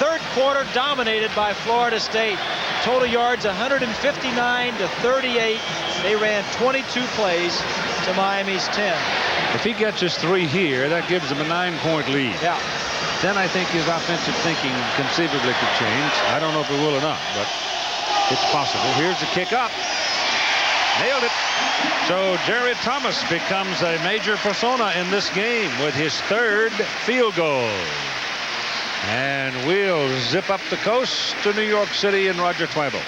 S7: Third quarter dominated by Florida State. Total yards 159 to 38. They ran 22 plays to Miami's 10.
S1: If he gets his 3 here, that gives him a 9-point lead.
S7: Yeah.
S1: Then I think his offensive thinking conceivably could change. I don't know if it will or not, but it's possible. Here's the kick up. Nailed it. So Jerry Thomas becomes a major persona in this game with his 3rd field goal. And we'll zip up the coast to New York City and Roger Twibble.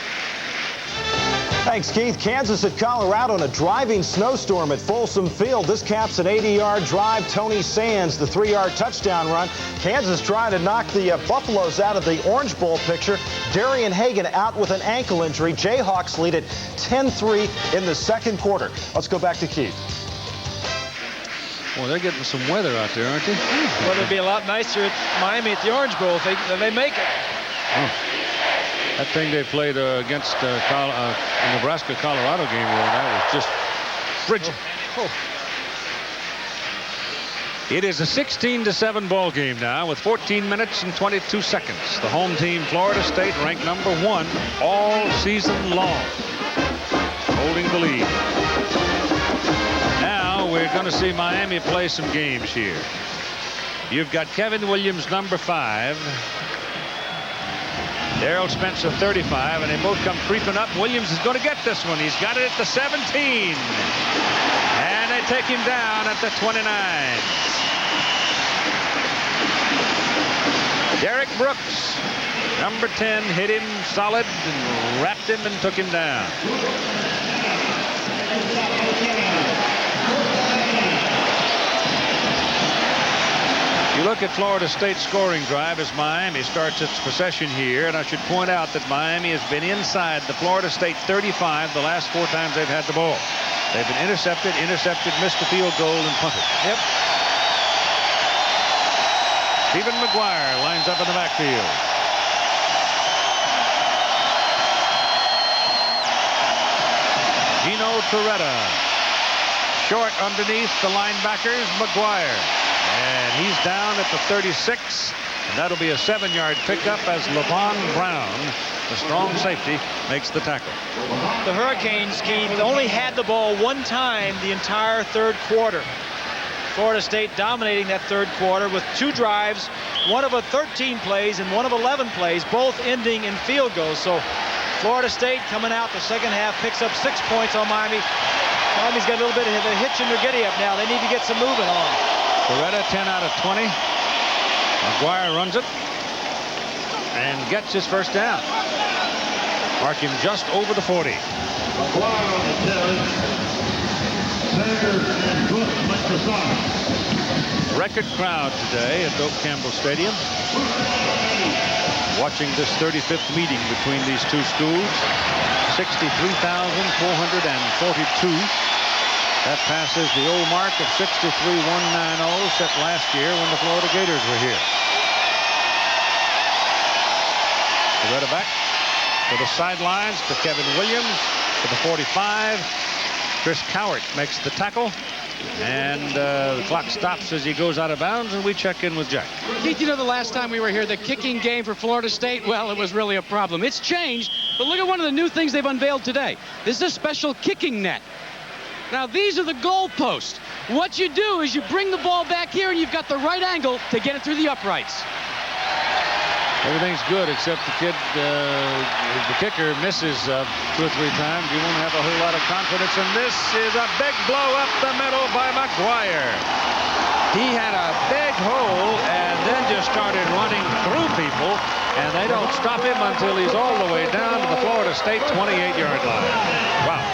S11: Thanks, Keith. Kansas at Colorado in a driving snowstorm at Folsom Field. This caps an 80-yard drive. Tony Sands, the 3-yard touchdown run. Kansas trying to knock the Buffaloes out of the Orange Bowl picture. Darian Hagan out with an ankle injury. Jayhawks lead it 10-3 in the second quarter. Let's go back to Keith.
S1: Well, they're getting some weather out there, aren't they?
S7: Well, it'd be a lot nicer at Miami at the Orange Bowl if they make it.
S1: Oh. That thing they played against the Nebraska-Colorado game, that was just frigid. It is a 16-7 ball game now with 14 minutes and 22 seconds. The home team, Florida State, ranked number 1 all season long, holding the lead. Now we're going to see Miami play some games here. You've got Kevin Williams, number 5. Darrell Spencer, 35, and they both come creeping up. Williams is going to get this one. He's got it at the 17. And they take him down at the 29. Derek Brooks, number 10, hit him solid and wrapped him and took him down. You look at Florida State's scoring drive as Miami starts its possession here, and I should point out that Miami has been inside the Florida State 35 the last 4 times they've had the ball. They've been intercepted, missed a field goal, and punted.
S7: Yep.
S1: Stephen McGuire lines up in the backfield. Gino Torretta, short underneath the linebackers, McGuire. And he's down at the 36, and that'll be a 7-yard pickup as LeVon Brown, the strong safety, makes the tackle.
S7: The Hurricanes, Keith, only had the ball 1 time the entire third quarter. Florida State dominating that third quarter with 2 drives, one of 13 plays and one of 11 plays, both ending in field goals. So Florida State coming out the second half picks up 6 points on Miami. Miami's got a little bit of a hitch in their giddy-up now. They need to get some moving on.
S1: Torretta 10 out of 20. McGuire runs it and gets his first down. Mark him just over the 40. Record crowd today at Doak Campbell Stadium. Watching this 35th meeting between these two schools. 63,442. That passes the old mark of 63,190 set last year when the Florida Gators were here. Torretta back to the sidelines to Kevin Williams to the 45. Chris Cowart makes the tackle. And the clock stops as he goes out of bounds, and we check in with Jack.
S9: Keith, you know the last time we were here, the kicking game for Florida State, well, it was really a problem. It's changed, but look at one of the new things they've unveiled today. This is a special kicking net. Now, these are the goalposts. What you do is you bring the ball back here, and you've got the right angle to get it through the uprights.
S1: Everything's good except the kicker misses 2 or 3 times. You won't have a whole lot of confidence. And this is a big blow up the middle by McGuire. He had a big hole and then just started running through people. And they don't stop him until he's all the way down to the Florida State 28-yard line. Wow.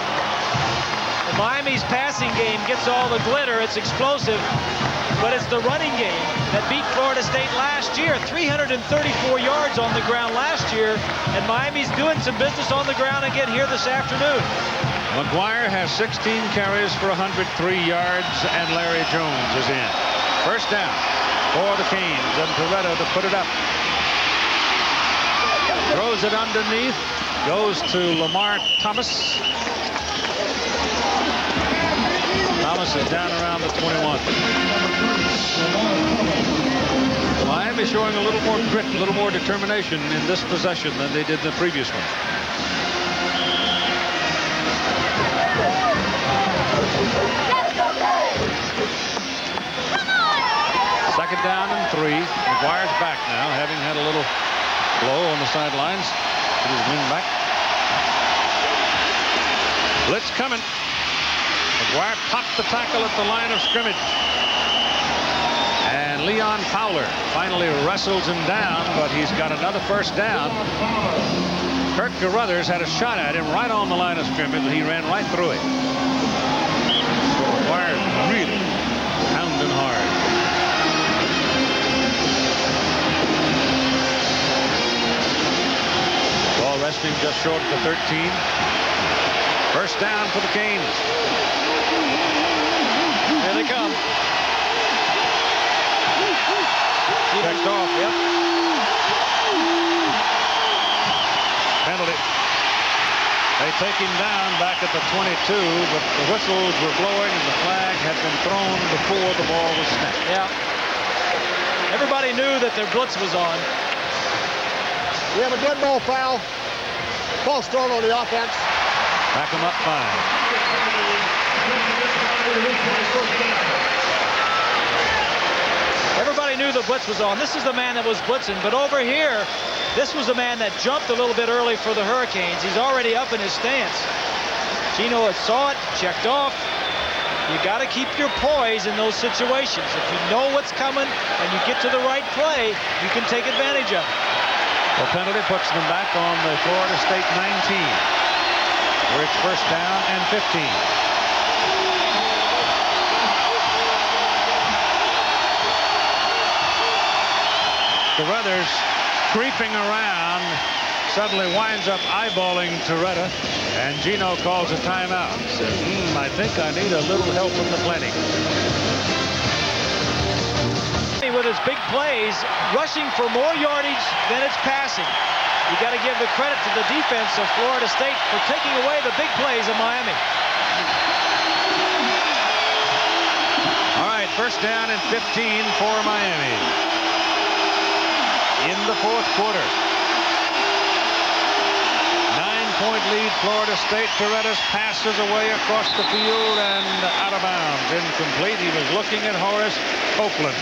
S7: Miami's passing game gets all the glitter. It's explosive. But it's the running game that beat Florida State last year. 334 yards on the ground last year. And Miami's doing some business on the ground again here this afternoon.
S1: McGuire has 16 carries for 103 yards, and Larry Jones is in. First down for the Canes, and Torretta to put it up. Throws it underneath. Goes to Lamar Thomas. Thomas is down around the 21. Miami showing a little more grit, a little more determination in this possession than they did in the previous one. Second down and 3. McGuire's back now, having had a little blow on the sidelines. With his wing back. Blitz coming. McGuire popped the tackle at the line of scrimmage. And Leon Fowler finally wrestles him down, but he's got another first down. Kirk Carruthers had a shot at him right on the line of scrimmage, and he ran right through it. McGuire really pounding hard. Ball resting just short of the 13. First down for the Canes.
S7: Here they come.
S1: Checked off.
S7: Yep.
S1: Penalty. They take him down back at the 22, but the whistles were blowing and the flag had been thrown before the ball was snapped.
S7: Yeah. Everybody knew that their blitz was on.
S10: We have a dead ball foul. False start on the offense.
S1: Back him up 5.
S7: Everybody knew the blitz was on. This is the man that was blitzing, but over here, this was the man that jumped a little bit early for the Hurricanes. He's already up in his stance. Gino had saw it, checked off. You got to keep your poise in those situations. If you know what's coming and you get to the right play, you can take advantage of it.
S1: The penalty puts them back on the Florida State 19. Where it's first down and 15. Carruthers creeping around suddenly winds up eyeballing Toretta, and Gino calls a timeout. Says, I think I need a little help from the plenty.
S7: With his big plays, rushing for more yardage than it's passing. You got to give the credit to the defense of Florida State for taking away the big plays of Miami.
S1: All right, first down and 15 for Miami. In the fourth quarter. 9-point lead, Florida State. Toretto's passes away across the field and out of bounds. Incomplete. He was looking at Horace Copeland.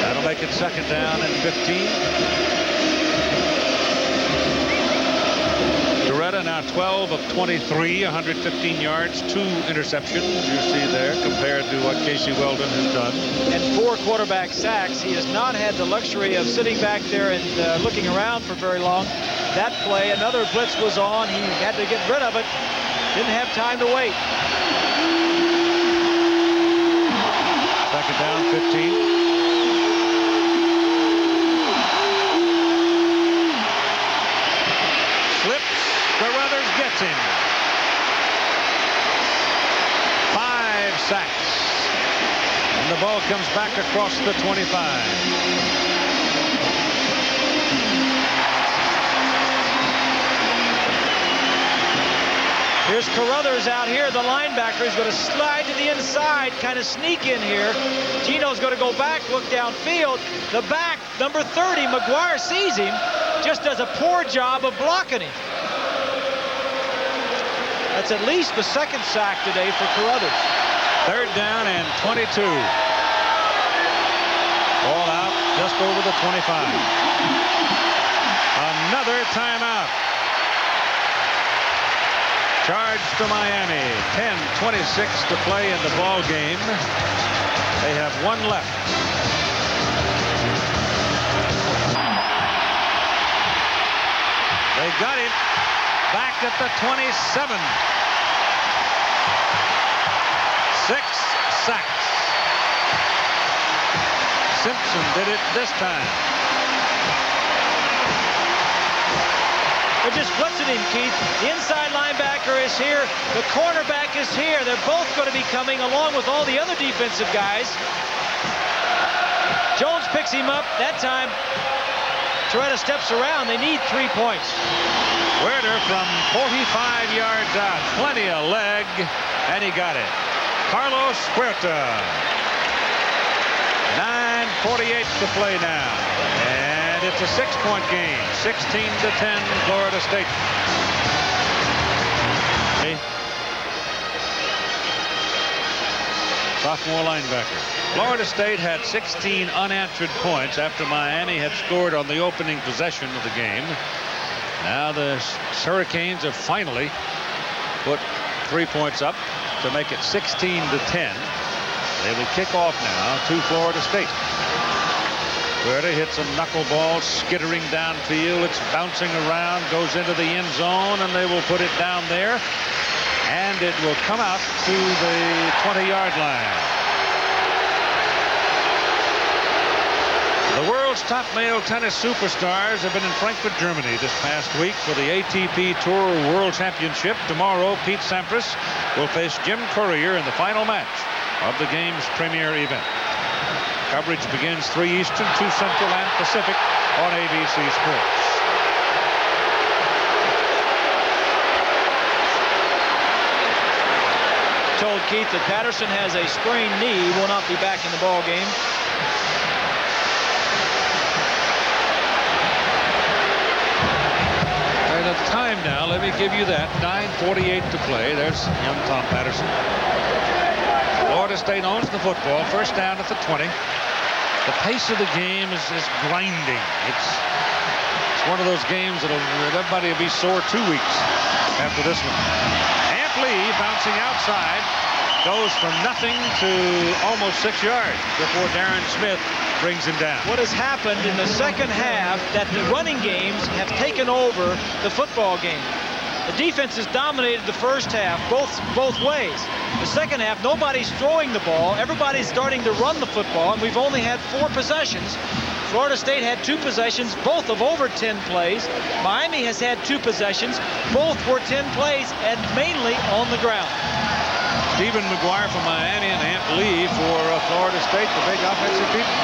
S1: That'll make it second down and 15. Toretta now 12 of 23, 115 yards, 2 interceptions you see there compared to what Casey Weldon has done.
S7: And 4 quarterback sacks. He has not had the luxury of sitting back there and looking around for very long. That play, another blitz was on. He had to get rid of it. Didn't have time to wait.
S1: Second down, 15. Carruthers gets him. 5 sacks. And the ball comes back across the 25.
S7: Here's Carruthers out here, the linebacker. He's going to slide to the inside, kind of sneak in here. Gino's going to go back, look downfield. The back, number 30, McGuire sees him, just does a poor job of blocking him. That's at least the second sack today for Carruthers.
S1: Third down and 22. Ball out just over the 25. Another timeout. Charge to Miami. 10:26 to play in the ball game. They have 1 left. They got him. Back at the 27. 6 sacks. Simpson did it this time.
S7: They're just blitzing him, Keith. The inside linebacker is here. The cornerback is here. They're both going to be coming along with all the other defensive guys. Jones picks him up. That time, Toretta steps around. They need 3 points.
S1: Werder from 45 yards out. Plenty of leg, and he got it. Carlos Huerta. 9:48 to play now. And it's a 6-point game. 16-10, Florida State. Sophomore linebacker. Florida State had 16 unanswered points after Miami had scored on the opening possession of the game. Now the Hurricanes have finally put 3 points up to make it 16-10. They will kick off now to Florida State. Huerta hits a knuckleball skittering downfield. It's bouncing around, goes into the end zone, and they will put it down there. And it will come out to the 20-yard line. The world's top male tennis superstars have been in Frankfurt, Germany this past week for the ATP Tour World Championship. Tomorrow, Pete Sampras will face Jim Courier in the final match of the game's premier event. Coverage begins 3 Eastern, 2 Central, and Pacific on ABC Sports.
S7: Told Keith that Patterson has a sprained knee. He will not be back in the ball game.
S1: At a time now, let me give you that. 9:48 to play. There's young Tom Patterson. Florida State owns the football. First down at the 20. The pace of the game is grinding. It's one of those games that everybody will be sore 2 weeks after this one. Amp Lee bouncing outside goes from nothing to almost 6 yards before Darren Smith brings him down.
S7: What has happened in the second half that the running games have taken over the football game. The defense has dominated the first half both ways. The second half, nobody's throwing the ball. Everybody's starting to run the football, and we've only had 4 possessions. Florida State had 2 possessions, both of over 10 plays. Miami has had 2 possessions, both were 10 plays, and mainly on the ground.
S1: Stephen McGuire for Miami and Amp Lee for Florida State, the big offensive people.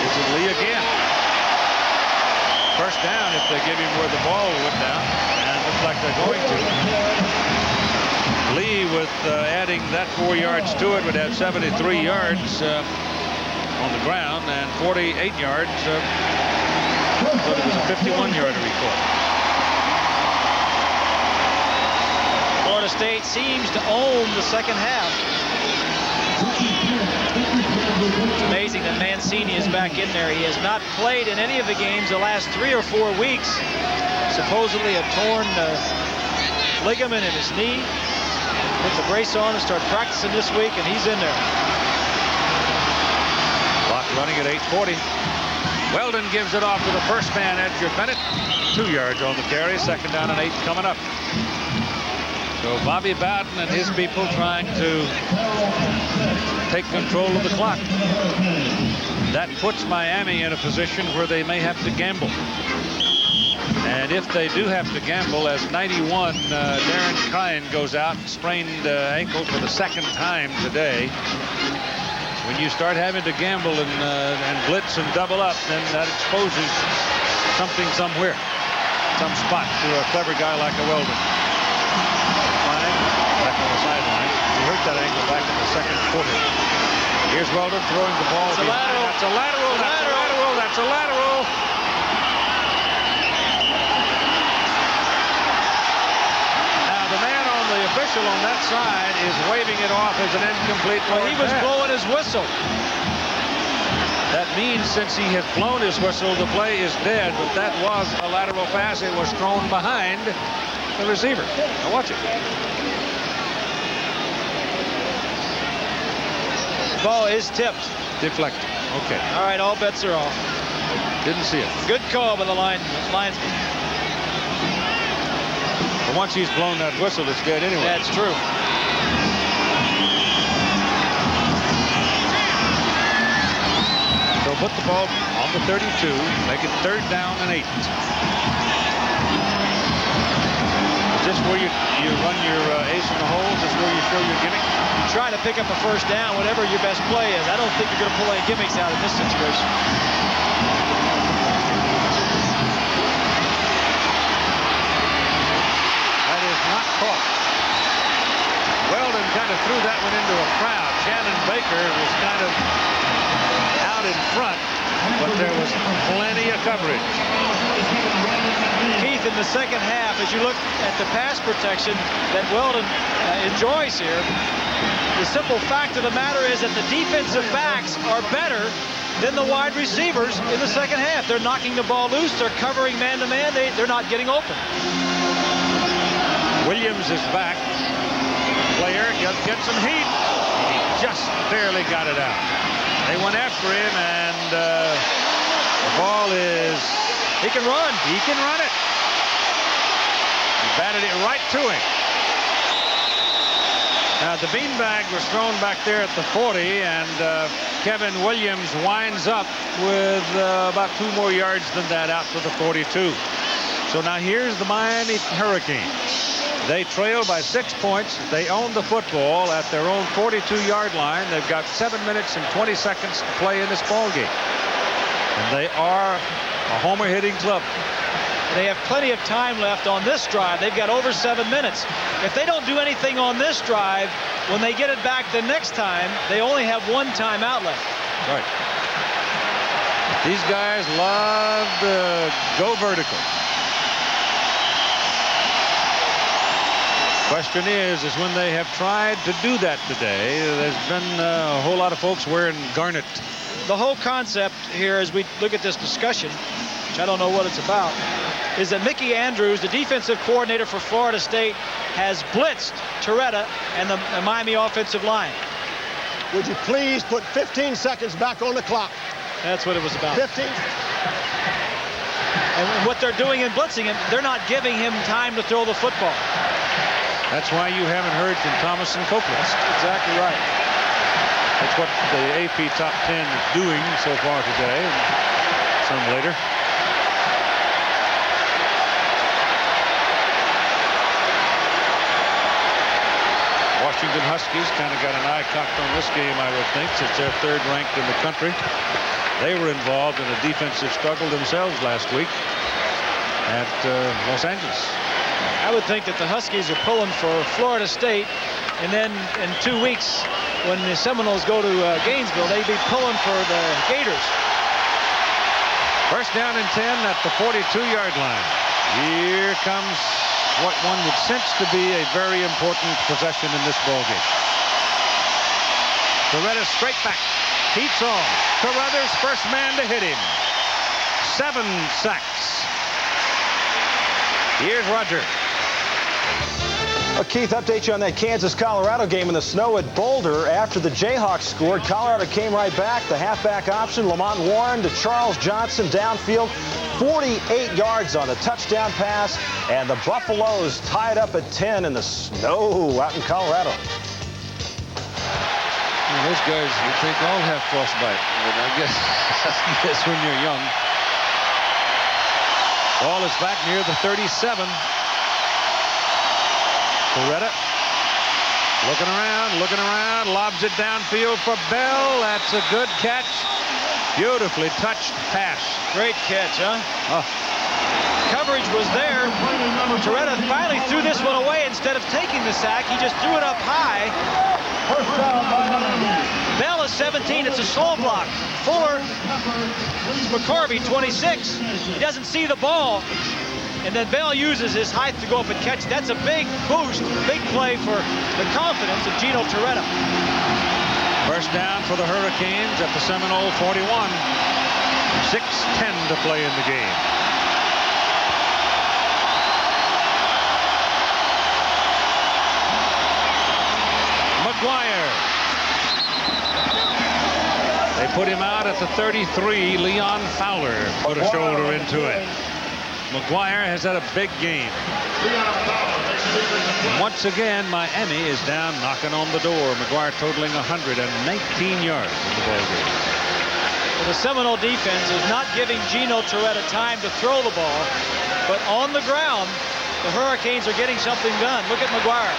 S1: This is Lee again. First down if they give him where the ball went down, and it looks like they're going to. Lee, with adding that 4 yards to it, would have 73 yards on the ground and 48 yards, but it was a 51-yarder he caught.
S7: Florida State seems to own the second half. It's amazing that Mancini is back in there. He has not played in any of the games the last 3 or 4 weeks. Supposedly a torn ligament in his knee. Put the brace on and start practicing this week, and he's in there.
S1: Clock running at 8:40. Weldon gives it off to the first man, Edgar Bennett. 2 yards on the carry. Second down and 8 coming up. So Bobby Bowden and his people trying to take control of the clock. That puts Miami in a position where they may have to gamble. And if they do have to gamble, as 91 Darren Kine goes out, sprained ankle for the second time today. When you start having to gamble and blitz and double up, then that exposes something somewhere, some spot to a clever guy like a Weldon. Back on the sideline. He hurt that ankle back in the second quarter. Here's Weldon throwing the ball.
S7: That's a lateral.
S1: That's a lateral. That's a lateral. That's a lateral. Now the man on the official on that side is waving it off as an incomplete play.
S7: Well, he was blowing his whistle.
S1: That means since he has blown his whistle, the play is dead. But that was a lateral pass. It was thrown behind the receiver. Now watch it.
S7: Ball is tipped.
S1: Deflected. Okay.
S7: All right, all bets are off.
S1: Didn't see it.
S7: Good call by the linesman.
S1: But once he's blown that whistle, it's dead anyway.
S7: That's true.
S1: So put the ball on the 32, make it third down and 8. Is this where you run your ace in the hole? Is this where you show your gimmick?
S7: You're trying to pick up a first down, whatever your best play is. I don't think you're going to pull any gimmicks out in this situation.
S1: That is not caught. Weldon kind of threw that one into a crowd. Shannon Baker was kind of out in front, but there was plenty of coverage.
S7: Keith, in the second half, as you look at the pass protection that Weldon enjoys here, the simple fact of the matter is that the defensive backs are better than the wide receivers in the second half. They're knocking the ball loose. They're covering man-to-man. They're not getting open.
S1: Williams is back. Player gets some heat. He just barely got it out. They went after him, and The ball is...
S7: He can run.
S1: He can run it. He batted it right to him. Now, the beanbag was thrown back there at the 40, and Kevin Williams winds up with about 2 more yards than that out to the 42. So now here's the Miami Hurricanes. They trail by 6 points. They own the football at their own 42-yard line. They've got 7 minutes and 20 seconds to play in this ball game. And they are a homer hitting club.
S7: They have plenty of time left on this drive. They've got over 7 minutes. If they don't do anything on this drive, when they get it back the next time, they only have 1 timeout left.
S1: Right. These guys love to go vertical. Question is when they have tried to do that today, there's been a whole lot of folks wearing garnet.
S7: The whole concept here, as we look at this discussion, which I don't know what it's about, is that Mickey Andrews, the defensive coordinator for Florida State, has blitzed Torretta and the Miami offensive line.
S10: Would you please put 15 seconds back on the clock?
S7: That's what it was about.
S10: 15.
S7: And what they're doing in blitzing him, they're not giving him time to throw the football.
S1: That's why you haven't heard from Thomas and Copeland.
S7: That's exactly right.
S1: That's what the AP Top 10 is doing so far today, and some later. Washington Huskies kind of got an eye cocked on this game, I would think, since they're 3rd ranked in the country. They were involved in a defensive struggle themselves last week at Los Angeles.
S7: I would think that the Huskies are pulling for Florida State, and then in 2 weeks, when the Seminoles go to Gainesville, they'd be pulling for the Gators.
S1: First down and 10 at the 42-yard line. Here comes what one would sense to be a very important possession in this ballgame. Torretta straight back. Keeps on. Carruthers first man to hit him. 7 sacks. Here's Roger.
S11: Well, Keith, update you on that Kansas-Colorado game in the snow at Boulder. After the Jayhawks scored, Colorado came right back. The halfback option, Lamont Warren to Charles Johnson downfield. 48 yards on a touchdown pass, and the Buffaloes tied up at 10 in the snow out in Colorado.
S1: Well, those guys, they all have frostbite, but I guess when you're young. Ball is back near the 37. Torretta looking around, lobs it downfield for Bell. That's a good catch. Beautifully touched pass.
S7: Great catch, huh? Coverage was there. Torretta finally threw this one away. Instead of taking the sack, he just threw it up high. Bell is 17. It's a slow block. Fuller, McCorvey, 26. He doesn't see the ball. And then Bell uses his height to go up and catch. That's a big boost, big play for the confidence of Gino Torretta.
S1: First down for the Hurricanes at the Seminole 41. 6:10 to play in the game. McGuire. They put him out at the 33. Leon Fowler put a shoulder into it. McGuire has had a big game. Once again, Miami is down knocking on the door. McGuire totaling 119 yards in the ballgame.
S7: Well, the Seminole defense is not giving Gino Torretta time to throw the ball, but on the ground, the Hurricanes are getting something done. Look at McGuire.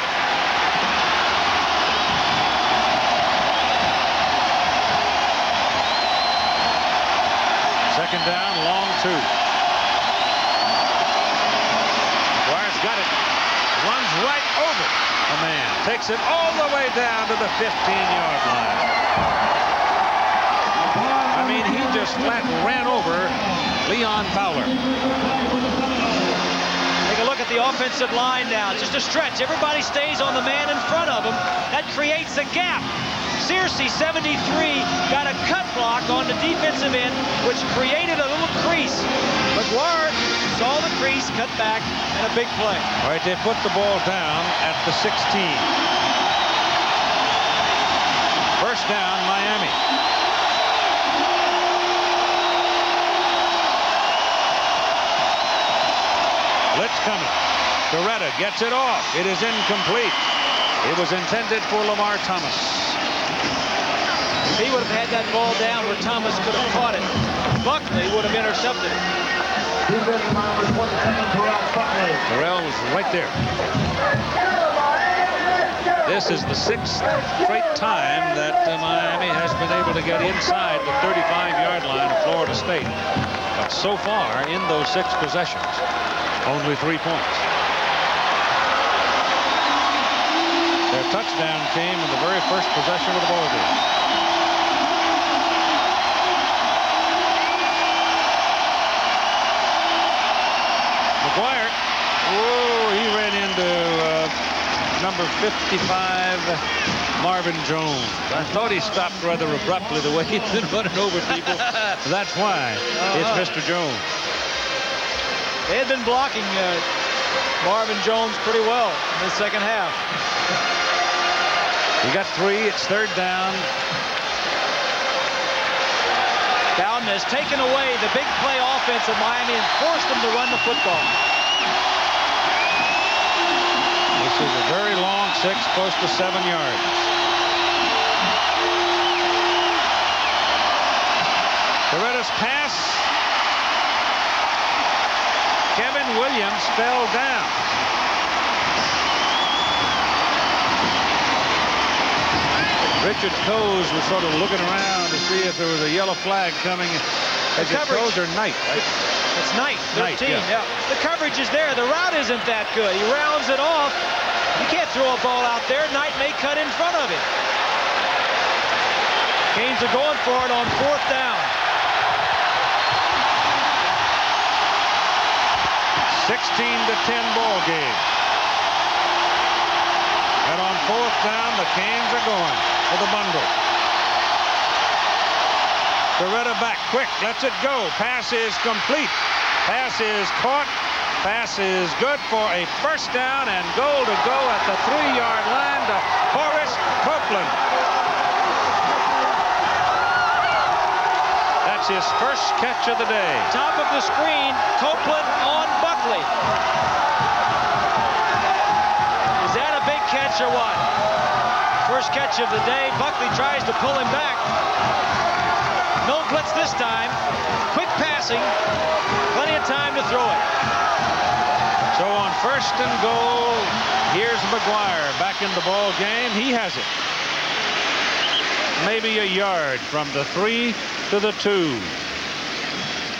S1: Second down, long 2. Got it. Runs right over a man. Takes it all the way down to the 15-yard line. I mean, he just flat ran over Leon Fowler.
S7: Take a look at the offensive line now. Just a stretch. Everybody stays on the man in front of him. That creates a gap. Searcy, 73, got a cut block on the defensive end, which created a little crease. McGuire saw the crease, cut back, and a big play.
S1: All right, they put the ball down at the 16. First down, Miami. Blitz coming. Beretta gets it off. It is incomplete. It was intended for Lamar Thomas.
S7: If he would have had that ball down where Thomas could have caught it, Buckley would have intercepted it.
S1: Terrell was right there. This is the 6th straight time that Miami has been able to get inside the 35-yard line of Florida State. But so far, in those 6 possessions, only 3 points. Their touchdown came in the very first possession of the ball game. McGuire, whoa, he ran into number 55, Marvin Jones. I thought he stopped rather abruptly the way he'd been running over people. That's why it's Mr. Jones.
S7: They had been blocking Marvin Jones pretty well in the second half.
S1: He got 3. It's 3rd down.
S7: Bowden has taken away the big play offense of Miami and forced them to run the football.
S1: This is a very long 6, close to 7 yards. Beretta's pass. Kevin Williams fell down. Richard Coase was sort of looking around to see if there was a yellow flag coming. Is it Coase or Knight?
S7: It's Knight, 13.
S1: Knight, yeah.
S7: The coverage is there. The route isn't that good. He rounds it off. You can't throw a ball out there. Knight may cut in front of him. Canes are going for it on 4th down.
S1: 16-10 ball game. And on 4th down, the Canes are going for the bundle. Beretta back quick, lets it go. Pass is complete. Pass is caught. Pass is good for a 1st down and goal to go at the 3-yard line to Horace Copeland. That's his first catch of the day.
S7: Top of the screen, Copeland on Buckley. Is that a big catch or what? First catch of the day. Buckley tries to pull him back. No blitz this time. Quick passing. Plenty of time to throw it.
S1: So on 1st and goal, here's McGuire back in the ball game. He has it. Maybe a yard from the 3 to the 2.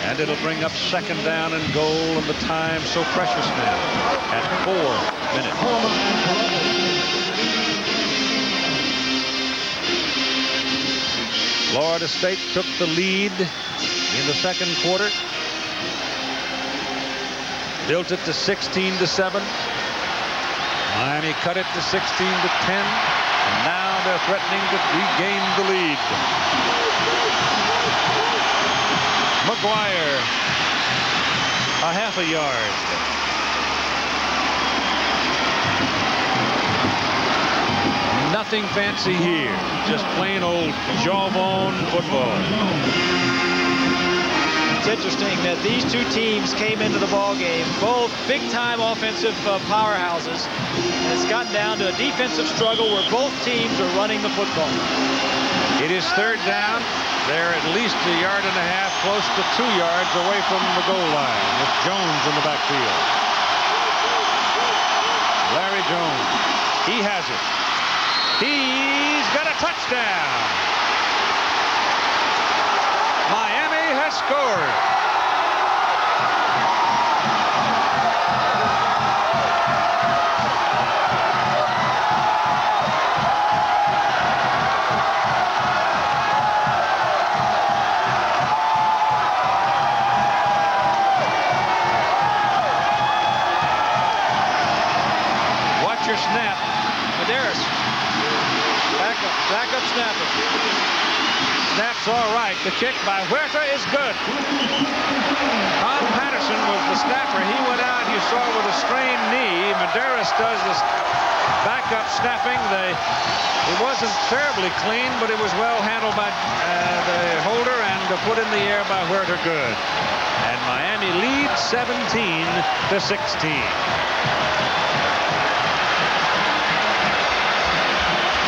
S1: And it'll bring up 2nd down and goal, and the time so precious now at 4 minutes. Florida State took the lead in the 2nd quarter. Built it to 16-7. Miami cut it to 16-10. And now they're threatening to regain the lead. McGuire, a half a yard. Nothing fancy here. Just plain old jawbone football.
S7: It's interesting that these 2 teams came into the ball game, both big-time offensive powerhouses. And it's gotten down to a defensive struggle where both teams are running the football.
S1: It is 3rd down. They're at least a yard and a half, close to 2 yards away from the goal line with Jones in the backfield. Larry Jones. He has it. He's got a touchdown. Miami has scored. Watch your snap.
S7: Medeiros. Backup snapper.
S1: Snap's all right. The kick by Huerta is good. Tom Patterson was the snapper. He went out, you saw, with a strained knee. Sedaris does this backup snapping. It wasn't terribly clean, but it was well handled by the holder and put in the air by Huerta. Good. And Miami leads 17-16.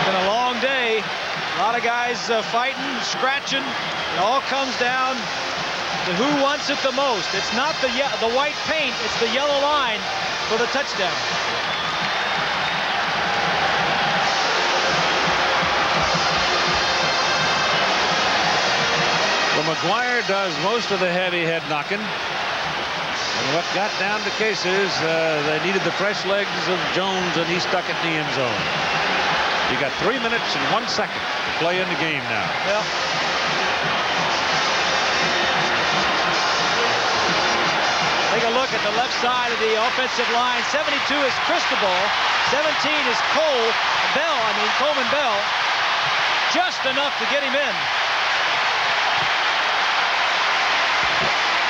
S7: Been a long day. A lot of guys fighting, scratching. It all comes down to who wants it the most. It's not the white paint, it's the yellow line for the touchdown.
S1: Well, McGuire does most of the heavy head knocking. And what got down to cases, they needed the fresh legs of Jones, and he stuck it in the end zone. You got 3 minutes and 1 second to play in the game now.
S7: Yeah. Take a look at the left side of the offensive line. 72 is Cristobal. 17 is Coleman Bell. Just enough to get him in.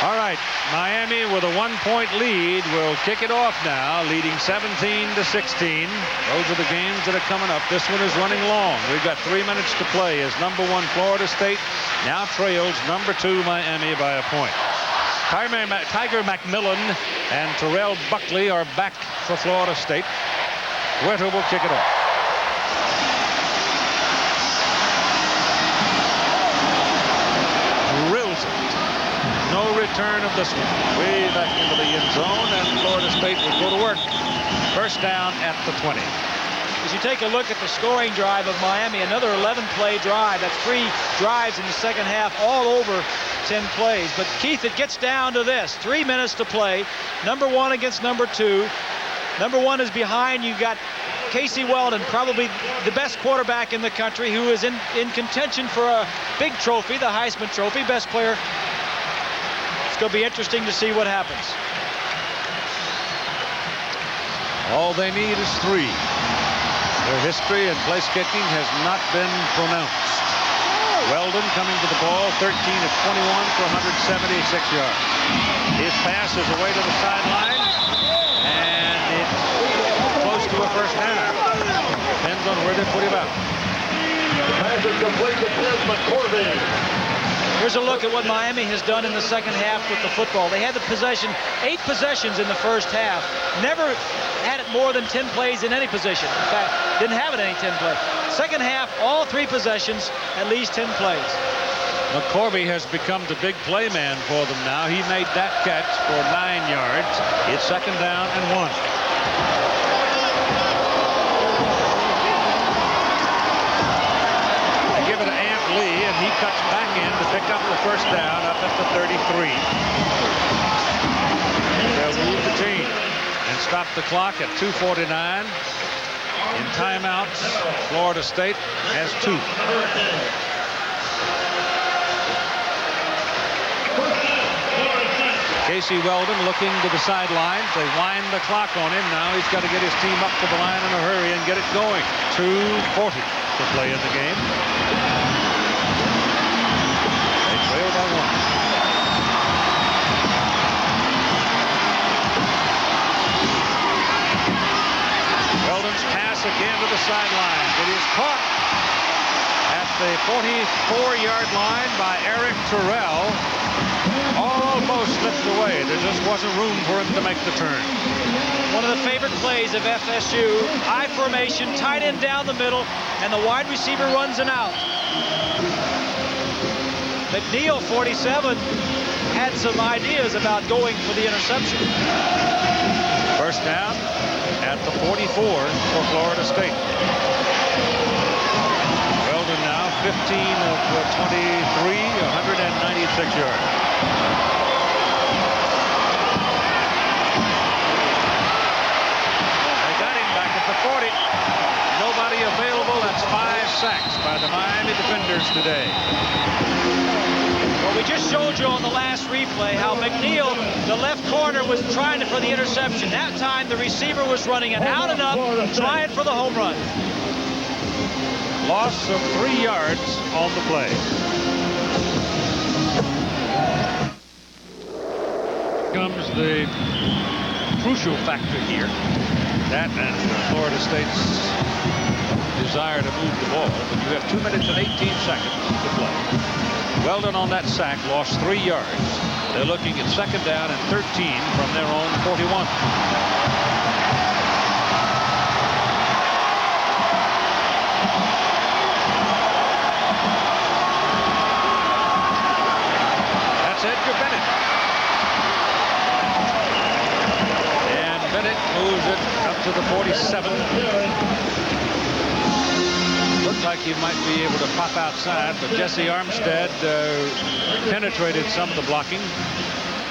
S1: All right, Miami with a 1-point lead will kick it off now, leading 17-16. Those are the games that are coming up. This one is running long. We've got 3 minutes to play as number 1 Florida State now trails number 2 Miami by a point. Tiger McMillan and Terrell Buckley are back for Florida State. Huerta will kick it off. Drills it. No return of this one. Way back into the end zone, and Florida State will go to work. First down at the 20.
S7: As you take a look at the scoring drive of Miami, another 11-play drive. That's 3 drives in the second half, all over 10 plays. But Keith, it gets down to this. 3 minutes to play. Number 1 against number 2. Number 1 is behind. You've got Casey Weldon, probably the best quarterback in the country, who is in contention for a big trophy, the Heisman Trophy, best player. It's going to be interesting to see what happens.
S1: All they need is 3. Their history in place kicking has not been pronounced. Weldon coming to the ball, 13 of 21 for 176 yards. His pass is away to the sideline, and it's close to a first down. Depends on where they put him out.
S2: Pass is complete to Piers McCorvey.
S7: Here's a look at what Miami has done in the second half with the football. They had the possession, 8 possessions in the first half. Never had it more than 10 plays in any position. In fact, didn't have it any 10 plays. Second half, all 3 possessions, at least 10 plays.
S1: McCorvey has become the big play man for them now. He made that catch for 9 yards. It's second down and 1. Give it to Ant Lee, and he cuts back in to pick up the first down up at the 33. They'll move the chain and stop the clock at 2:49. In timeouts, Florida State has 2. Casey Weldon looking to the sidelines. They wind the clock on him. Now he's got to get his team up to the line in a hurry and get it going. 2:40 to play in the game. They trail by 1. Weldon's pass again to the sideline. It is caught at the 44-yard line by Eric Terrell. Almost slipped away. There just wasn't room for him to make the turn.
S7: One of the favorite plays of FSU, I formation, tight end down the middle, and the wide receiver runs an out. McNeil, 47, had some ideas about going for the interception.
S1: First down at the 44 for Florida State. Weldon now 15 of 23, 196 yards. They got him back at the 40. Nobody available. That's 5 sacks by the Miami defenders today.
S7: Well, we just showed you on the last replay how McNeil, the left corner, was trying for the interception. That time, the receiver was running it out and up, trying for the home run.
S1: Loss of 3 yards on the play. Comes the crucial factor here. That and Florida State's desire to move the ball. But you have 2 minutes and 18 seconds to play. Weldon on that sack lost 3 yards. They're looking at second down and 13 from their own 41. That's Edgar Bennett. And Bennett moves it up to the 47. Looked like he might be able to pop outside, but Jesse Armstead penetrated some of the blocking.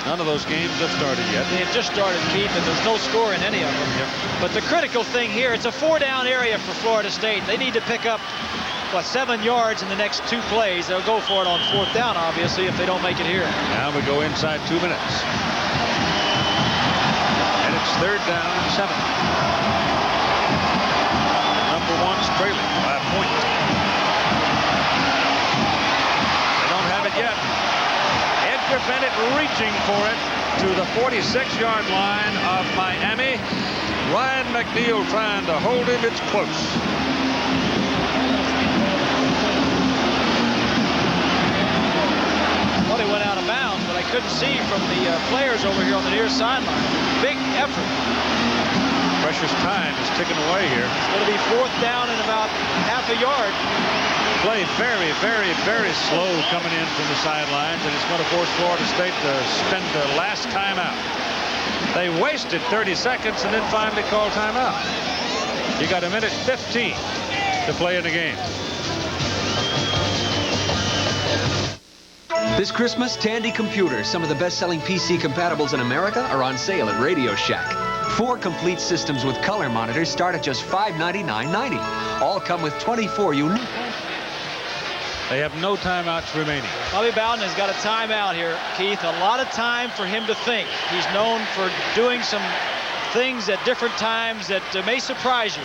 S1: None of those games have started yet.
S7: They have just started, Keith, and there's no score in any of them.
S1: Yep.
S7: But the critical thing here, it's a 4-down area for Florida State. They need to pick up, 7 yards in the next 2 plays. They'll go for it on 4th down, obviously, if they don't make it here.
S1: Now we go inside 2 minutes. And it's 3rd down and 7. Number 1's trailing by a point. They don't have it yet. Edgar Bennett reaching for it to the 46-yard line of Miami. Ryan McNeil trying to hold him. It's close.
S7: Well, he went out of bounds, but I couldn't see from the players over here on the near sideline. Big effort.
S1: Precious time is ticking away here.
S7: It's going to be 4th down and about half a yard.
S1: Play very, very, very slow coming in from the sidelines, and it's going to force Florida State to spend the last timeout. They wasted 30 seconds and then finally called timeout. You got 1:15 to play in the game.
S16: This Christmas, Tandy Computers, some of the best-selling PC compatibles in America, are on sale at Radio Shack. 4 complete systems with color monitors start at just $599.90. All come with 24 unique.
S1: They have no timeouts remaining.
S7: Bobby Bowden has got a timeout here, Keith. A lot of time for him to think. He's known for doing some things at different times that may surprise you.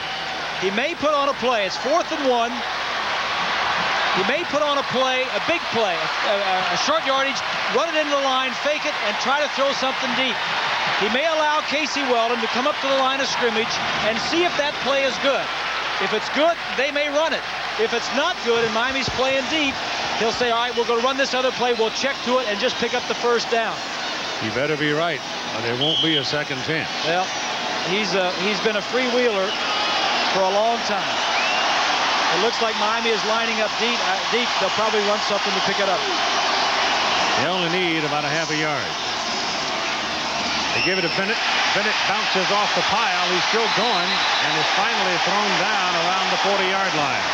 S7: He may put on a play. It's 4th and 1. He may put on a play, a big play, a short yardage, run it into the line, fake it, and try to throw something deep. He may allow Casey Weldon to come up to the line of scrimmage and see if that play is good. If it's good, they may run it. If it's not good and Miami's playing deep, he'll say, all right, we're going to run this other play. We'll check to it and just pick up the 1st down.
S1: You better be right, or there won't be a second chance.
S7: Well, he's been a freewheeler for a long time. It looks like Miami is lining up deep. They'll probably run something to pick it up.
S1: They only need about a half a yard. They give it to Bennett. Bennett bounces off the pile. He's still going and is finally thrown down around the 40-yard line.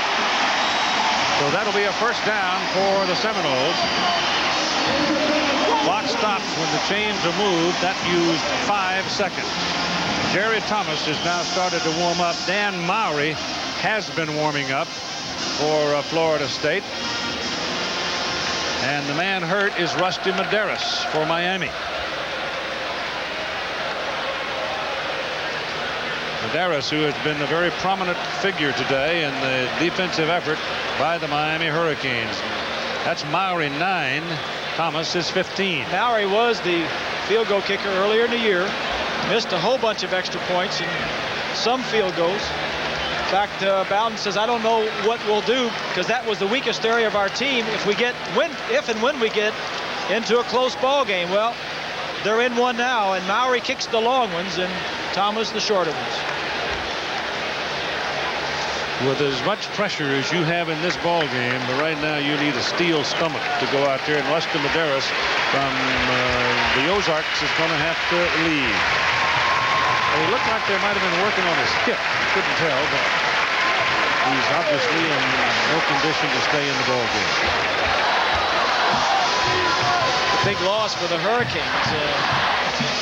S1: So that'll be a 1st down for the Seminoles. Clock stops when the chains are moved. That used 5 seconds. Jerry Thomas has now started to warm up. Dan Mowry has been warming up for Florida State. And the man hurt is Rusty Medeiros for Miami. Medeiros, who has been a very prominent figure today in the defensive effort by the Miami Hurricanes. That's Mowry 9. Thomas is 15.
S7: Mowry was the field goal kicker earlier in the year. Missed a whole bunch of extra points and some field goals. In fact, Bowden says, I don't know what we'll do because that was the weakest area of our team if and when we get into a close ball game. Well, they're in one now, and Mowry kicks the long ones and Thomas the shorter ones.
S1: With as much pressure as you have in this ball game, but right now you need a steel stomach to go out there, and Rusty Medeiros from the Ozarks is going to have to leave. It looked like they might have been working on his hip. Couldn't tell, but he's obviously in no condition to stay in the ball game.
S7: A big loss for the Hurricanes.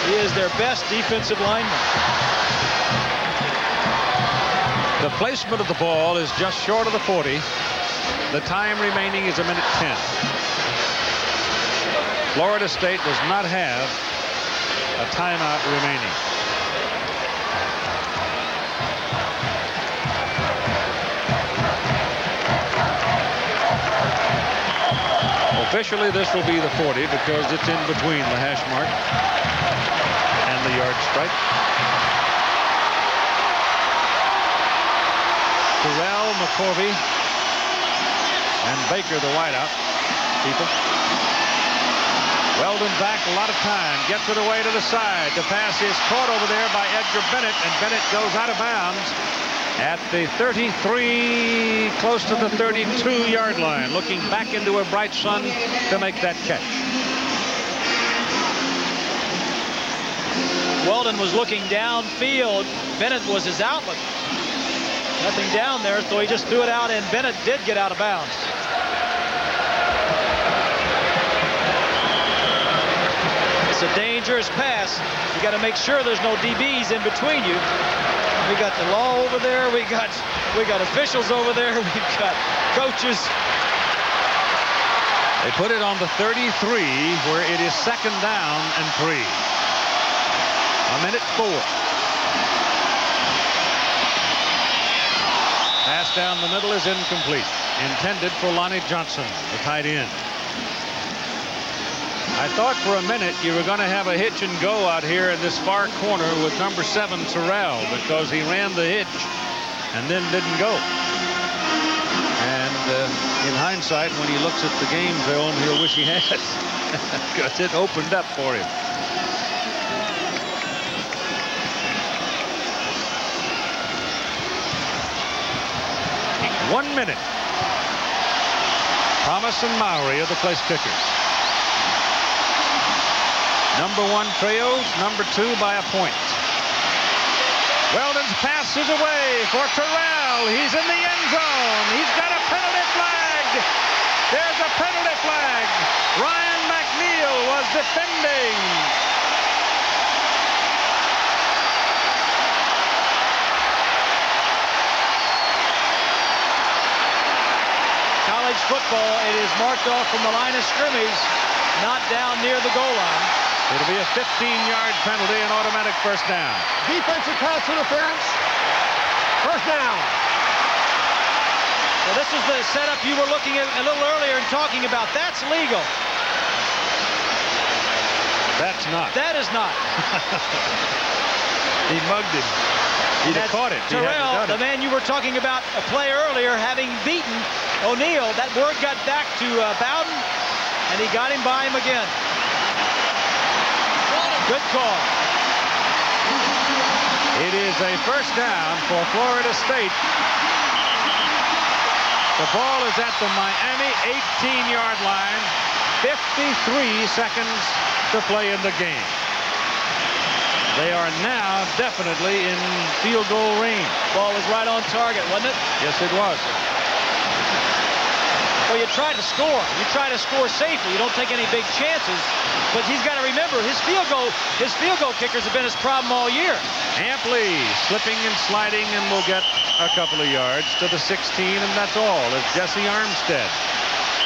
S7: He is their best defensive lineman.
S1: The placement of the ball is just short of the 40. The time remaining is 1:10. Florida State does not have a timeout remaining. Officially, this will be the 40 because it's in between the hash mark and the yard stripe. McCorvey and Baker, the wideout people. Weldon back, a lot of time, gets it away to the side. The pass is caught over there by Edgar Bennett, and Bennett goes out of bounds at the 33, close to the 32-yard line, looking back into a bright sun to make that catch.
S7: Weldon was looking downfield. Bennett was his outlet. Nothing down there, so he just threw it out, and Bennett did get out of bounds. It's a dangerous pass. You got to make sure there's no DBs in between you. We got the law over there. We got officials over there. We've got coaches.
S1: They put it on the 33, where it is second down and 3. 1:04. Pass down the middle is incomplete. Intended for Lonnie Johnson, the tight end. I thought for a minute you were going to have a hitch and go out here in this far corner with number 7 Terrell, because he ran the hitch and then didn't go. And in hindsight, when he looks at the game film, he'll wish he had, because it opened up for him. One minute. Thomas and Mowry are the place kickers. Number 1 trails, number 2 by a point. Weldon's pass is away for Terrell. He's in the end zone. He's got a penalty flag. There's a penalty flag. Ryan McNeil was defending.
S7: College football, it is marked off from the line of scrimmage, not down near the goal line.
S1: It'll be a 15-yard penalty and automatic first down.
S10: Defensive pass interference. First down.
S7: So this is the setup you were looking at a little earlier and talking about. That's legal.
S1: That's not.
S7: That is not.
S1: He mugged him. He'd have caught it.
S7: Terrell, the man you were talking about a play earlier, having beaten O'Neal, that word got back to Bowden, and he got him by him again. Good call.
S1: It is a first down for Florida State. The ball is at the Miami 18-yard line. 53 seconds to play in the game. They are now definitely in field goal range.
S7: Ball was right on target, wasn't it?
S1: Yes, it was.
S7: Well, you try to score. You try to score safely. You don't take any big chances. But he's got to remember, his field goal kickers have been his problem all year.
S1: Ampley slipping and sliding, and will get a couple of yards to the 16, and that's all, as Jesse Armstead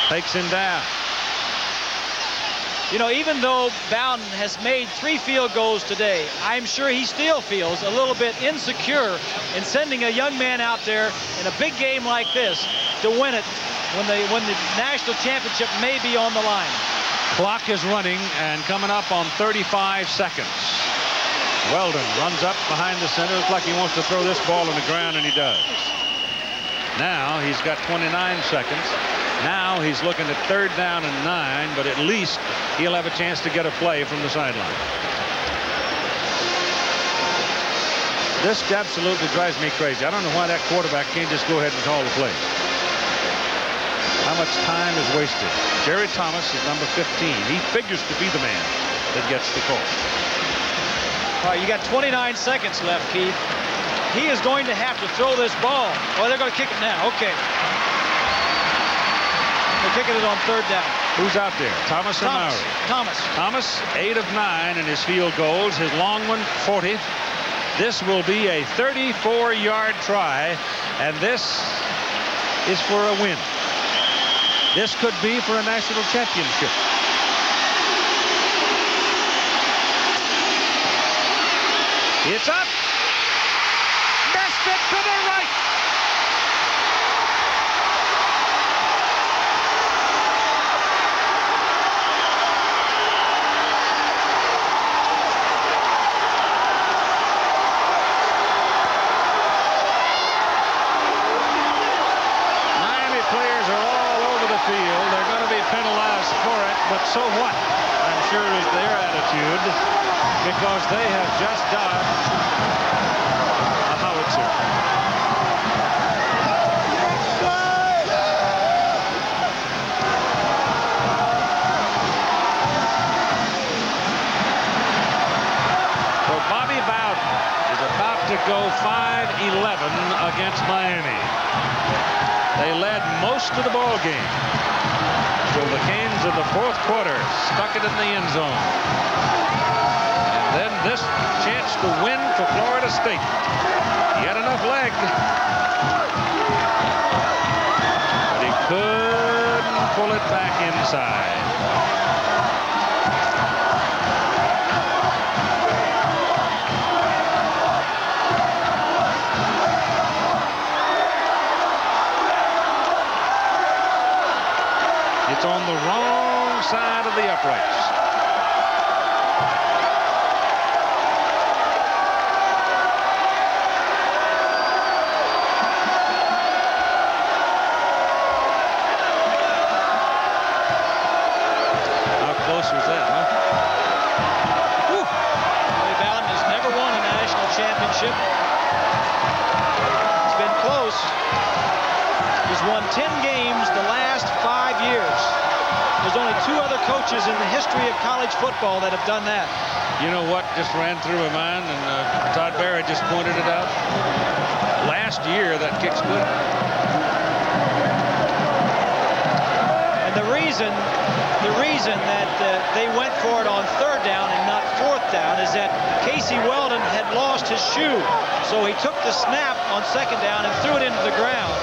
S1: takes him down.
S7: You know, even though Bowden has made 3 field goals today, I'm sure he still feels a little bit insecure in sending a young man out there in a big game like this to win it when the national championship may be on the line.
S1: Clock is running and coming up on 35 seconds. Weldon runs up behind the center. Looks like he wants to throw this ball on the ground, and he does. Now he's got 29 seconds. Now he's looking at 3rd down and 9, but at least he'll have a chance to get a play from the sideline. This absolutely drives me crazy. I don't know why that quarterback can't just go ahead and call the play. How much time is wasted. Jerry Thomas is number 15. He figures to be the man that gets the call.
S7: All right, you got 29 seconds left, Keith. He is going to have to throw this ball. Oh, they're going to kick it now. Okay. They're kicking it on 3rd down.
S1: Who's out there? Thomas or Mowry? Thomas, 8 of 9 in his field goals. His long one, 40. This will be a 34-yard try, and this is for a win. This could be for a national championship. It's up. Missed it to the right. so what, I'm sure is their attitude, because they have just dodged a howitzer. So Bobby Bowden is about to go 5-11 against Miami. They led most of the ball game. So the Canes in the fourth quarter stuck it in the end zone. And then this chance to win for Florida State. He had enough leg, but he couldn't pull it back inside. It's on the wrong side of the uprights. How close was that, huh?
S7: Whew. Bobby Bowden has never won a national championship. It's been close. He's won 10 games the last 5 years. There's only 2 other coaches in the history of college football that have done that.
S1: You know what just ran through my mind, and Todd Barry just pointed it out. Last year, that kick split.
S7: And the reason that they went for it on 3rd down and not 4th down is that Casey Weldon had lost his shoe. So he took the snap on 2nd down and threw it into the ground.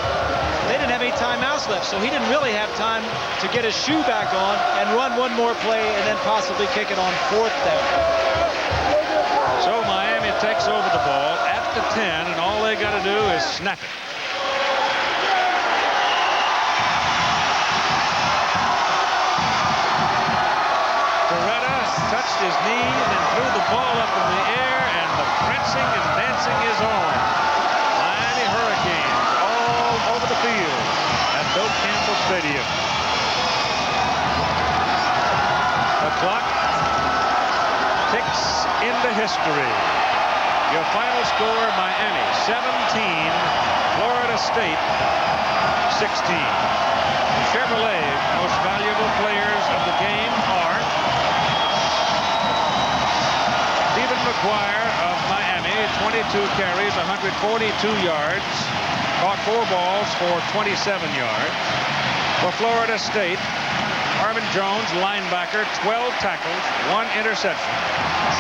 S7: They didn't have any timeouts left, so he didn't really have time to get his shoe back on and run one more play and then possibly kick it on 4th down.
S1: So Miami takes over the ball at the 10, and all they got to do is snap it. Beretta touched his knee and then threw the ball up in the air, and the prancing and dancing is on. Miami Hurricanes all over the field at Doak Campbell Stadium. The clock ticks into history. Your final score, Miami 17, Florida State 16. Chevrolet most valuable players of the game are Stephen McGuire of Miami, 22 carries, 142 yards, caught 4 balls for 27 yards. For Florida State, Arvin Jones, linebacker, 12 tackles, 1 interception.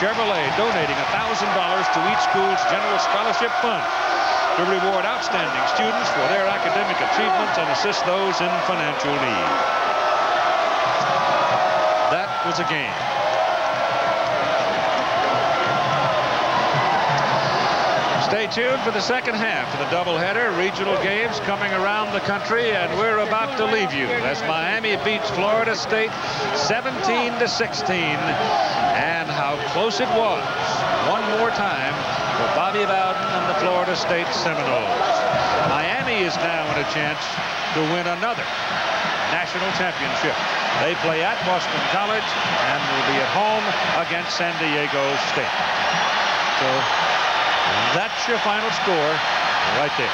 S1: Chevrolet donating $1,000 to each school's general scholarship fund to reward outstanding students for their academic achievements and assist those in financial need. That was a game. Stay tuned for the second half of the doubleheader. Regional games coming around the country, and we're about to leave you as Miami beats Florida State 17-16, and how close it was one more time for Bobby Bowden and the Florida State Seminoles. Miami is now in a chance to win another national championship. They play at Boston College and will be at home against San Diego State. So that's your final score right there.